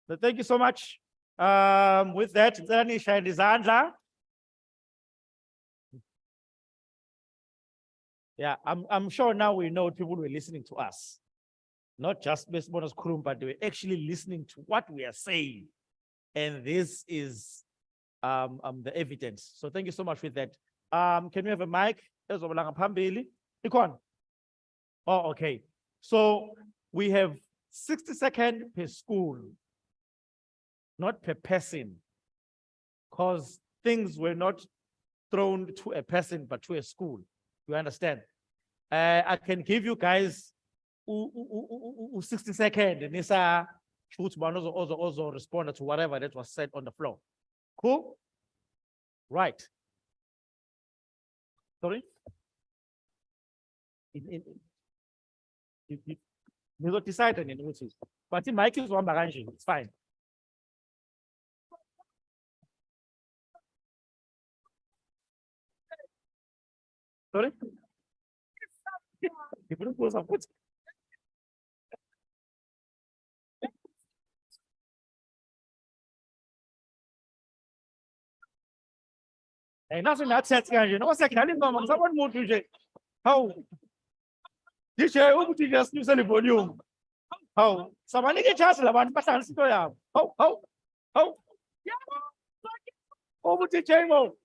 A: So thank you so much. With that, Nisha and Izandla. Yeah, I'm sure now we know people were listening to us. Not just Besbonos Kurum, but they were actually listening to what we are saying. And this is the evidence. So thank you so much for that. Can we have a mic? Ikon. Oh, okay. So we have 60 seconds per school, not per person, because things were not thrown to a person, but to a school. You understand? I can give you guys 60 seconds and Nisa shoot also respond to whatever that was said on the floor. Cool? Right. Sorry? You don't decide on it, but the mic is one, it's fine. Sorry? People put some foot. Hey, nothing that sets you know, second, someone more DJ. How? DJ, who put just use the volume? How? Someone get chance la one pasan sito ya. How? Oh, put DJ mo.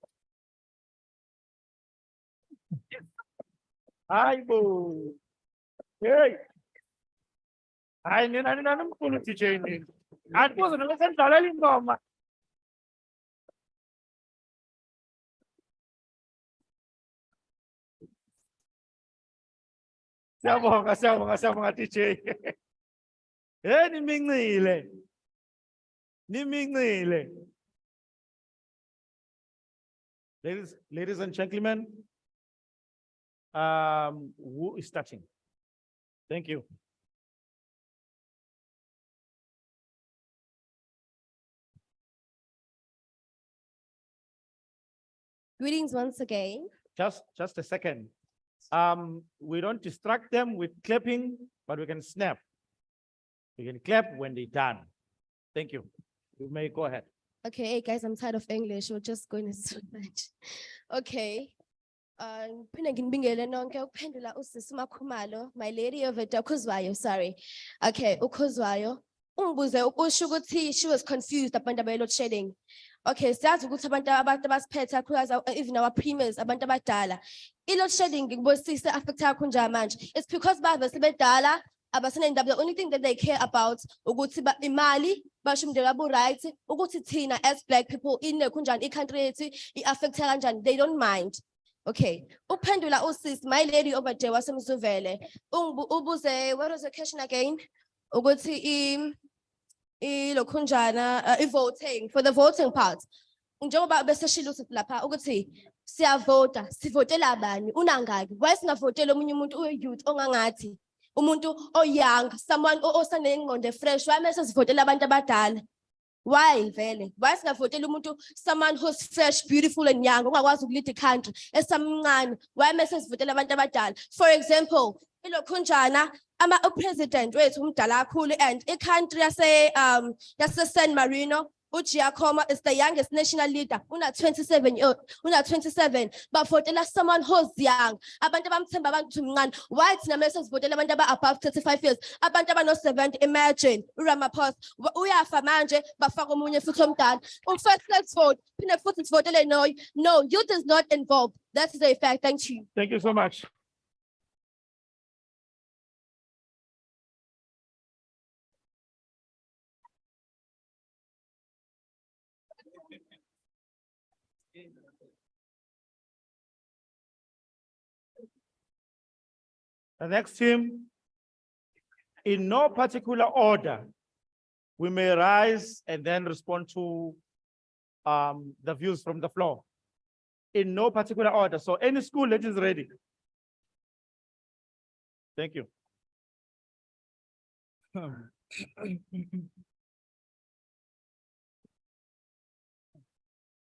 A: Ay, bo. Hey. Ay, nina puno DJ ni. At po, ano sa dalalin ko, ma. Siyabonga DJ. Eh, nimingile. Ladies and gentlemen, who is starting? Thank you.
F: Greetings once again.
A: Just a second. We don't distract them with clapping, but we can snap. We can clap when they're done. Thank you. You may go ahead.
F: Okay, hey guys, I'm tired of English. We're just going to switch. Okay. Phinde nginibingele nonke ukuphendula usisi uMakhumalo, my lady over there, uKhuzwayo, sorry. Okay, uKhuzwayo. Ungibuze ukusho ukuthi she was confused about the load shedding. Okay, siyazi ukuthi abantu abasiphethe kakhulukazi even our premiers, abantu abadala. I-load shedding ngikubosise affect kanjani manje. It's because bave sebedala abasenendaba. The only thing that they care about ukuthi imali basho umndeni wabo right, ukuthi thina as black people in kunjani i-country yethu i-affect kanjani. They don't mind. Okay, uphendula usisi, my lady over there wasemzuvele. Ubuze, what was the question again? Ukuthi lokhunjana voting for the voting part. Njengoba bese shilo lapha ukuthi siyavota, sivotela bani, unangaki? Why singavotela omunye umuntu uyi-youth ongangathi? Umuntu young, someone osanengqondo fresh, why mase sivotela abantu abadala? Why vele? Why singavotela umuntu someone who's fresh, beautiful and young, ongakwazi ukulida i-country, esamncane? Why mase sivotela abantu abadala? For example, ilokhunjana upresident wethu umdala kakhulu and i-country yase San Marino, uGiacomo is the youngest national leader. Una 27 bavotela someone who's young. Abantu abamthemba abantu mncane. Why thina mase sivotela abantu above 35 years? Abantu abano 70, imagine uRamaphosa uyafa manje bafaka omunye futhi omdala. First let's vote. Phinde futhi sivotele no, youth is not involved. That is a fact. Thank you.
A: Thank you so much. The next team, in no particular order, we may rise and then respond to the views from the floor. In no particular order. So any school that is ready. Thank you.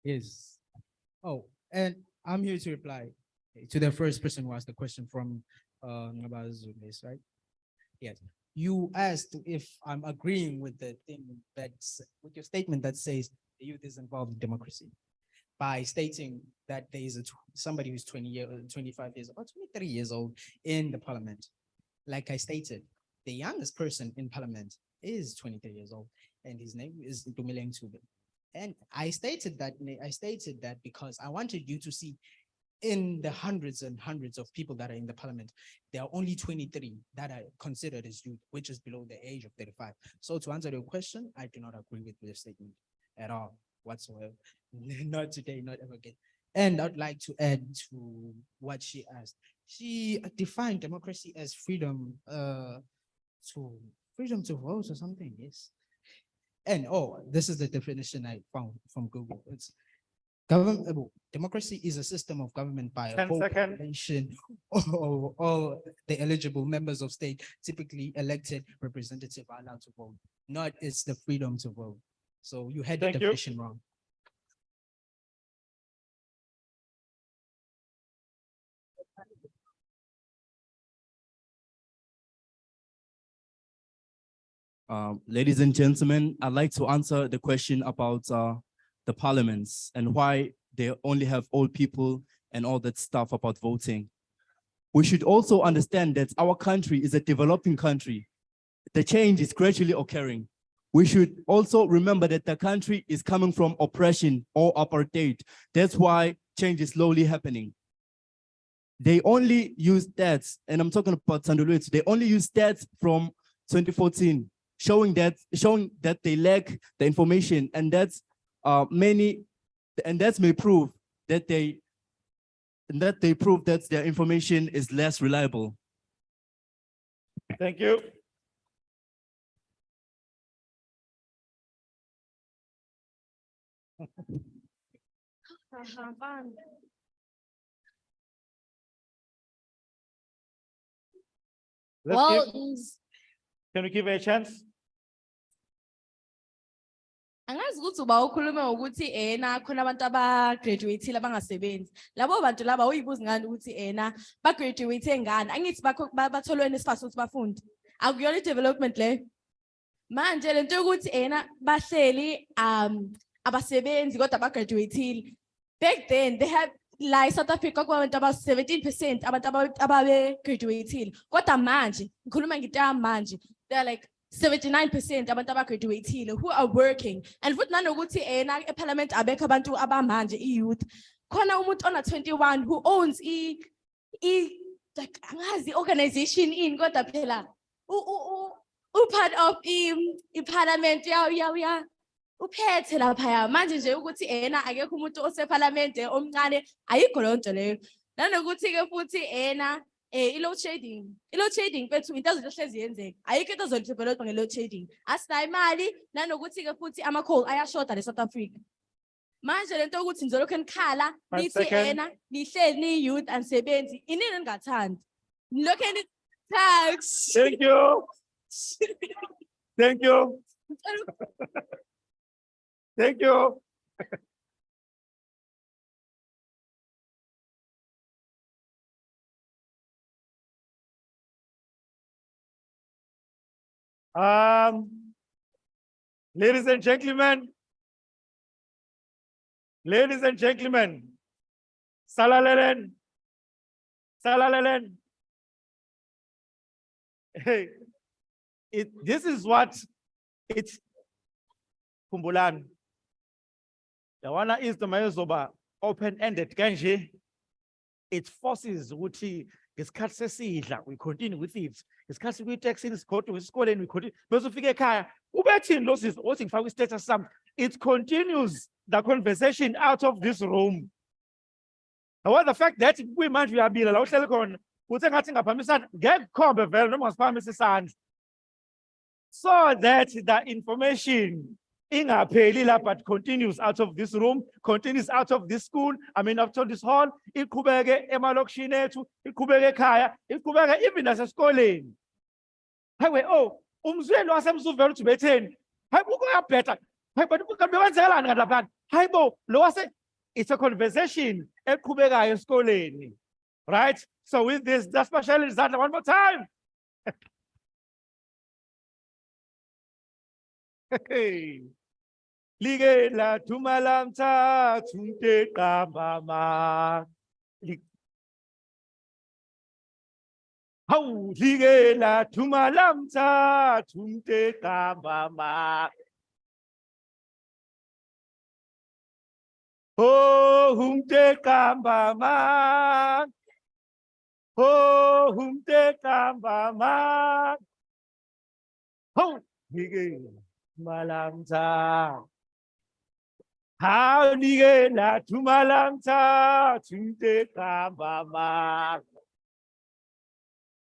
L: Yes. Oh, and I'm here to reply to the first person who asked the question from Ngabazumes, right? Yes. You asked if I'm agreeing with the thing with your statement that says the youth is involved in democracy by stating that there is somebody who's 25 years or 23 years old in the parliament. Like I stated, the youngest person in parliament is 23 years old and his name is Dumileng Tube. And I stated that because I wanted you to see in the hundreds and hundreds of people that are in the parliament, there are only 23 that are considered as youth, which is below the age of 35. So to answer your question, I do not agree with the statement at all whatsoever. Not today, not ever again. And I'd like to add to what she asked. She defined democracy as freedom to vote or something, yes. And this is the definition I found from Google. It's democracy is a system of government by a
A: 10
L: whole
A: seconds.
L: population or all the eligible members of state, typically elected representative, are allowed to vote. Not it's the freedom to vote. So you had the
A: Thank you.
L: definition wrong.
K: Ladies and gentlemen, I'd like to answer the question about the parliaments and why they only have old people and all that stuff about voting. We should also understand that our country is a developing country. The change is gradually occurring. We should also remember that the country is coming from oppression or apartheid. That's why change is slowly happening. They only use stats, and I'm talking about Sandulwethu, they only use stats from 2014, showing that they lack the information, and that's may prove that that their information is less reliable.
A: Thank you. Let's
C: Well,
A: can we give her a chance?
G: Angazi ukuthi uba ukhulume ukuthi khona abantu aba-graduate-ile abangasebenzi. Labo bantu laba uyibuza ngani ukuthi ba-graduate ngani? Angithi batholweni isifasi ukuthi bafunde. Akuyona i-development le. Manje lento yokuthi bahleli abasebenzi kodwa ba-graduate-ile. Back then they had la South Africa kwabantu aba 17% abantu ababe-graduate-ile. Kodwa manje, ngikhuluma ngitaya manje, they're like 79% abantu aba-graduate-ile who are working. And futhi nanokuthi eParliament abekho abantu abamanje i-youth. Khona umuntu ona 21 who owns like angazi organization in kodwa phela part of i-Parliament uphethe laphaya manje nje ukuthi akekho umuntu oseParliament omncane ayikho leyo nto leyo. Nanokuthi ke futhi i-load shedding bethu into ezohlezi yenzeka ayikho into ezodevelopwa nge-load shedding. Asinayo imali nanokuthi ke futhi ama-coal ayashoda le South Africa. Manje lento yokuthi nizolokhu nikhala nithi nihleli ni-youth ansebenzi inini ningathandi nilokhu tax.
A: Thank you. Thank you. Thank you. Ladies and gentlemen, Salalelen. Hey, this is what it's Kumbulan. The one is the Mayozoba open-ended kanje. It forces ukuthi ngesikhathi sesidla we continue with it. Ngesikhathi kwi-taxini sikhothe esikoleni we continue. Bese ufike ekhaya ubethini lo sisi othi ngifaka i-status sami. It continues the conversation out of this room. However, the fact that we manje uyabila la uhleli khona uthe ngathi ngaphamisana ngeke kukhombe vele noma ngasiphakamisa isandla. So that the information ingapheli la but continues out of this room, continues out of this school, out of this hall, iqhubeke emalokishini ethu, iqhubeke ekhaya, iqhubeke even nasesikoleni. Hayiwe umzweni wasemzuvela uthi betheni. Hayi ukuyabhetha. Hayi but ukanibenzela ngani lapha? Hayibo lo wase it's a conversation eqhubekayo esikoleni. Right? So with this, that's special Zandla one more time. Hey. Lige la tumalamta tunte kamama. How lige la tumalamta tunte kamama. Oh humte kamama. Oh humte kamama. Oh lige malamta. How lige la tumalamta tunte kamama.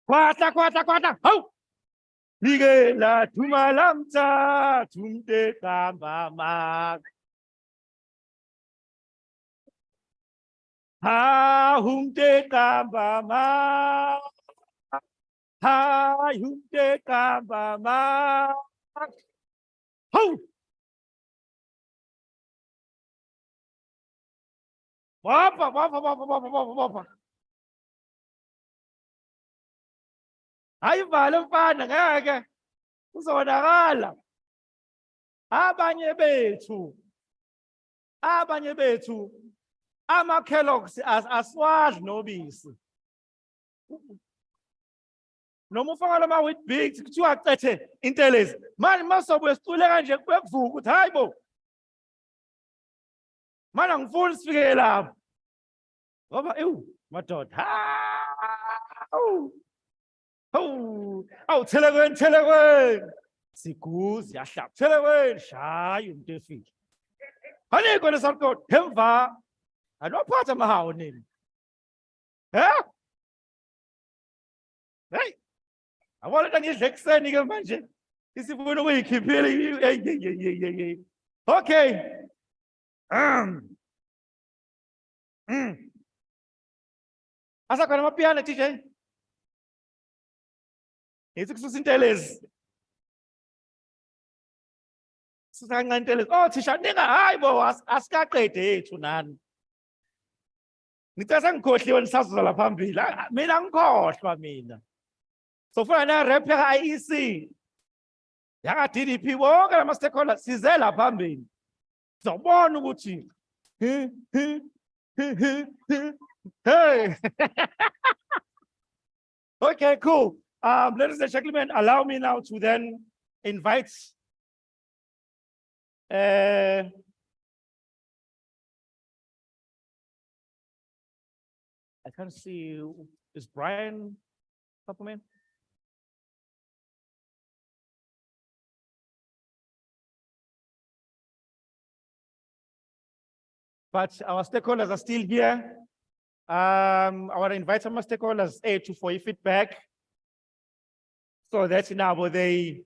A: Kwata. How lige la tumalamta tunte kamama. Ha humte kamama. Ha humte kamama. How Wapa. Ayivale mfana ngeke. Uzonakala. Abanye bethu. Ama-Kellogg's aswadli nobisi. Noma ufaka lama Weet-Bix kuthiwa cethe intelezi. Manje masobuye sicule kanje kube kuvuka ukuthi hayibo. Mana ngifuni sifike lapho. Ngoba madoda. Awu Thelekweni. Siguzi yahlaba. Thelekweni shaya umuntu efile. Hanikho lesakho emva. Anophatha amahawu nini? Hey. Awona nto ngidle ekseni ke manje. Isifuna ukuyikhiphela. Okay. Asakhona amapiano DJ. Yithi kususa intelezi. Susa kancane intelezi. Oh thisha ninga hayibo asikaqede yethu nani. Ngicela ngikhohliwe nisazuza la phambili. Mina ngikhohlwa mina. So funa na rap ya IEC. Yaka DDP wonke lama stakeholders size la phambili. Sizobona ukuthi hey. Okay, cool. Ladies and gentlemen, allow me now to then invite I can't see, is Brian Supplement? But our stakeholders are still here. I want to invite some stakeholders for your feedback. So that now they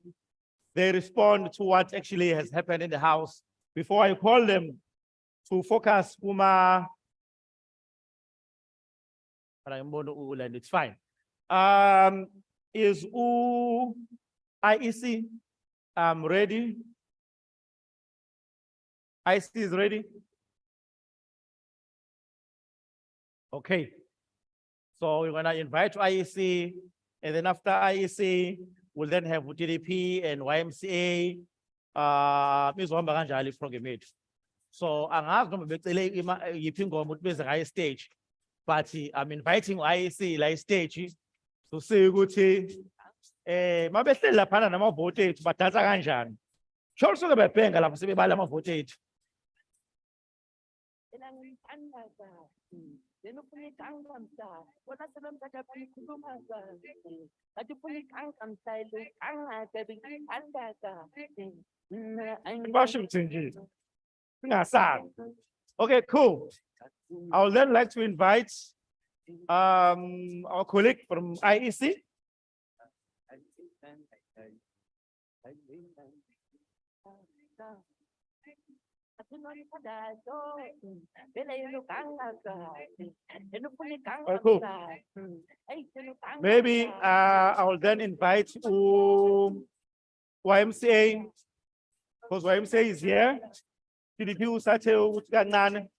A: respond to what actually has happened in the House before I call them to focus Uma. And it's fine. Is IEC ready? IEC is ready. Okay. So we're gonna invite IEC, and then after IEC, we'll then have TDP and YMCA. Mizohamba kanjalo program yethu. So angazi noma becele yiphi ingoma ukuthi beze high stage. But I'm inviting IEC la stage to see ukuthi mabehleli lapha nama vote ethu badansa kanjani. Sho suke bebhenga lapho sebebala ama vote ethu. Okay, cool. I would then like to invite our colleague from IEC. Oh, cool. Maybe I will then invite YMCA, because YMCA is here. TDP usathe ukuthi kancane.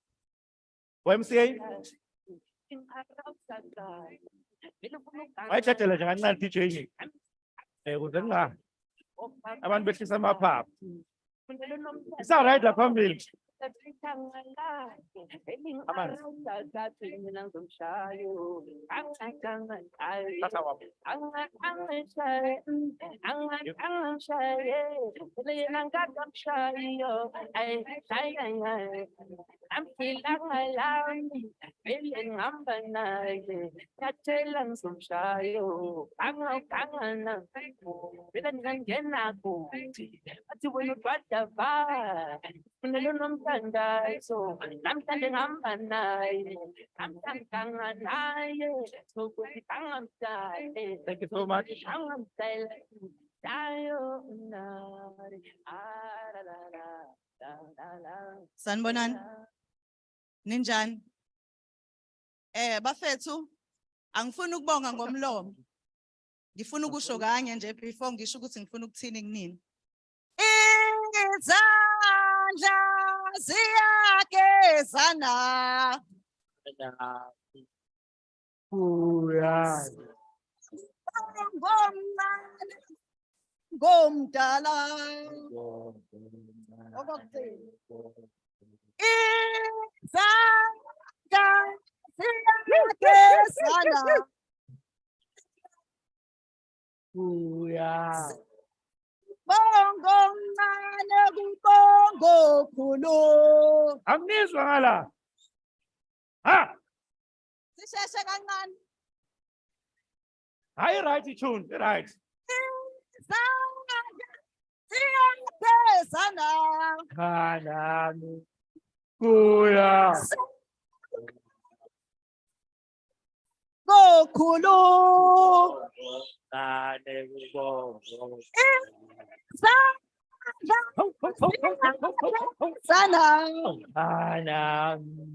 A: YMCA. Ayithathele nje kancane DJ. Ukuze ninga abantu behlisa amaphaphu. It's all right la phambili. Thank you so much.
S: Sanibonani. Ninjani? Bafethu, angifuni ukubonga ngomlomo. Ngifuna ukusho kanye nje before ngisho ukuthi ngifuna ukuthini kunini. Izandla ziyagezana.
T: ngomdala okokucina izandla ziyagezana bongo mncane kubongo khulu
A: Angizwa ngala. Ha,
T: sisheshe kancane
A: hayi right tune, right.
T: izandla ziyagezana
A: Kanami. Kuya.
T: kokhulu
A: Kane kubongo.
T: sana
A: Kanami.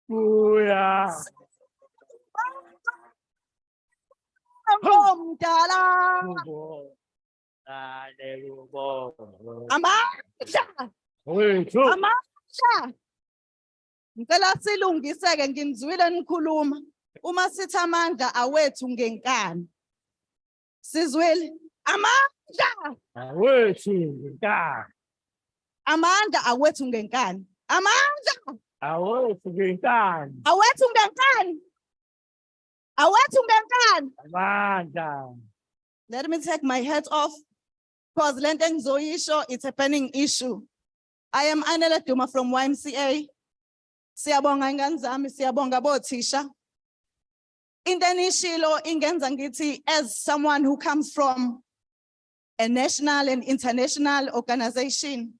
A: Kuya.
T: ngomdala
A: Kane kubongo.
T: amandla
A: Wethu.
T: amandla ngicela silungiseke nginizwile nikhuluma uma sithi amandla awethu ngenkani sizwile amandla
A: Awethu ngenkani.
T: amandla awethu ngenkani amandla
A: Awethu ngenkani.
T: awethu ngenkani awethu ngenkani
A: Amandla.
T: let me take my hat off because lento engizoyisho it's a burning issue. I am Anela Duma from YMCA. Siyabonga ingane zami, siyabonga bothisha. Into enishilo ingenza ngithi as someone who comes from a national and international organization,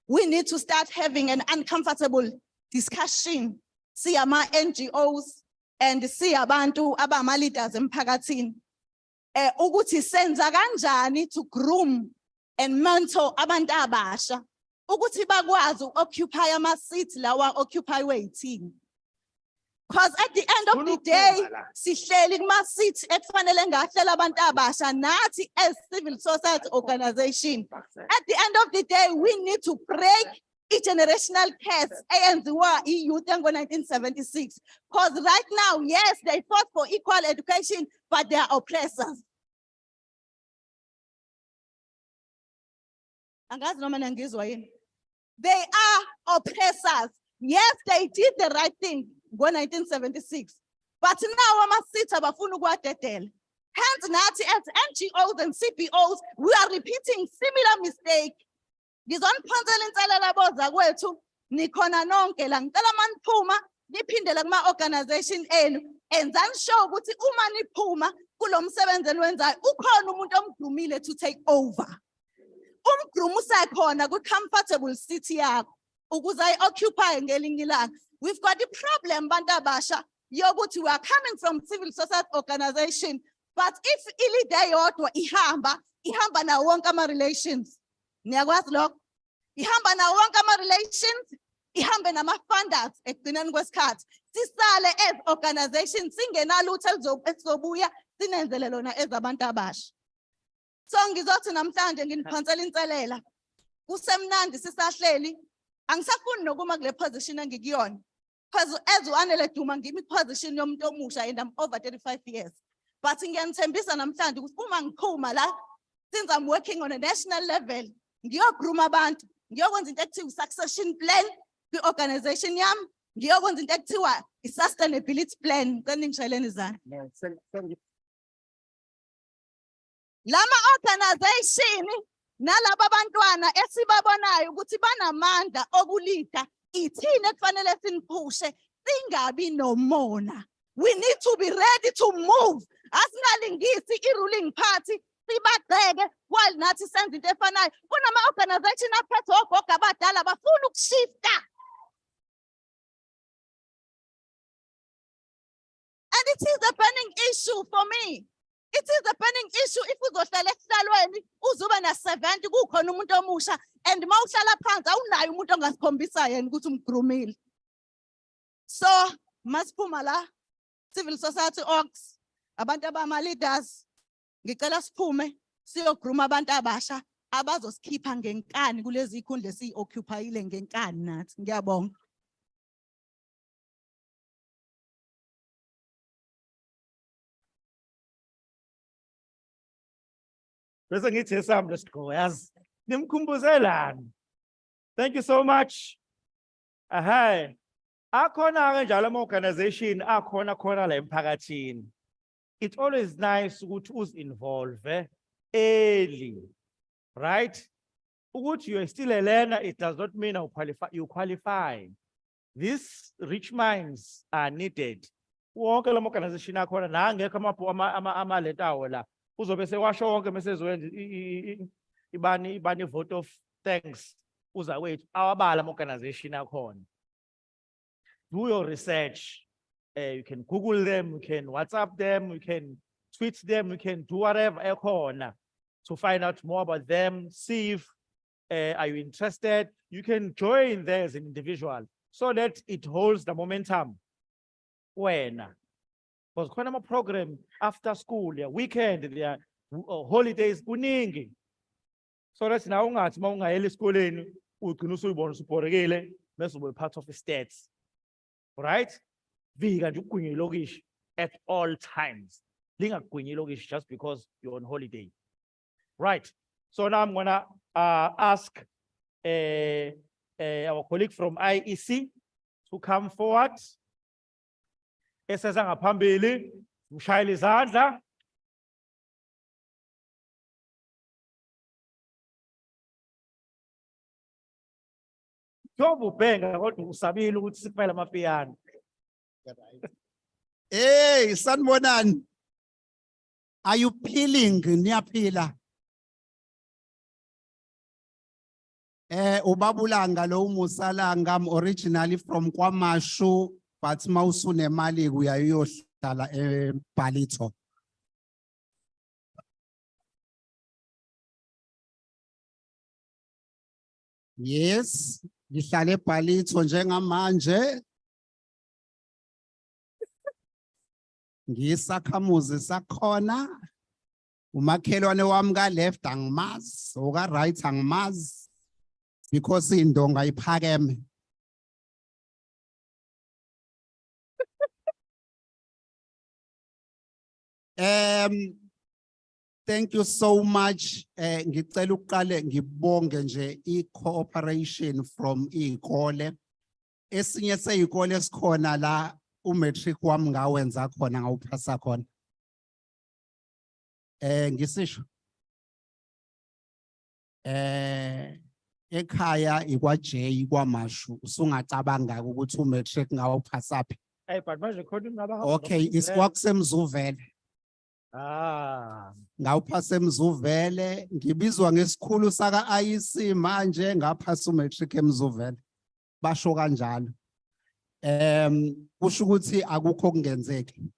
T: we need to start having an uncomfortable discussion. Siyama NGOs and siyabantu abama leaders emphakathini. Ukuthi senza kanjani to groom and mentor abantu abasha ukuthi bakwazi occupy ama seats lawa occupy waiting. Because at the end of the day sihleli kuma seats ekufanele ngahlela abantu abasha nathi as civil society organization. At the end of the day we need to break a generational curse eyenziwa youth ngo 1976. Because right now yes they fought for equal education but they are oppressors. Angazi noma nangizwa yini. They are oppressors. Yes, they did the right thing ngo 1976. But now ama-seats abafuna ukuwadedela. Hence nathi as NGOs and CPOs, we are repeating similar mistake. Ngizoniphonsela inselela boza kwethu, nikhona nonke la ngicela maniphuma niphindele kuma organization enu. Enzani sure ukuthi uma niphuma kulo msebenzi enwenzayo ukhona umuntu omgrumile to take over. Umgrumu usakhona ku-comfortable city yakho ukuze ayi-occupy ngelinye ilanga. We've got a problem bantu abasha yokuthi we are coming from civil society organization but if ilide yodwa ihamba nawo wonke ama-relations. Niyakwazi lokho? Ihamba nawo wonke ama-relations, ihambe nama-funders ekugcineni kwesikhathi. Sisale as organization singenalutho elizobuya sinenzele lona as abantu abasha. So ngizothi namhlanje nginiphonsela inselela. Kusemnandi sisahleli. Angisafuni nokuma kule position engikuyona. Because as uAnele Duma ngimi position yomuntu omusha and I'm over 35 years. But ngiyanithembisa namhlanje ukuthi uma ngiphuma la since I'm working on a national level, ngiyogruma abantu, ngiyokwenza into ekuthiwa succession plan kwi-organization yami, ngiyokwenza into ekuthiwa i-sustainability plan. Ngicela ngishayeleni izandla. Lama organization nalabo bantwana esibabonayo ukuthi banamandla okulida ithini ekufanele siniphushe singabi nomona. We need to be ready to move. Asingalingisi i-ruling party sibagceke while nathi senza into efanayo. Kunama organization aphethe ogogo abadala bafuna ukushifta. And it is a burning issue for me. It is a burning issue if uzohlala esihlalweni uzuba na 70 kukhona umuntu omusha and mawuhlala phansi awunayo umuntu ongasikhombisa yena ukuthi umgrumile. So masiphuma la civil society orgs abantu abama leaders ngicela siphume siyogruma abantu abasha abazosikhipha ngenkani kulezi ikhundla esiyi-occupyile ngenkani nathi. Ngiyabonga.
A: Bese ngithi esami lesigqoko yazi. Nimkhumbuzelani. Thank you so much. Aha. Akhona ke njalo ama organization akhona khona la emphakathini. It's always nice ukuthi uzi-involve early. Right? Ukuthi you are still a learner, it does not mean you qualify. These rich minds are needed. Wonke la organization akhona na angekho ama letawo la. Uzobe sewasho wonke mesezoyenza ibani vote of thanks. Uza wait awabala ama organization akhona. Do your research. You can Google them, you can WhatsApp them, you can tweet them, you can do whatever akhona to find out more about them. See if are you interested? You can join there as an individual so that it holds the momentum. When? Because khona ama program after school, yeah, weekend, there holidays kuningi. So that's now ungathi mawungayela esikoleni ugcina usuyibona usubhorekile bese ube part of the stats. Right? Vika nje ukugwinya ilokishi at all times. Lingagwinya ilokishi just because you're on holiday. Right. So now I'm gonna ask our colleague from IEC to come forward. Eseza ngaphambili, mshayele izandla. Jobu benga kodwa usabile ukuthi siphela amapiyano.
U: Hey, sanibonani. Are you peeling? Niyaphila. Ubabulanga lo umusalanga, I'm originally from KwaMashu, but mawusune mali uyayohlala eBhalito. Yes, ngihlala eBhalito njengamanje. Ngisakhamuzi sakhona. Umakhelwane wami ka left angimazi, oka right angimazi. Because indonga iphakeme. Thank you so much. Ngicela uqale ngibonge nje i-cooperation from ikole. Esinye seyikole sikhona la umatric wami ngawenza khona ngawuphasa khona. Ngisisho. Ekhaya ikwaJ kwaMashu usungacabanga ukuthi umatric ngawuphasa phi.
A: Hey, but manje khona ngaba.
U: Okay, isikwakusemzuvele. Ngawuphasa emzuvele, ngibizwa ngesikhulu saka IEC manje ngaphasa umatric emzuvele. Basho kanjalo. Kusho ukuthi akukho kungenzeki.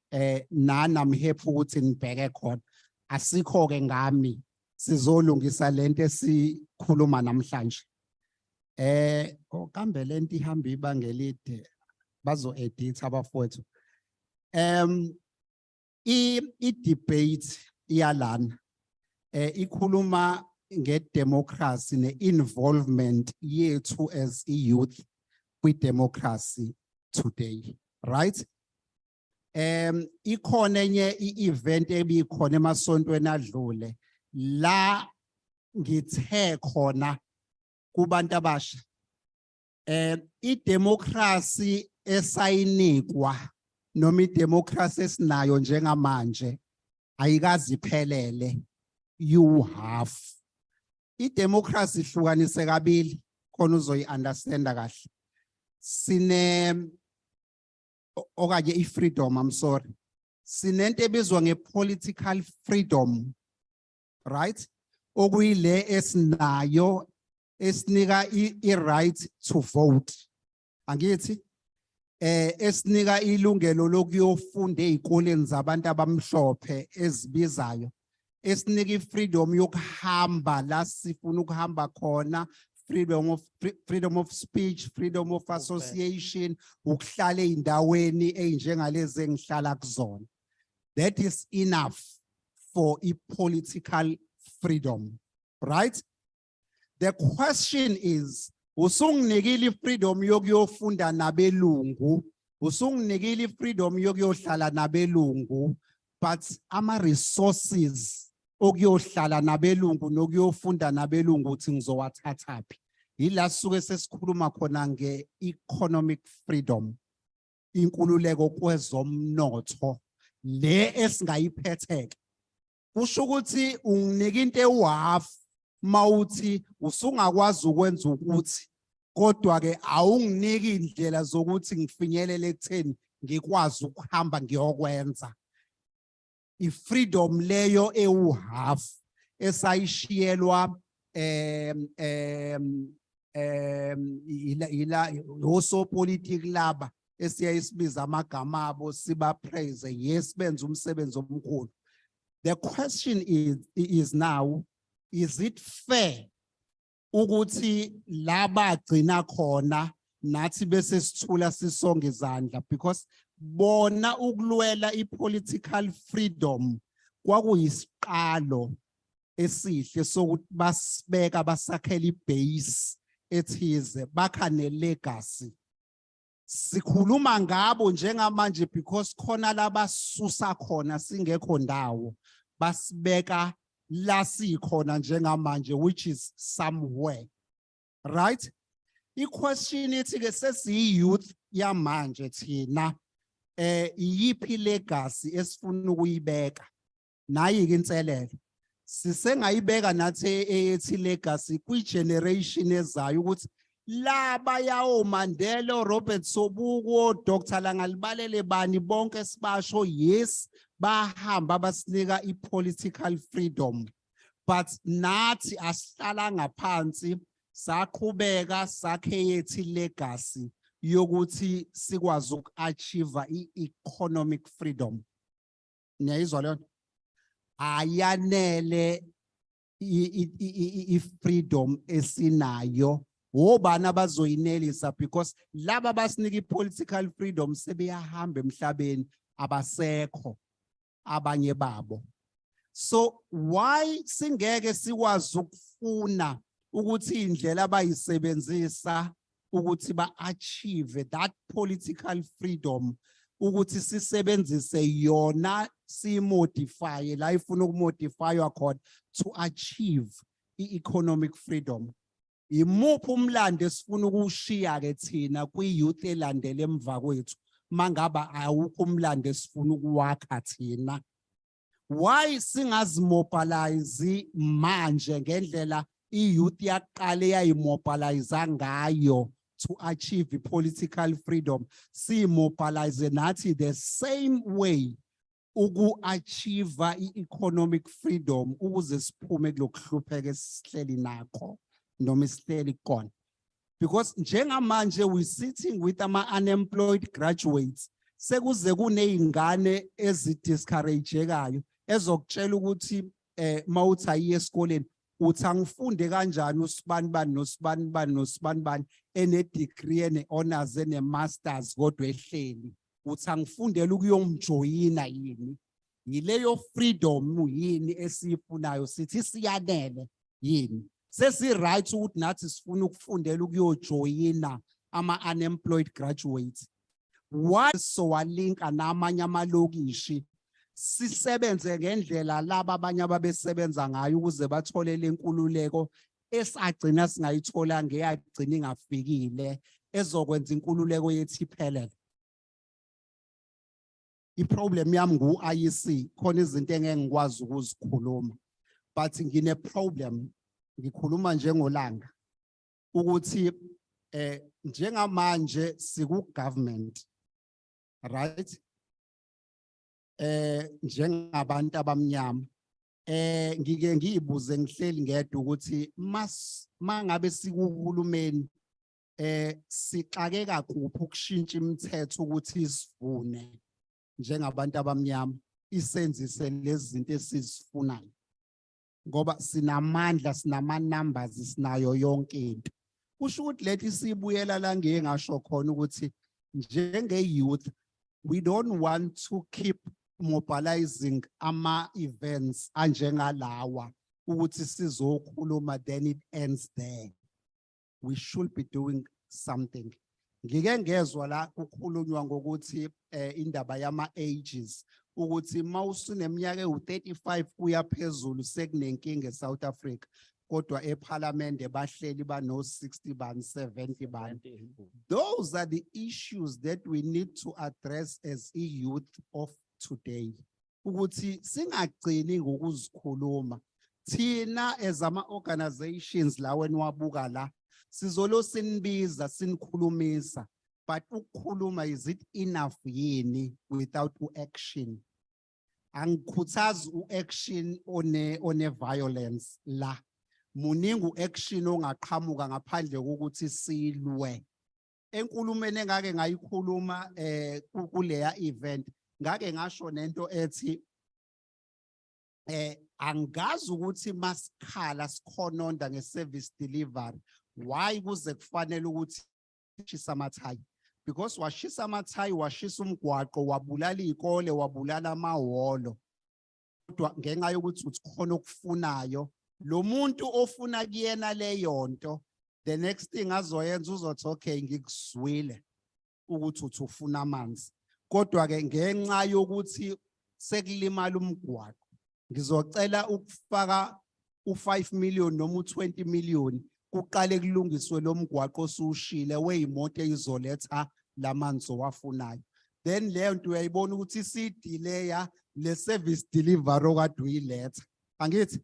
U: Nana I'm happy ukuthi nibheke khona. Asikho ke ngami. Sizolungisa lento esikhuluma namhlanje. Kambe lento ihamba ibanga elide bazo edit abafowethu. I-debate iyalana. Ikhuluma ngedemocracy ne-involvement yethu as youth kwi-democracy today, right? Ikhona enye i-event ebikhona emasontweni adlule la ngithe khona kubantu abasha i-democracy esayinikwa noma i-democracy esinayo njengamanje ayikazi iphelele. You have i-democracy ihlukanise kabili khona uzoyi-understanda kahle. Sine okanye i-freedom, I'm sorry. Sinento ebizwa nge-political freedom, right? Okuyile esinayo esinika i-right to vote. Angithi? Esinika ilungelo lokuyofunda ezikoleni zabantu abamhlophe ezibizayo. Esinika i-freedom yokuhamba la sifuna ukuhamba khona. Freedom of speech, freedom of association, ukuhlala eindaweni enjengalezi engihlala kuzona. That is enough for a political freedom, right? The question is, usunginikile freedom yokuyofunda nabelungu, usunginikile freedom yokuyohlala nabelungu, but ama resources okuyohlala nabelungu nokuyofunda nabelungu ukuthi ngizowathathaphi. Yila suke sesikhuluma khona nge-economic freedom, inkululeko kwezomnotho, le esingayiphetheke. Kusho ukuthi unginika into ewu-half mawuthi usungakwazi ukwenza ukuthi, kodwa ke awunginiki indlela zokuthi ngifinyelele ekutheni ngikwazi ukuhamba ngiyokwenza. I-freedom leyo ewu-half esayishiyelwa osopolitiki laba esiyayisibiza amagama abo siba praise, yes benza umsebenzi omkhulu. The question is now, is it fair ukuthi laba gcina khona nathi bese sithula sisonke izandla? Because bona ukulwela i-political freedom kwakuyisiqalo esihle sokuthi basibeka basakhela ibase ethize bakha ne-legacy. Sikhuluma ngabo njengamanje because khona labasusa khona singekho ndawo, basibeka la sikhona njengamanje, which is somewhere, right? I-question ithi ke sesiyi-youth yamanje thina, iyiphi legacy esifuna ukuyibeka? Nayi-ke inselelo. Sisengayibeka nathi ethi legacy kwi-generation ezayo ukuthi laba yawo Mandela, Robert Sobukwe, Dr. Langalibalele bani bonke sibasho yes bahamba basinika i-political freedom, but nathi asihlala ngaphansi saqhubeka sakhe yethi legacy yokuthi sikwazi uku-achieve i-economic freedom. Niyayizwa leyo? Ayanele i-freedom esinayo. Wobani abazoyinelisa because laba basinika i-political freedom sebeyahamba emhlabeni abasekho abanye babo. So why singeke sikwazi ukufuna ukuthi indlela abayisebenzisa ukuthi ba-achieve that political freedom ukuthi sisebenzise yona si-modify la ifuna ukumodifywa khona to achieve i-economic freedom? Imuphi umlando esifuna ukushiya ke thina kwi-youth elandele emva kwethu mangaba awukho umlando esifuna ukuwakha thina? Why singazimobilize manje ngendlela i-youth yaqala eyayimobilize ngayo to achieve political freedom? Simobilize nathi the same way uku-achieve i-economic freedom ukuze siphume kulokuhlupheka esihleli nakho noma isihleli kona. Because njengamanje we sitting with ama-unemployed graduates, sekuze kuney'ngane ezidiscouragekayo ezokutshela ukuthi mawuthi ayiye esikoleni uthi angifunde kanjani usibanibani nosibanibani nosibanibani ene-degree ene-honors ene-masters kodwa ehleli, uthi angifundele ukuyomjoyina yini? Yileyo freedom yini esiyifunayo? Sithi siyanele yini? Sesi-right ukuthi nathi sifuna ukufundela ukuyojoyina ama-unemployed graduates? What sowalinka namanye amalokishi sisebenze ngendlela laba abanye ababesebenza ngayo ukuze bathole le nkululeko esagcina singayithola ngeyagcina ingafikile ezokwenza inkululeko yethu iphelele? I-problem yami ngu-IEC, khona izinto engeke ngikwazi ukuzikhuluma, but ngine-problem, ngikhuluma njengolanga ukuthi njengamanje siku-government, right? Njengabantu abamnyama, ngike ngiyibuze ngihleli ngedwa ukuthi mangabe sikuhulumeni sixakeka kuphi ukushintsha imithetho ukuthi isivune njengabantu abamnyama isenzise lezi zinto esizifunayo, ngoba sinamandla, sinama-numbers, sinayo yonke into. Kusho ukuthi lethi sibuyela la ngeke ngasho khona ukuthi njenge-youth we don't want to keep mobilizing ama-events anjengalawa ukuthi sizokhuluma then it ends there. We should be doing something. Ngike ngezwa la kukhulunywa ngokuthi indaba yama-ages ukuthi mawusuneminyaka ewu-35 kuya phezulu sekunenkinga eSouth Africa. Kodwa eParliament bahleli bano-60 bani, 70 bani. Those are the issues that we need to address as youth of today. Ukuthi singagcini ngokuzikhuluma. Thina as ama-organizations la wena wabuka la, sizolo sinibiza sinikhulumisa. But ukukhuluma, is it enough yini without action? Angikhuthazi u-action one violence la. Muningi action ongaqhamuka ngaphandle kokuthi silwe. Enkulumeni engake ngayikhuluma kuleya event, ngake ngasho nento ethi angazi ukuthi masikhala sikhononda nge-service delivery, why kuze kufanele ukuthi shisa amathayi? Because washisa amathayi, washisa umgwaqo, wabulala iy'kole, wabulala amahholo. Kodwa ngenxa yokuthi ukhona okufunayo, lo muntu ofuna kuyena leyo nto, the next thing azoyenza uzothi okay ngikuzwile ukuthi uthi ufuna amanzi. Kodwa ke ngenxa yokuthi sekulimala umgwaqo, ngizocela ukufaka u5 million noma u20 million kuqale kulungiswe lo mgwaqo osushile weyimoto ezizoletha lamanzi owafunayo. Then leyo nto uyayibona ukuthi isidelaya le service delivery okade uyiletha. Angithi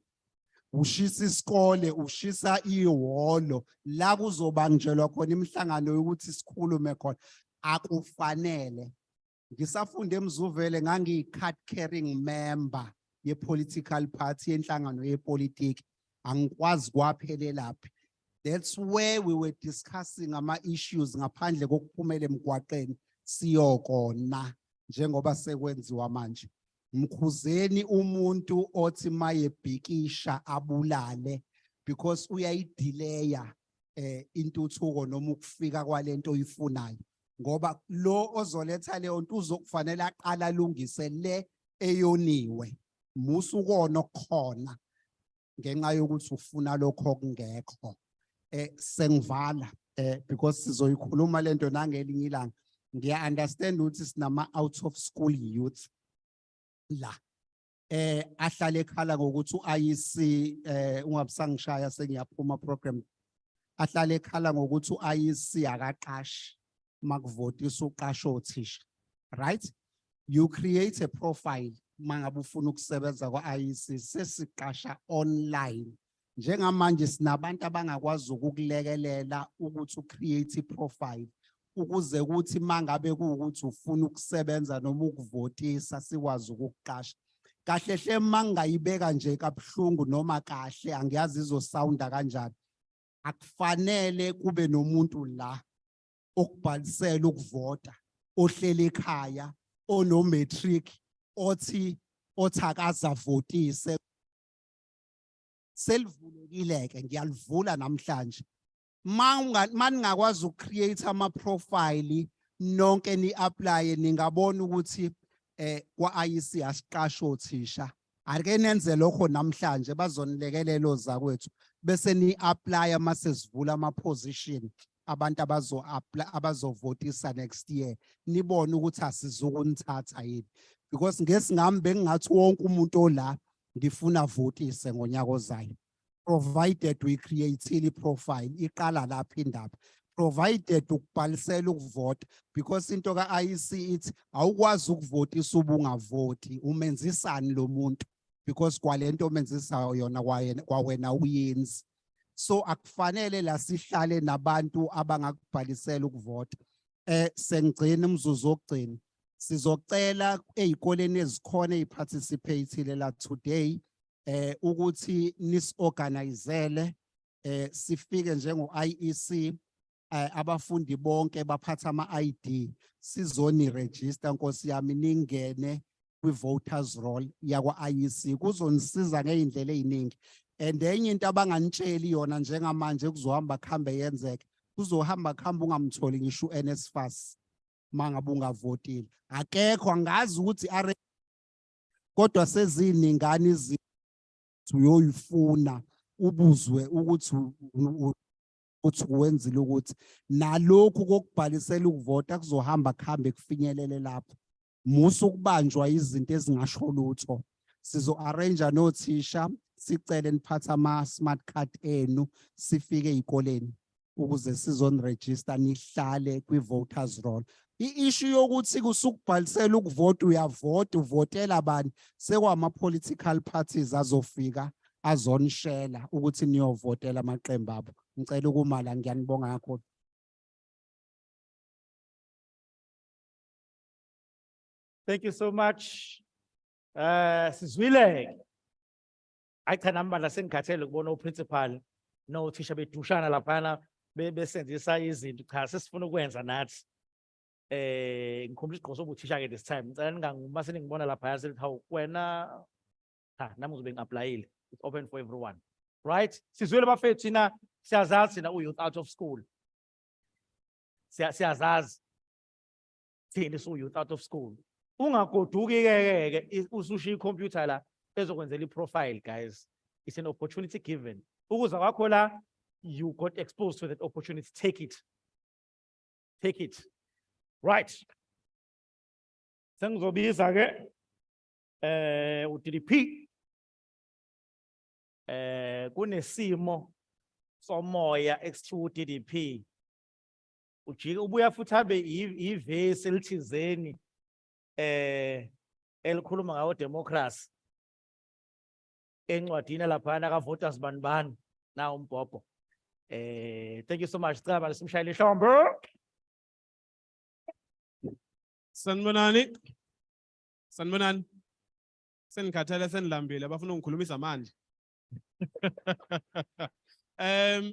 U: ushisa isikole, ushisa ihholo, la kuzobanjelwa khona imihlangano yokuthi sikhulume khona. Akufanele. Ngisafunda eMzuvele ngangiyi-card carrying member ye-political party yenhlangano yepolitiki. Angikwazi kwaphelelaphi. That's where we were discussing ama-issues ngaphandle kokuphumela emgwaqeni siyokona njengoba sekwenziwa manje. Mkhuzeni umuntu othi mayebhikisha abulale because uyayidelaya intuthuko noma ukufika kwalento oyifunayo. Ngoba lo ozoletha leyo nto uzokufanele aqala alungise le eyoniwe. Musukona okukhona ngenxa yokuthi ufuna lokho okungekho. Sengivala because sizoyikhuluma lento nangelinye ilanga. Ngiya understand ukuthi sinama out of school youth la. Ahlale ekhala ngokuthi uIEC ungabusangishaya sengiyaphuma program. Ahlale ekhala ngokuthi uIEC akaqashi makuvotisa uqasho othisha. Right? You create a profile mangabe ufuna ukusebenza kwa-IEC sesiqasha online. Njengamanje sinabantu abangakwazi ukukulekelela ukuthi ucreate i-profile ukuze ukuthi mangabe kuwukuthi ufuna ukusebenza noma ukuvotisa sikwazi ukukuqasha. Kahle hle mangayibeka nje kabuhlungu noma kahle angiyazi izosounda kanjani. Akufanele kube nomuntu la okubhalisela ukuvota, ohleli ekhaya, ono matric, othi othakaza votise. Selivulekile-ke ngiyalivula namhlanje. Maningakwazi ukucreate ama-profile nonke ni-apply ningabona ukuthi kwa-IEC asiqashe othisha. Ake nenze lokho namhlanje bazonilekelela ozakwethu bese ni-apply mase sivula ama-position abantu abazovotisa next year. Nibone ukuthi asizukunithatha yini. Because ngesingami bengingathi wonke umuntu ola ngifuna votise ngonyaka ozayo. Provided we create i-profile iqala lapha indaba. Provided ukubhalisela ukuvota because into ka-IEC ithi awukwazi ukuvotisa ubungavoti umenzisani lo muntu because kwalento omenzisayo yona kwawena uyenzi. So akufanele la sihlale nabantu abangakubhalisela ukuvota. Sengigcina umzuzu wokugcina. Sizocela ezikoleni ezikhona eziparticipate la today ukuthi nisorganizele sifike njengo-IEC abafundi bonke baphatha ama-ID sizoni register nkosi yami ningene kwi-voters roll yakwa-IEC kuzonisiza ngey'ndlela ey'ningi. And enye into abanganitsheli yona njengamanje kuzohamba kuhambe yenzeke kuzohamba kuhambe ungamtholi ngisho uNSFAS mangabe ungavotile. Akekho angazi ukuthi kodwa seziningana izinto uyoyifuna ubuzwe ukuthi wenzile ukuthi nalokhu kokubhalisela ukuvota kuzohamba kuhambe kufinyelele lapho. musu kubanjwa izinto ezingasho lutho. Sizo arrange nothisha sicele niphatha ama smart card enu sifike ezikoleni ukuze sizonregister nihlale kwi voters roll. I-issue yokuthi kusukubhalisela ukuvota uyavota uvotela bani sekwama political parties azofika azonishela ukuthi niyovotela amaqembu abo. Ngicela ukumala ngiyanibonga kakhulu.
A: Thank you so much. Sizwile. Ay cha nami la sengikhathele ukubona uprincipal no thisha bedushana laphana besenzisa izinto cha sesifuna ukwenza nathi. Ngikhumbula isigqoko sobuthisha ke this time. Ngicela ninganguma seningibona lapha yasithi hawu wena nami uzobe ngiapplyile. It's open for everyone. Right? Sizwile bafethu thina siyazazi na youth out of school. Siyazazi. Thina youth out of school. Ungagoduki ke usushiya icomputer la ezokwenzela iprofile guys. It's an opportunity given. Ukuza kwakho la you got exposed to that opportunity. Take it. Take it. Right. Sengizobiza ke uDDP kunesimo somoya ekuthiwa uDDP ujike ubuya futhi abe ivesi elithizeni elikhuluma ngawo democracy encwadini laphana ka voters banibani na umbhobho. Thank you so much. Caba lesimshayile ihlombe.
D: Sanibonani. Sanibonani. Senikhathele senilambile abafuna ungikhulumisa manje.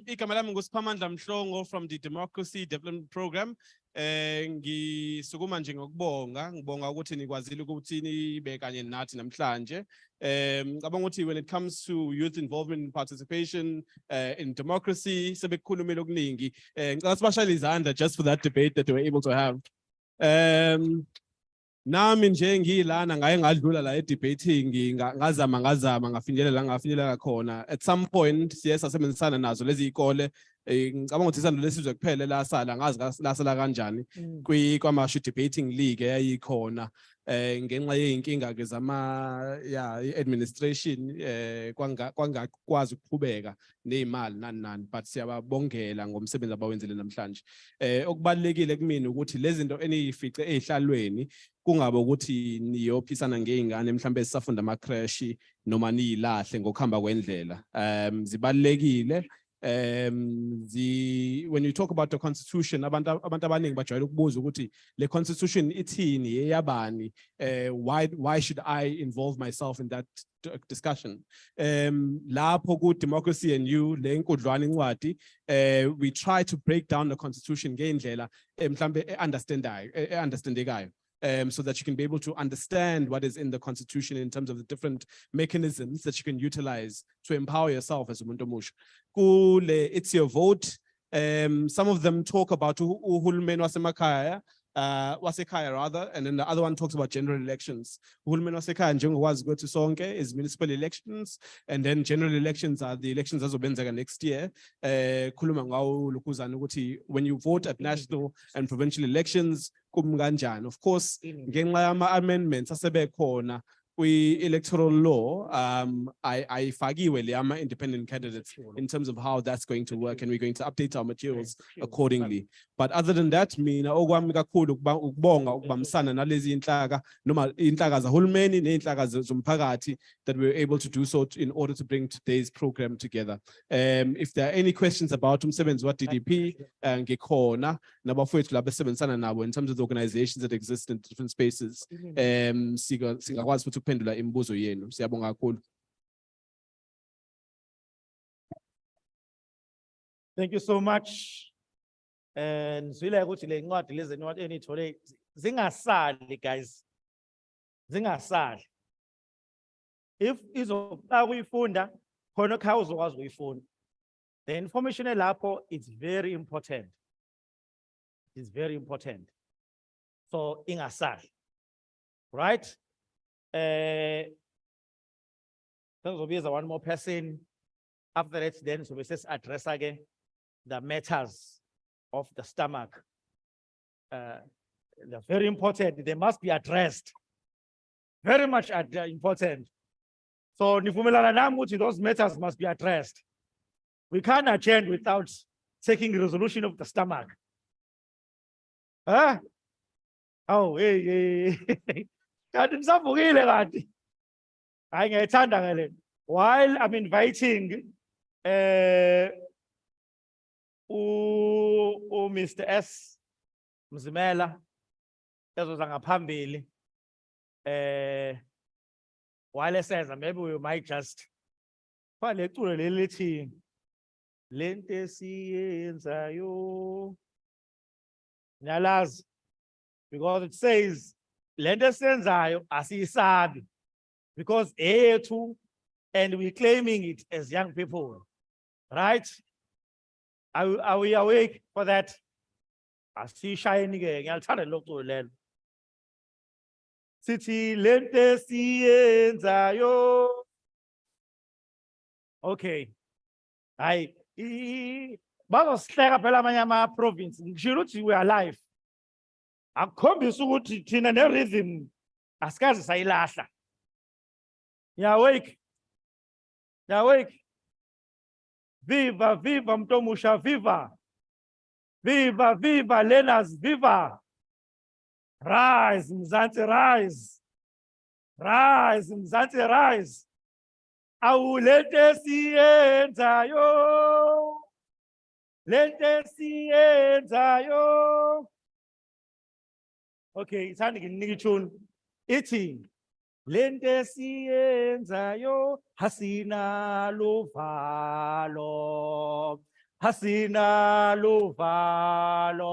D: Igama lami nguSiphamandla Mhlongo from the Democracy Development Program. Ngisukuma nje ngokubonga, ngibonga ukuthi nikwazile ukuthi nibe kanye nathi namhlanje. Ngicabanga ukuthi when it comes to youth involvement and participation in democracy, sebekukhulumile okuningi. Ngicela sibashayele izandla just for that debate that we were able to have. Nami nje ngilana ngaye ngadlula la debating ngazama ngafinyelela khona. At some point siyasebenzisana nazo lezi ikole. Ngicabanga ukuthi isandla lesizwe kuphela lasala ngazi lasala kanjani kwama debating league eyayikhona ngenxa yeyinkinga ke zama administration kwangakwazi ukuqhubeka nezimali nani but siyababongela ngomsebenzi abawenzile namhlanje. Okubalekile kimi ukuthi lezi zinto eniyifice ezihlalweni kungabe ukuthi niyophisana ngeingane mhlambe sisafunda ama crash noma niyilahle ngokuhamba kwendlela. Zibalekile. When you talk about the constitution, abantu abaningi bajwayele ukubuza ukuthi le constitution ithini eyabani, why should I involve myself in that discussion? Lapho ku Democracy and You le nkudlwana incwadi, we try to break down the constitution ngendlela mhlambe understandekayo. So that you can be able to understand what is in the constitution in terms of the different mechanisms that you can utilize to empower yourself as umuntu omusha. Kule it's your vote. Some of them talk about uhulumeni wasekhaya rather, and then the other one talks about general elections. Uhulumeni wasekhaya njengokwazi ukuthi sonke is municipal elections, and then general elections are the elections azobenzeka next year. Khuluma ngawo lokuzana ukuthi when you vote at national and provincial elections kumi kanjani. Of course ngenxa yama amendments asebekhona kwi-electoral law, ayifakiwe le ama independent candidates in terms of how that's going to work, and we're going to update our materials accordingly. But other than that, mina okwami kakhulu ukubonga ukubambisana nalezi inhlaka noma inhlaka zahulumeni neinhlaka zomphakathi that we were able to do so in order to bring today's program together. If there are any questions about umsebenzi wa DDP, ngikhona nabafowethu laba sebenzisana nabo in terms of the organizations that exist in different spaces. Singakwazi futhi ukuphendula imibuzo yenu. Siyabonga kakhulu.
A: Thank you so much. And zwile ukuthi le ncwadi lezi ncwadi enithole zingasali guys. Zingasali. If izoqala kuyifunda khona ekhaya uzokwazi ukuyifunda. The information elapho is very important. It's very important. So ingasali. Right? Sengizobiza one more person. After that, then so we just address again the matters of the stomach. they're very important. They must be addressed. Very much important. So nivumelana nami ukuthi those matters must be addressed. We can't adjourn without taking resolution of the stomach. Huh? Oh, hey. Kanti nisavukile kanti. Hayi ngiyayithanda ngale. While I'm inviting Mr. S Mzimela ezoza ngaphambili while eseza, maybe we might just kwale culo leli lithi lento esiyenzayo nyalazi, because it says lento esiyenzayo asiyisabi because eyethu and we're claiming it as young people, right? Are we awake for that? Asishayeni ke ngiyalithanda lo culo lelo. Sithi lento esiyenzayo. Okay. Hayi bazosihleka phela amanye ama-province. Ngishilo ukuthi we are alive. Akukhombisa ukuthi thina ne-rhythm asikaze sayilahla. You're awake. You're awake. Viva, viva Mtomusha, viva. Viva, viva learners, viva. Rise, Mzansi, rise. Rise, Mzansi, rise. Awulente siyenzayo. Lente siyenzayo. Okay, it's handing in tune. Eating. Lente siyenzayo hasina luvalo. Hasina luvalo.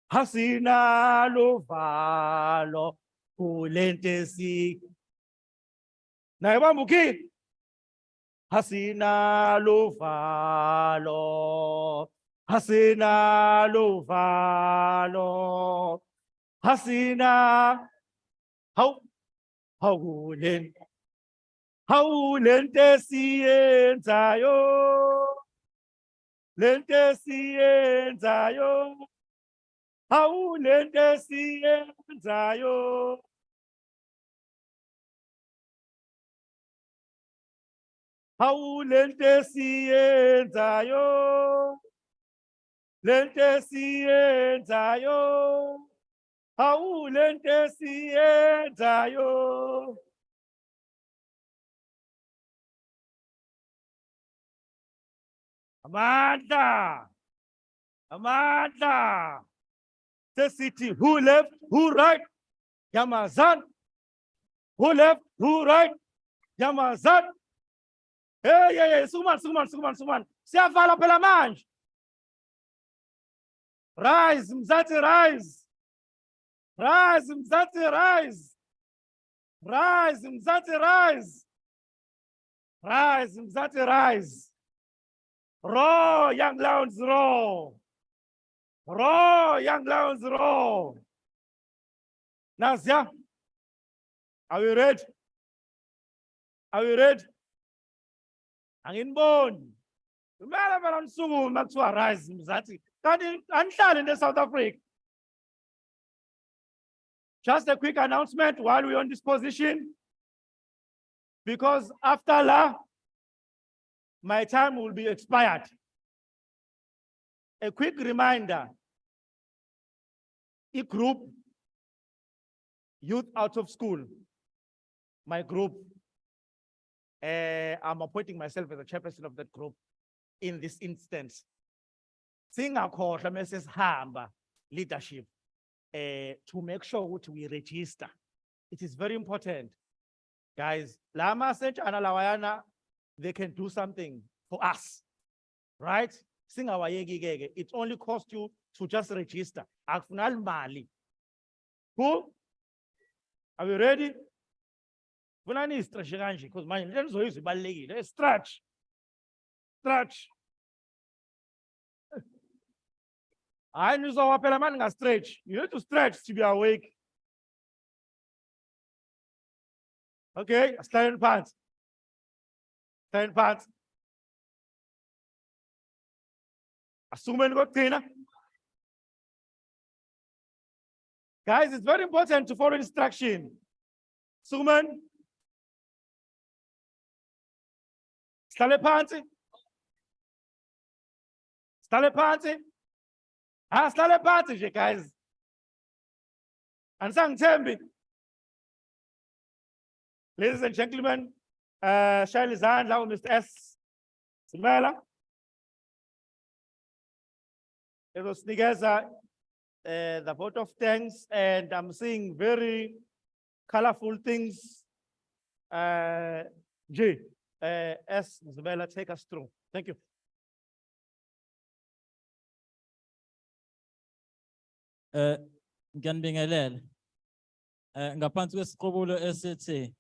A: Hasina luvalo. Kulente si. Naibambuki. Hasina luvalo. Hasina luvalo. Hasina. Hawulen tesiyenzayo, lente siyenzayo, hawulen tesiyenzayo. Hawulen tesiyenzayo, lente siyenzayo. Hawulen tesiyenzayo. Amandla. Amandla. The city, who left, who right? Yamazan. Who left, who right? Yamazan. Hey, suman. Siyavala phela manje. Rise, Mzansi, rise. Rise, Mzansi, rise. Rise, Mzansi, rise. Rise, Mzansi, rise. Roar, young lions, roar. Roar, young lions, roar. Nazia, are we ready? Are we ready? Anginiboni. Kumele phela nisukume kuthiwa rise, Mzansi. Kanti anihlale in South Africa. Just a quick announcement while we're on this position, because after la, my time will be expired. A quick reminder, group, Youth Out of School, my group, I'm appointing myself as a chairperson of that group in this instance. Singakhohlwa mase sihamba leadership. To make sure what we register. It is very important. Guys, Lama Senchana Lawayana, they can do something for us. Right? Sing our yegi. It only costs you to just register. Akfunal Mali. Cool? Are we ready? Funani is stretching because my let's use balegi. Let's stretch. Stretch. I know so man stretch. You need to stretch to be awake. Okay, stand pants. Stand pants. Assume got trainer. Guys, it's very important to follow instruction. Suman. Sihlale phansi. Sihlale phansi. Sihlale phansi nje, guys. Anisangithembi. Ladies and gentlemen, shayela izandla Mr. S. Simela. Ezosinikeza the vote of thanks, and I'm seeing very colorful things. J. S. Isabella, take us through. Thank you.
B: Ngiyanibingelela. Ngaphansi kwesiqubulo esithi,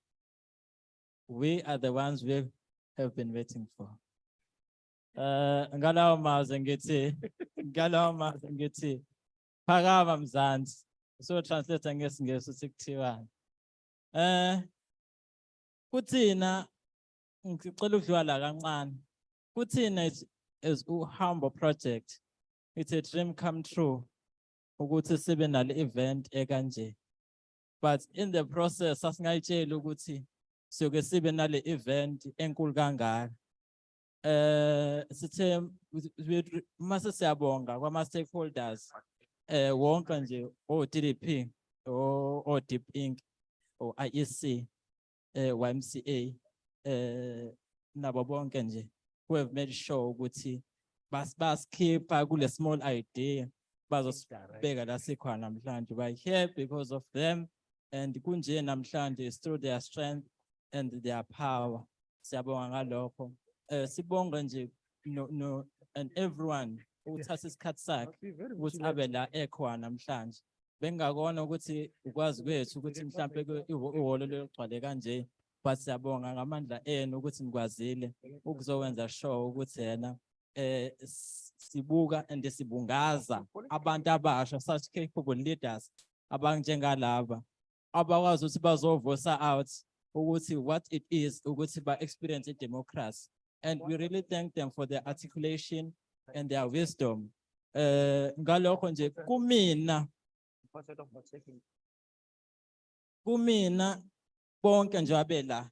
B: we are the ones we have been waiting for. Ngalawo mazwi ngithi, phakama Mzansi. So translate ngesingisi ukuthi kuthiwani. Kuthina ngicela ukudlula la kancane. Kuthina is a humble project. It's a dream come true. Ukuthi sibe nale event ekanje. But in the process asingayitshela ukuthi siyoke sibe nale event enkulu kangaka. Sithe mase siyabonga kwama stakeholders wonke nje o-DDP o Deep Inc o IEC YMCA nabo bonke nje who have made sure ukuthi basikhipha kule small idea bazosibeka la sikhona namhlanje. We're here because of them, and kunje namhlanje is through their strength and their power. Siyabonga ngalokho. Sibonga nje no and everyone uthatha isikhathi sakhe ukuthi abe la ekhona namhlanje. Bengakona ukuthi ukwazi kwethu ukuthi mhlambe ihholo legcwale kanje, but siyabonga ngamandla enu ukuthi nikwazile ukuzowenza sure ukuthi yena sibuka and sibungaza abantu abasha, such capable leaders abanjengalaba abakwazi ukuthi bazovosa out ukuthi what it is ukuthi ba experience democracy. And we really thank them for their articulation and their wisdom. Ngalokho nje kumina bonke nje abela,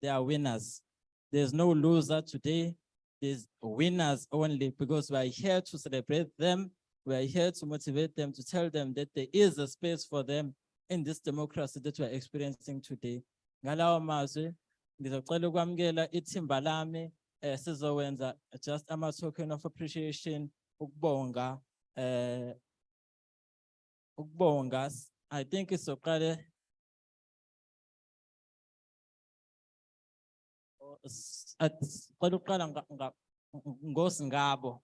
B: they are winners. There's no loser today. There's winners only, because we are here to celebrate them. We are here to motivate them, to tell them that there is a space for them in this democracy that we are experiencing today. Ngalawa mazwi ngizocela ukwamukela ithimba lami sizowenza just ama token of appreciation ukubonga I think isoqale ngosingabo,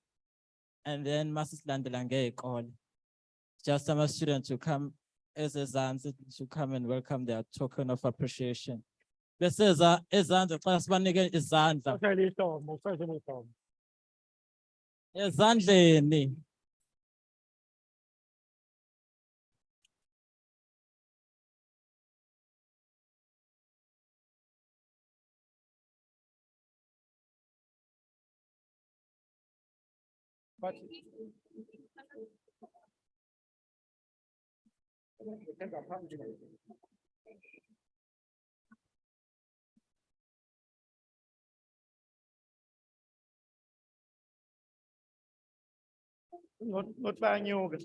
B: and then masisilandela ngeyikole, just some students to come as Zanzi to come and welcome their token of appreciation. Beseza ezandla xa sibanike izandla ezandleni.
A: But not banyuka.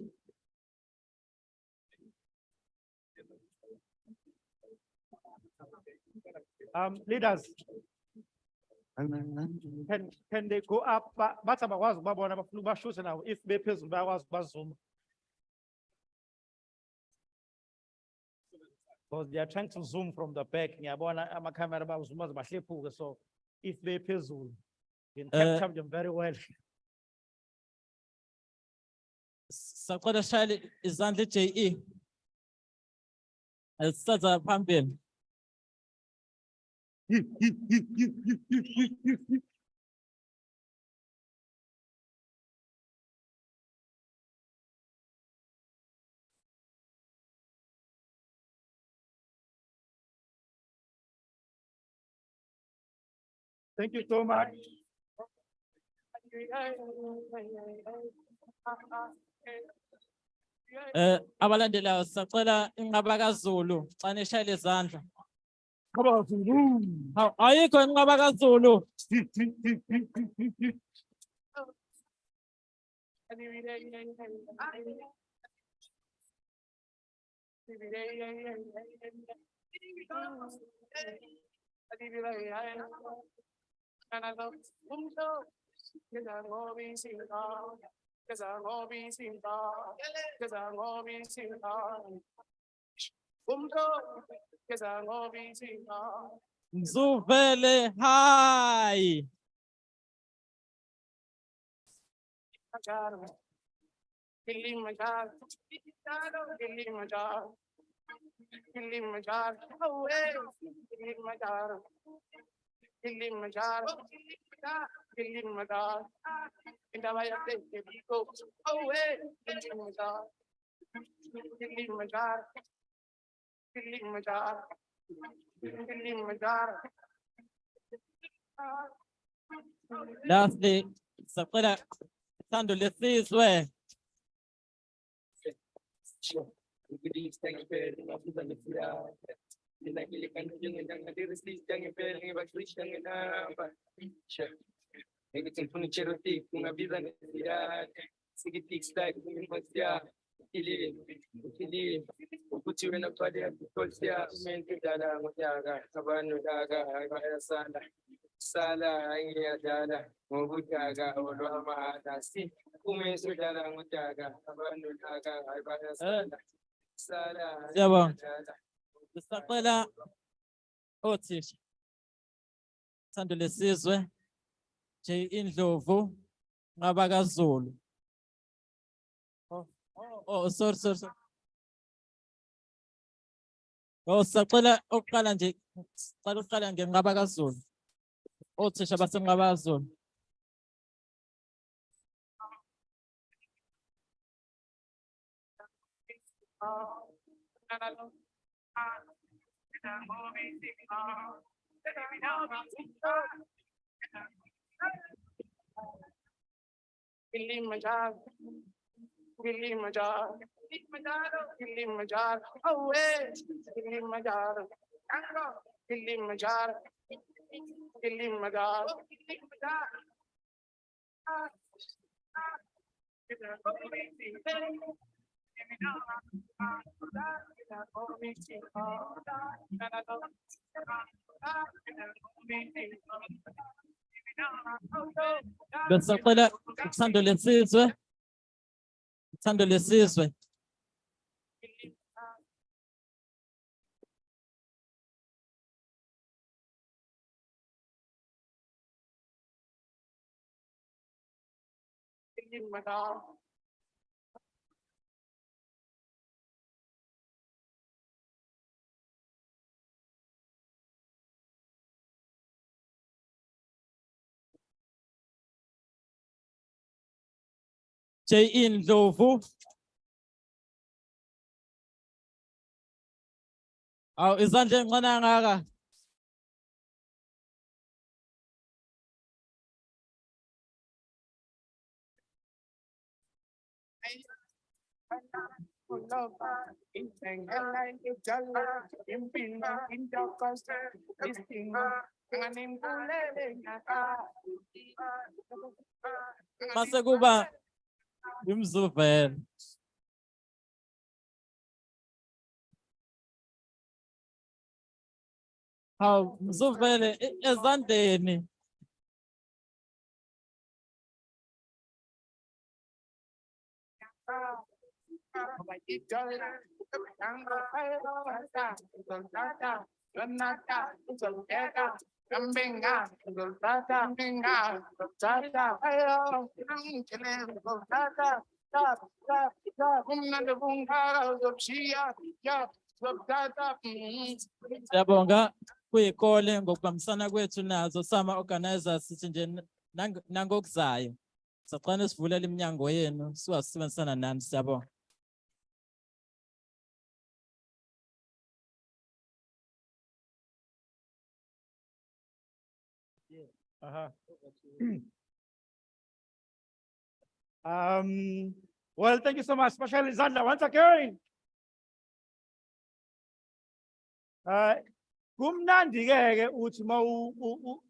A: Leaders, can they go up? But abakwazi ukubabona abafuna ukubashutha nawo if bephezulu bayakwazi ukubazuma. Because they are trying to zoom from the back. Ngiyabona ama-camera bazuma bahlephuke, so if bephezulu, you can capture them very well.
B: Saqala shayela izandla JE. Asisaza phambili.
A: Thank you so much.
B: Abalandelayo sacela inqaba kaZulu xa nishayela izandla. Ayikho inqaba kaZulu. Mzuvele, hi. Lastly, sacela Thando Lesizwe.
H: Sala ayadala ngokutaga olwamahata si kumesudala ngutaga abantu daga ayibaya sala
B: Siyabonga. Sisacela othisha Thando Lesizwe, J Indlovu, Nqaba kaZulu. Sorry. Sisacela oqala nje, sicela uqala ngenqaba kaZulu. Othisha basenqaba kaZulu. Besacela Thando Lesizwe. Thando Lesizwe. J Indlovu. Aw izandla ezincane kangaka. Mase kuba imzuvelo. Haw mzuvele ezandleni. Siyabonga kuyikole ngokubambisana kwethu nazo sama organizers sithi nje nangokuzayo. Sacela sivulela iminyango yenu siwasebenzisana nani, siyabonga.
A: Well, thank you so much, Marshal Zandla, once again. Kumnandi ke uthi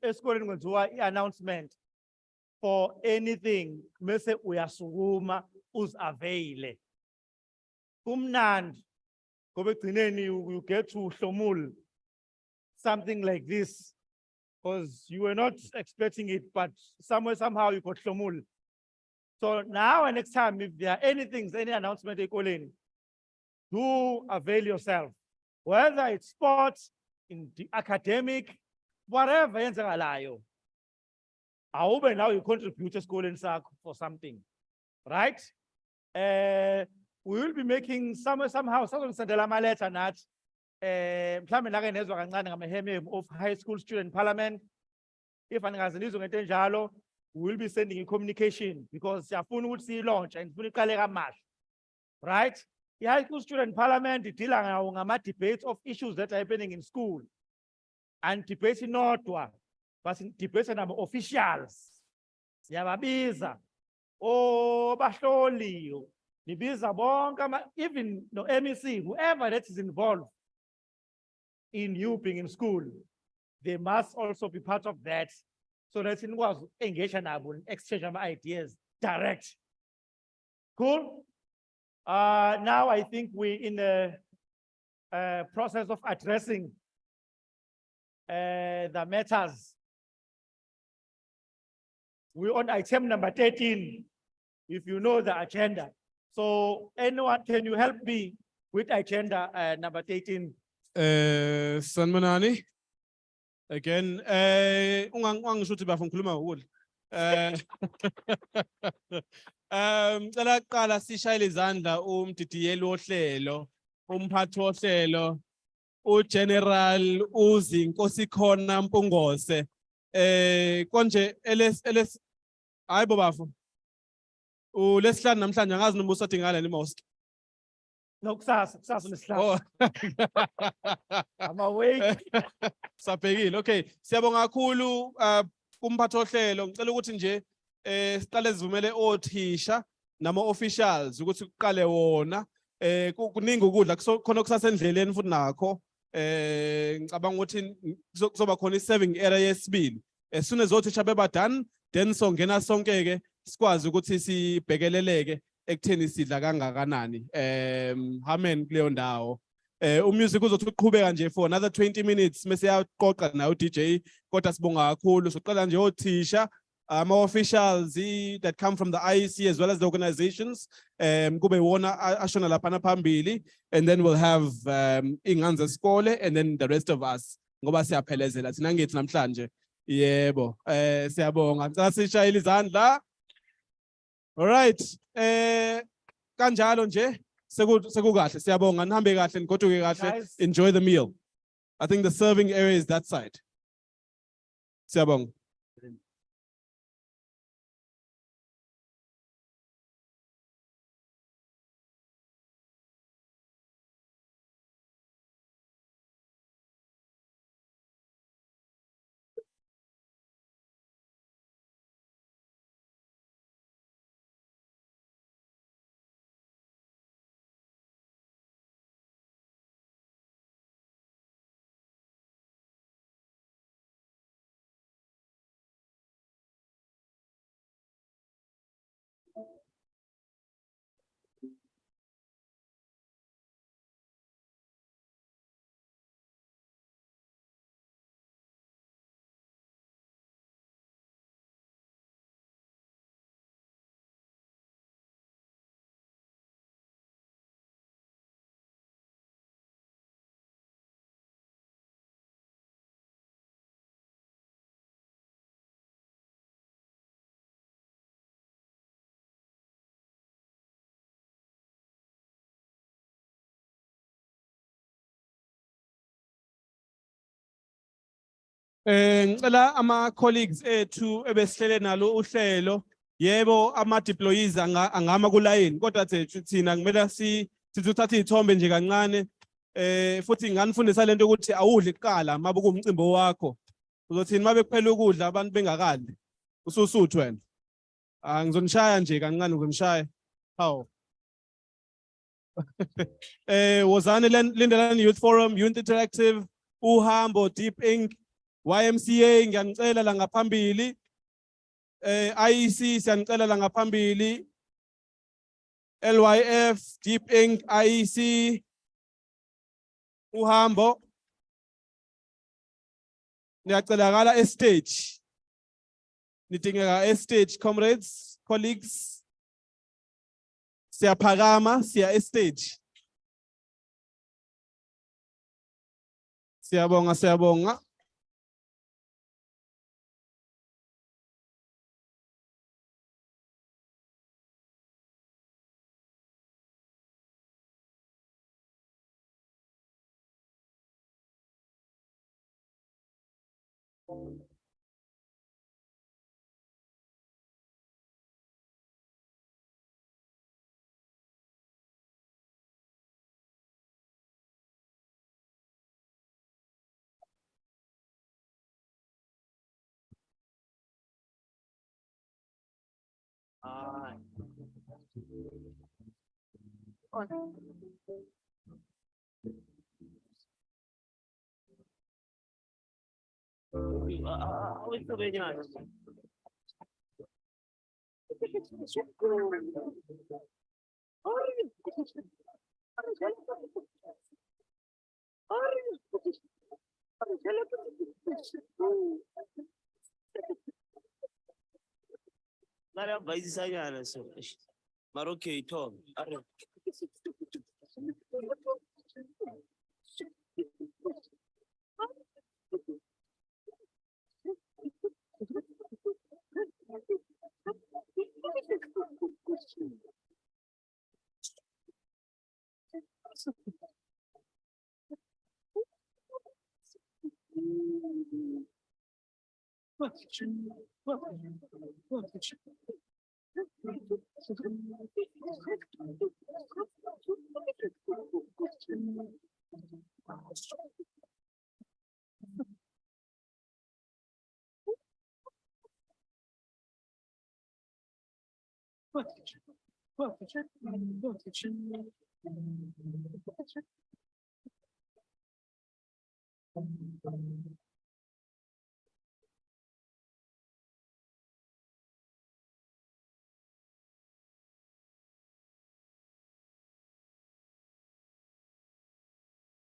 A: esikoleni kwenziwa i-announcement for anything mase uyasukuma uzavaile. Kumnandi ngoba egcineni you get to hlomula something like this because you were not expecting it, but somehow you got hlomula. So now and next time, if there are anything, any announcement ekoleni, do avail yourself. Whether it's sports, in the academic, whatever yenzakalayo. Awube now you contribute to school for something, right? We will be making somehow sendela ama letter nathi mhlambe nake nezwa kancane ngamaheme of high school student parliament. If angazi nizwe ngento enjalo, we will be sending a communication because siyafuna ukuthi launch and sifuna iqale kamasha, right? The high school student parliament idila ngama debates of issues that are happening in school and debates inodwa but debates nama officials siyababiza bahloli nibiza bonke even no MEC, whoever that is involved in you being in school, they must also be part of that so that it was engage and exchange of ideas direct. Cool. Now I think we're in the process of addressing the matters. We're on item number 13, if you know the agenda. So anyone, can you help me with agenda number 13?
D: Sanmanani. Again, ungangisho ukuthi bafunkhuluma ukudla. Cela kuqala sishayele izandla umdidiyeli wohlelo, umphathi wohlelo, uGeneral uZinkosi khona Mpungose. Konje LS hayibo bafu. Ulesihlanu namhlanje angazi noma usadingala ni mosque.
A: No, kusasa nesihlanu. I'm awake.
D: Sabhekile. Okay, siyabonga kakhulu kumphathi wohlelo. Ngicela ukuthi nje siqale sivumele othisha nama officials ukuthi kuqale wona kuningi ukudla khona kusasendleleni futhi nakho ngicabanga ukuthi kuzoba khona i-serving area yesibili as soon as othisha bebadone then songena sonke ke sikwazi ukuthi sibhekeleleke ekutheni sidla kangakanani amen kuleyo ndawo umusic uzothi uqhubeka nje for another 20 minutes mase yaqoqa nayo DJ kodwa sibonga kakhulu soqala nje othisha officials that come from the IEC as well as the organizations kube wona ashona lapha phambili and then we'll have ingane zesikole and then the rest of us ngoba siyaphelezela thina ngithi namhlanje yebo siyabonga ngicela sishayele izandla. All right, kanjalo nje sekukahle siyabonga nihambe kahle nigoduke kahle, enjoy the meal. I think the serving area is that side. Siyabonga. Ngicela ama colleagues ethu ebesihlele nalo uhlelo yebo ama deployees angama ku line kodwa thina kumele sithathe izithombe nje kancane futhi nganifundisa lento ukuthi awudli kuqala mabe kumcimbi wakho uzothini mabe kuphela ukudla abantu bengakadli ususuthu wena ngizonishaya nje kancane ngizonishaya hawo Wozani Lindeland Youth Forum, Youth Interactive, Uhambo, Deep Inc., YMCA, ngiyanicela la ngaphambili. IEC, siyanicela la ngaphambili. LYF, Deep Inc., IEC, Uhambo. Niyacelakala estage. Nidingeka estage, comrades, colleagues. Siyaphakama, siya estage. Siyabonga, siyabonga.
E: Mara okay, Tom.